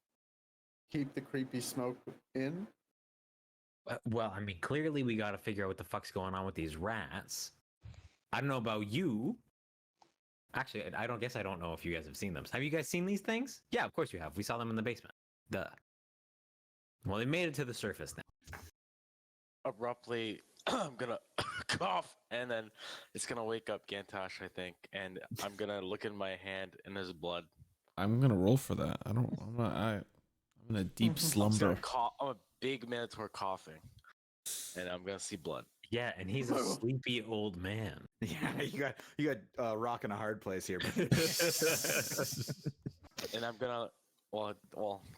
keep the creepy smoke in? Well, I mean, clearly we got to figure out what the fuck's going on with these rats. I don't know about you. Actually, I don't know if you guys have seen them. Have you guys seen these things? Yeah, of course you have. We saw them in the basement. Duh. Well, they made it to the surface now. Abruptly, I'm gonna cough, and then it's gonna wake up Gantash, I think, and I'm gonna look in my hand, and there's blood. I'm gonna roll for that. I'm in a deep I'm slumber. I'm a big Minotaur coughing, and I'm gonna see blood. Yeah, and he's a sleepy old man. Yeah, you got rocking a hard place here. And I'm gonna,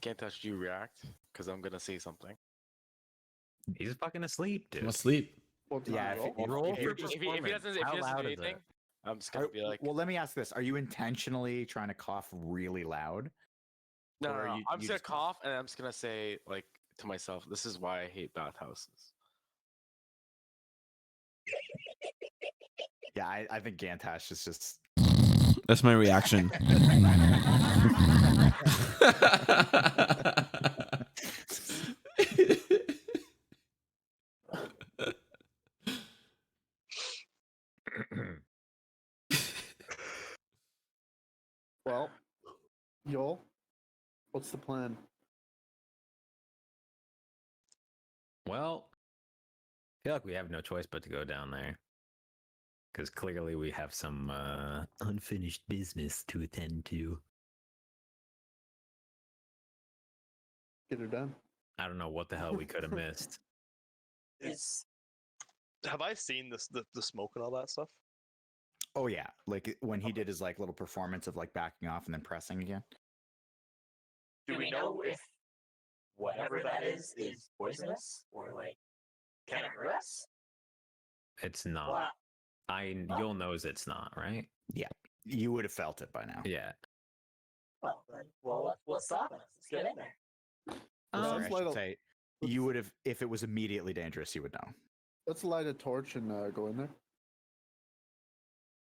Gantash, you react? Because I'm gonna say something. He's fucking asleep, dude. I'm asleep. Yeah, roll If for he doesn't How do loud is anything, it? I'm just gonna be like, well, let me ask this: are you intentionally trying to cough really loud? no, or no. you- I'm you just gonna just- cough, and I'm just gonna say, like, to myself, this is why I hate bathhouses. Yeah, I think Gantash is just. That's my reaction. Well, Yoll, what's the plan? Well, I feel like we have no choice but to go down there. Because clearly we have some unfinished business to attend to. Get her done. I don't know what the hell we could have missed. Have I seen the smoke and all that stuff? Oh yeah, like when he did his like little performance of like backing off and then pressing again. Do we know if whatever that is poisonous or like can it hurt us? It's not. Well, You'll knows it's not, right? Yeah, you would have felt it by now. Yeah. what's stopping us? Let's get in there. Or Sounds I like should a- say, you would have if it was immediately dangerous. You would know. Let's light a torch and go in there.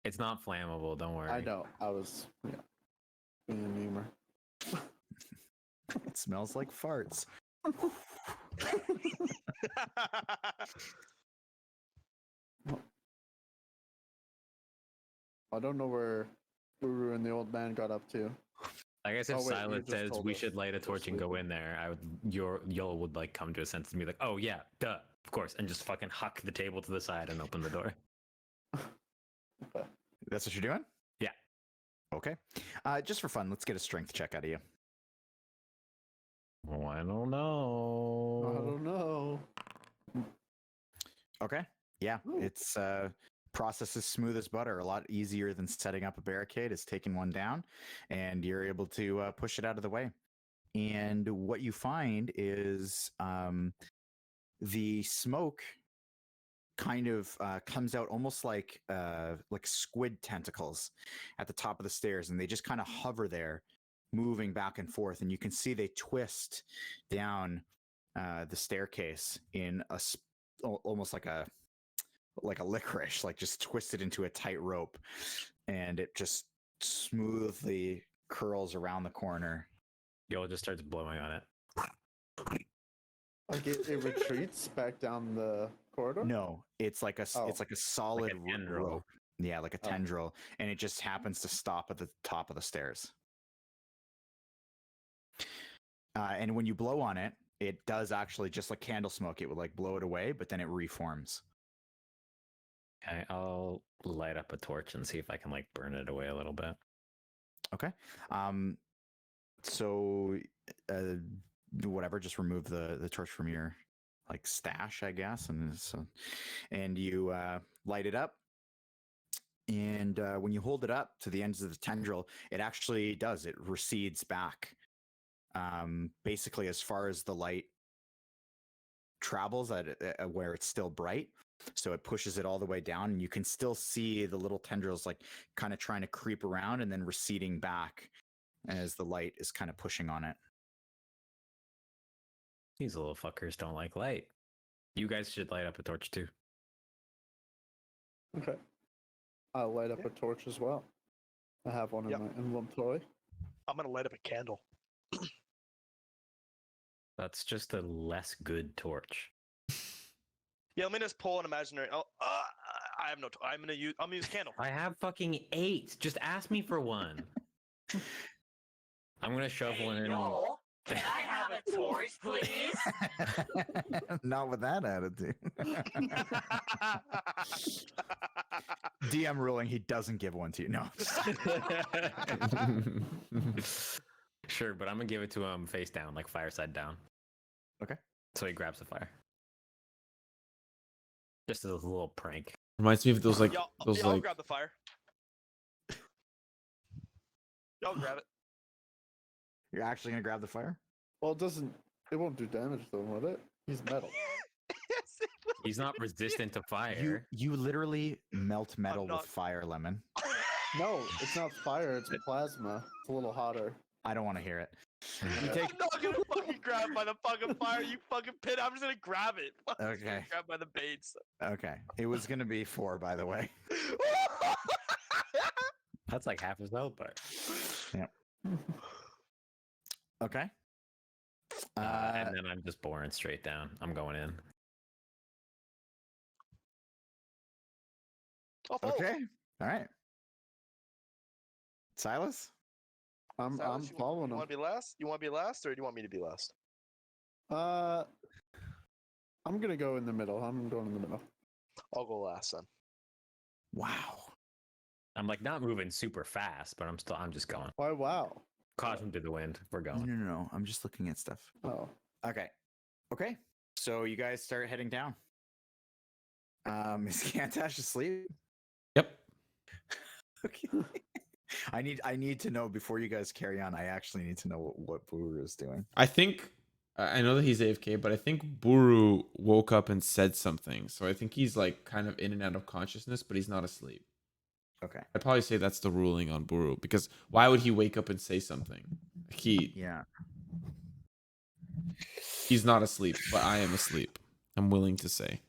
It's not flammable, don't worry. I know. I was being a memer. It smells like farts. I don't know where Buru and the old man got up to. I guess if Oh, wait, you Silas just says told we us should light a you're torch and go in there, Yoll would like come to a sense and be like, "Oh yeah, duh, of course," and just fucking huck the table to the side and open the door. Okay. That's what you're doing? Yeah. Okay. Just for fun, let's get a strength check out of you. Oh, I don't know. I don't know. Okay. Yeah, Ooh. it's process is smooth as butter. A lot easier than setting up a barricade. Is taking one down, and you're able to push it out of the way. And what you find is the smoke kind of comes out almost like squid tentacles at the top of the stairs, and they just kind of hover there, moving back and forth. And you can see they twist down the staircase in almost like a licorice, like just twisted into a tight rope, and it just smoothly curls around the corner. Yoll just starts blowing on it. Like it retreats back down the corridor? No, it's like a solid tendril. rope. Yeah, like a Oh. tendril, and it just happens to stop at the top of the stairs. And when you blow on it, it does actually, just like candle smoke, it would like blow it away, but then it reforms. Okay, I'll light up a torch and see if I can like burn it away a little bit. Okay. So whatever, just remove the torch from your like stash, I guess, and you light it up. And when you hold it up to the ends of the tendril, it actually does. It recedes back, basically as far as the light travels at where it's still bright. So it pushes it all the way down, and you can still see the little tendrils like kind of trying to creep around and then receding back as the light is kind of pushing on it. These little fuckers don't like light. You guys should light up a torch too. Okay. I'll light up a torch as well. I have one in my inventory. I'm gonna light up a candle. That's just a less good torch. Yeah, let me just pull an imaginary. Oh, I have no. I'm gonna use candle. I have fucking 8. Just ask me for one. I'm gonna shove one in. Yoll, can I have a torch, please? Not with that attitude. DM ruling, he doesn't give one to you. No. Sure, but I'm gonna give it to him face down, like fireside down. Okay. So he grabs the fire. Just as a little prank. Reminds me of those like I'll grab the fire. Y'all grab it. You're actually gonna grab the fire? Well, it won't do damage to him, will it? He's metal. Yes, it will. He's not resistant to fire. You literally melt metal not- with fire, Lemon. No, it's not fire, it's plasma. It's a little hotter. I don't want to hear it. I'm not gonna fucking grab by the fucking fire, you fucking pit. I'm just gonna grab it. I'm just gonna Okay. grab by the baits. Okay. It was gonna be 4, by the way. That's like half his health, but Okay. and then I'm just boring straight down. I'm going in. Okay. All right. Silas? I'm Silas, following you him. want to be last? You want to be last, or do you want me to be last? I'm gonna go in the middle. I'm going in the middle. I'll go last then. Wow. I'm like not moving super fast, but I'm just going. Why? Wow. Caution to the wind. We're No, going. no, no. I'm just looking at stuff. Oh. Okay. Okay. So you guys start heading down. Is Gantash asleep? Yep. Okay. I need to know before you guys carry on. I actually need to know what Buru is doing. I think I know that he's AFK, but I think Buru woke up and said something. So I think he's like kind of in and out of consciousness, but he's not asleep. Okay. I'd probably say that's the ruling on Buru, because why would he wake up and say something? Yeah. He's not asleep, but I am asleep. I'm willing to say.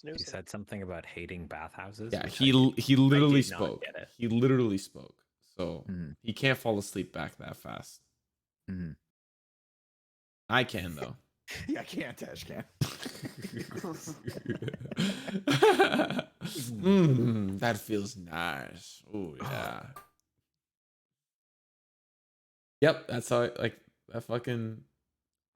He said something about hating bathhouses. Yeah, which he literally did not spoke. get it. He literally spoke. So Mhm. he can't fall asleep back that fast. Mhm. I can though. Yeah, Gantash can. That feels nice. Oh yeah. Yep, that's how that fucking.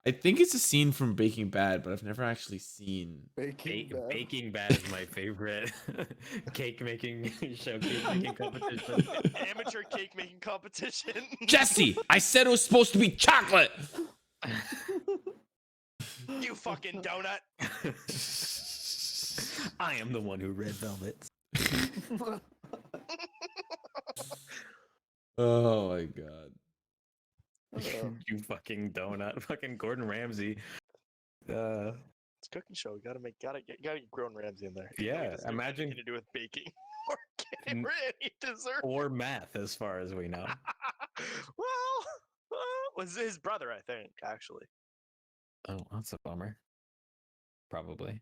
I think it's a scene from Breaking Bad, but I've never actually seen. Baking Bad is my favorite cake making show, cake making competition. Amateur cake making competition. Jesse, I said it was supposed to be chocolate. You fucking donut. I am the one who read velvets. Oh my god. You fucking donut, fucking Gordon Ramsay. It's a cooking show. Gotta get Gordon Ramsay in there. Yeah, imagine anything to do with baking or getting any dessert or math, as far as we know. well, was his brother, I think, actually. Oh, that's a bummer. Probably.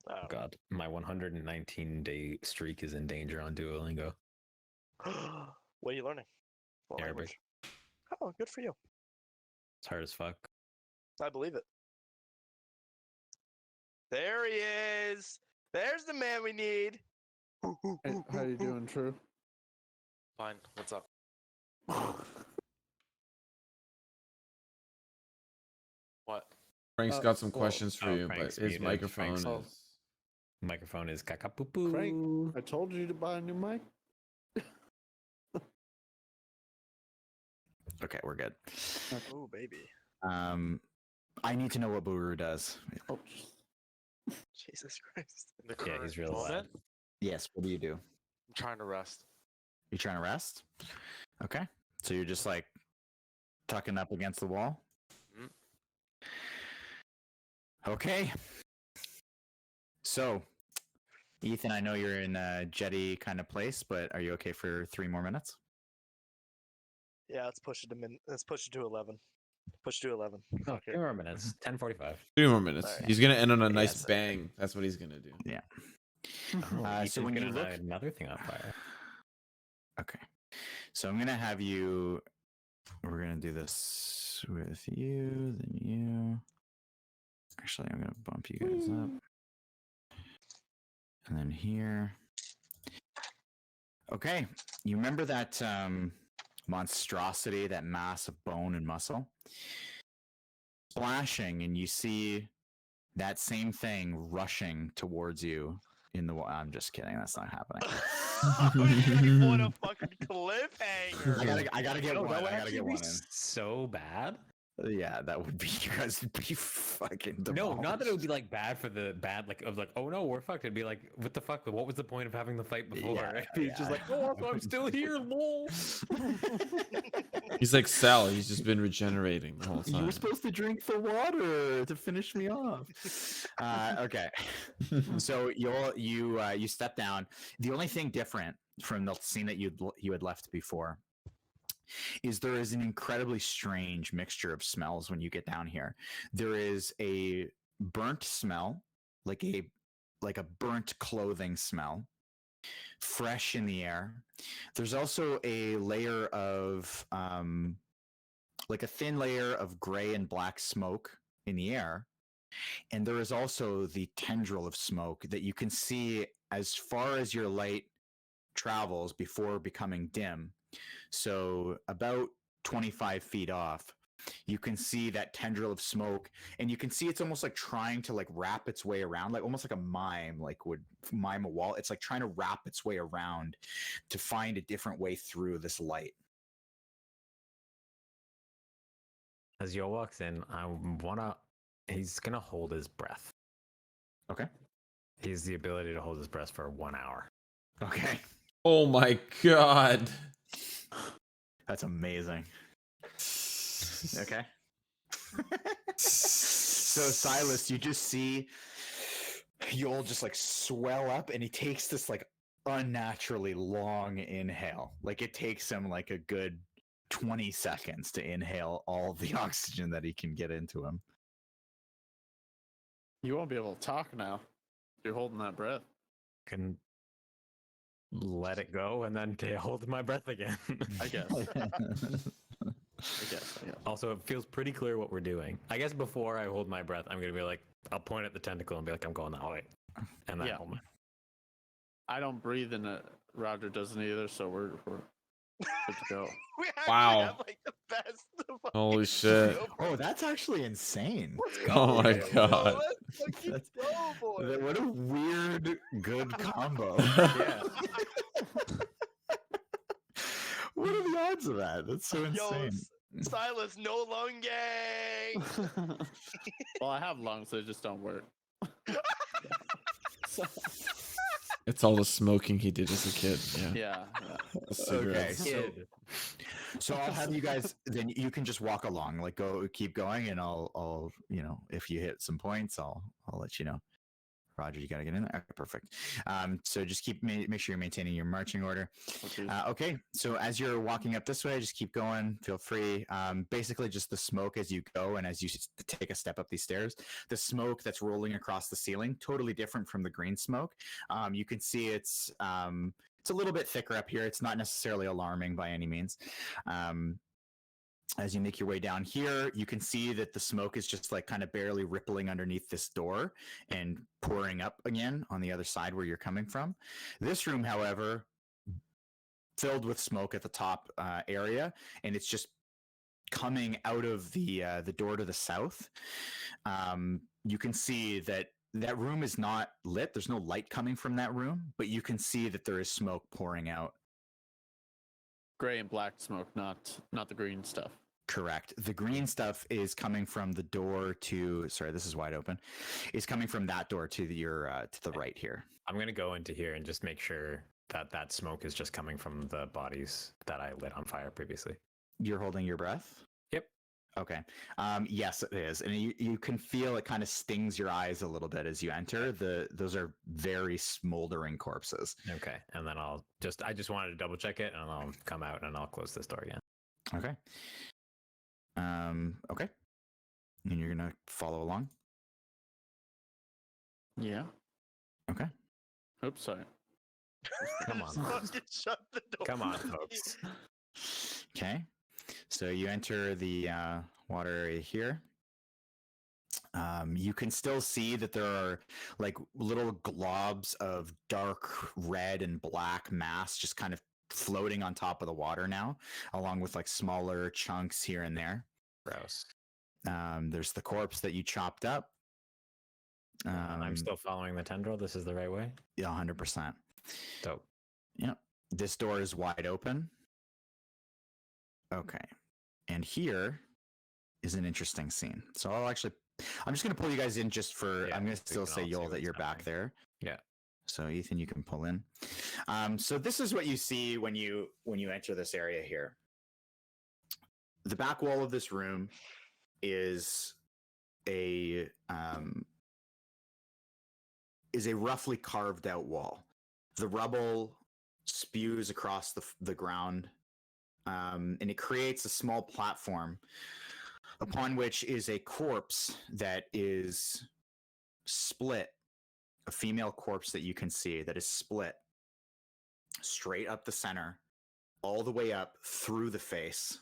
Oh. God, my 119-day streak is in danger on Duolingo. What are you learning? What Arabic. language? Oh, good for you. It's hard as fuck. I believe it. There he is. There's the man we need. Hey, how you doing, True? Fine. What's up? What? Frank's got some questions for oh, you, Frank's but his muted. microphone Frank's- is. Microphone is kakapoo. Frank, I told you to buy a new mic. Okay, we're good. Oh, baby. I need to know what Buru does. Oh, Jesus Christ. In the Yeah, current he's real moment, loud. Yes, what do you do? I'm trying to rest. You trying to rest? Okay. So you're just like tucking up against the wall? Mhm. Okay. So, Ethan, I know you're in a jetty kind of place, but are you okay for 3 more minutes? Yeah, let's push it to 11. Push to 11. Oh, Fuck it. 2 more minutes. 10:45. 3 more minutes. Alright. He's gonna end on a nice Yes. bang. That's what he's gonna do. Yeah. Oh, So Ethan's when you gonna look- light another thing on fire. Okay. So I'm going to have you. We're going to do this with you, then you. Actually, I'm going to bump you guys up. And then here. Okay. You remember that monstrosity, that mass of bone and muscle? Splashing, and you see that same thing rushing towards you in the. I'm just kidding. That's not happening. What a fucking cliffhanger. I gotta get No, one. that would I gotta actually get be one in. so bad. Yeah, that would be, you guys would be fucking No, not that it would be demolished. like bad for the bad, like of like, oh no, we're fucked. It'd be like, what the fuck? What was the point of having the fight before? Yeah, It'd be just yeah. like, oh, I'm still here, lol. He's like Sal. He's just been regenerating the whole You time. were supposed to drink the water to finish me off. Okay, so you step down. The only thing different from the scene that you had left before is there is an incredibly strange mixture of smells when you get down here. There is a burnt smell, like a burnt clothing smell, fresh in the air. There's also a layer of like a thin layer of gray and black smoke in the air. And there is also the tendril of smoke that you can see as far as your light travels before becoming dim. So about 25 feet off, you can see that tendril of smoke, and you can see it's almost like trying to like wrap its way around, like almost like a mime, like would mime a wall. It's like trying to wrap its way around to find a different way through this light. As Yoll walks in, he's gonna hold his breath. Okay. He has the ability to hold his breath for 1 hour. Okay. Oh my god. That's amazing. Okay. So Silas, you just see Yoll just like swell up, and he takes this like unnaturally long inhale. Like it takes him like a good 20 seconds to inhale all the oxygen that he can get into him. You won't be able to talk now. You're holding that breath. Can let it go and then hold my breath again. I guess. I guess. Also, it feels pretty clear what we're doing. I guess before I hold my breath, I'm gonna be like, I'll point at the tentacle and be like, I'm going that way, and then Yeah. hold my. I don't breathe in it. Roger doesn't either, so we're Good to go. We actually Wow. have like the best. Holy shit. Oh, that's actually insane. Oh my god. Let's fucking That's- go, boy. What a weird, good combo. Yeah. What are the odds of that? That's so Yo, insane. Silas, no lung gang. Well, I have lungs, they just don't work. It's all the smoking he did as a kid. Yeah. Yeah. The cigarettes. Okay, so I'll have you guys. Then you can just walk along, like keep going, and I'll, if you hit some points, I'll let you know. Roger, you got to get in there. Okay, perfect. So just make sure you're maintaining your marching order. Okay, so as you're walking up this way, just keep going. Feel free. Basically, just the smoke as you go and as you take a step up these stairs. The smoke that's rolling across the ceiling, totally different from the green smoke. You can see it's a little bit thicker up here. It's not necessarily alarming by any means. As you make your way down here, you can see that the smoke is just like kind of barely rippling underneath this door and pouring up again on the other side where you're coming from. This room, however, filled with smoke at the top area, and it's just coming out of the door to the south. You can see that room is not lit. There's no light coming from that room, but you can see that there is smoke pouring out. Gray and black smoke, not the green stuff. Correct. The green stuff is coming from the door to. Sorry, this is wide open. Is coming from that door to to the right here. I'm gonna go into here and just make sure that smoke is just coming from the bodies that I lit on fire previously. You're holding your breath? Yep. Okay. Yes, it is, and you can feel it kind of stings your eyes a little bit as you enter. Those are very smoldering corpses. Okay, and then I just wanted to double check it, and I'll come out and I'll close this door again. Okay. Okay. And you're gonna follow along. Yeah. Okay. Oops, sorry. Come on. Fucking shut the door. Come on, folks. Okay. So you enter the water area here. You can still see that there are like little globs of dark red and black mass just kind of floating on top of the water now, along with like smaller chunks here and there. Gross. There's the corpse that you chopped up. I'm still following the tendril. This is the right way? Yeah, 100%. Dope. Yep. This door is wide open. Okay. And here is an interesting scene. So I'm just going to pull you guys in just for, I'm going to still say, Yoll, that you're back there. Yeah. So Ethan, you can pull in. So this is what you see when you enter this area here. The back wall of this room is a roughly carved out wall. The rubble spews across the ground, and it creates a small platform upon which is a corpse that is split. A female corpse that you can see that is split straight up the center, all the way up through the face.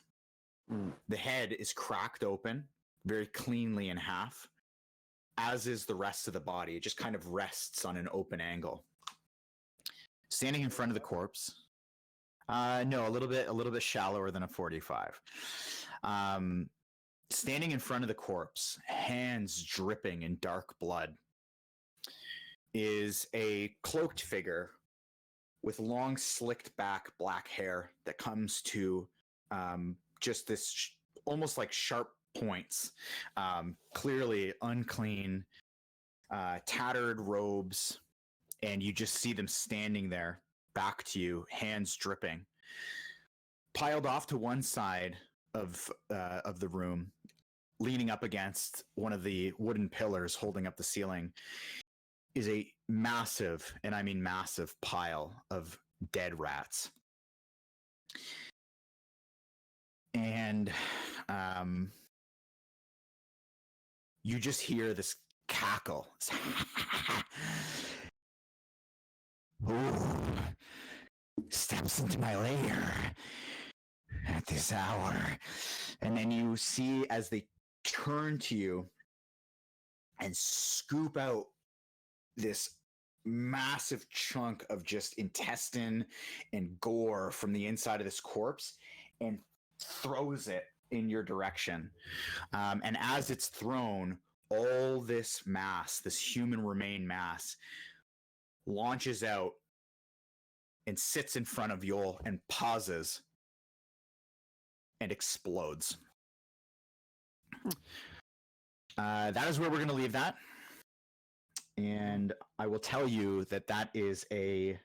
The head is cracked open very cleanly in half, as is the rest of the body. It just kind of rests on an open angle. Standing in front of the corpse, no, a little bit shallower than a 45. Standing in front of the corpse, hands dripping in dark blood, is a cloaked figure with long slicked back black hair that comes to just this almost like sharp points, clearly unclean, tattered robes, and you just see them standing there back to you, hands dripping. Piled off to one side of the room, leaning up against one of the wooden pillars holding up the ceiling, is a massive, and I mean massive, pile of dead rats. And you just hear this cackle. Ooh, steps into my lair at this hour. And then you see as they turn to you and scoop out this massive chunk of just intestine and gore from the inside of this corpse and throws it in your direction. And as it's thrown, all this mass, this human remain mass, launches out and sits in front of Yoll and pauses and explodes. That is where we're going to leave that. And I will tell you that that is a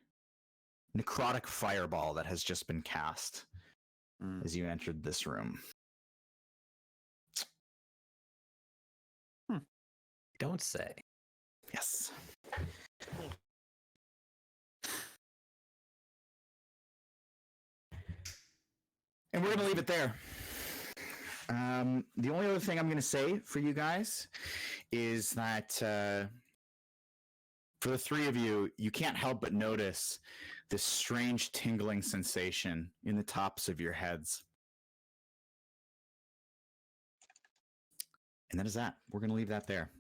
necrotic fireball that has just been cast as you entered this room. Don't say. Yes. And we're going to leave it there. The only other thing I'm going to say for you guys is that for the three of you, you can't help but notice this strange tingling sensation in the tops of your heads. And that is that. We're going to leave that there.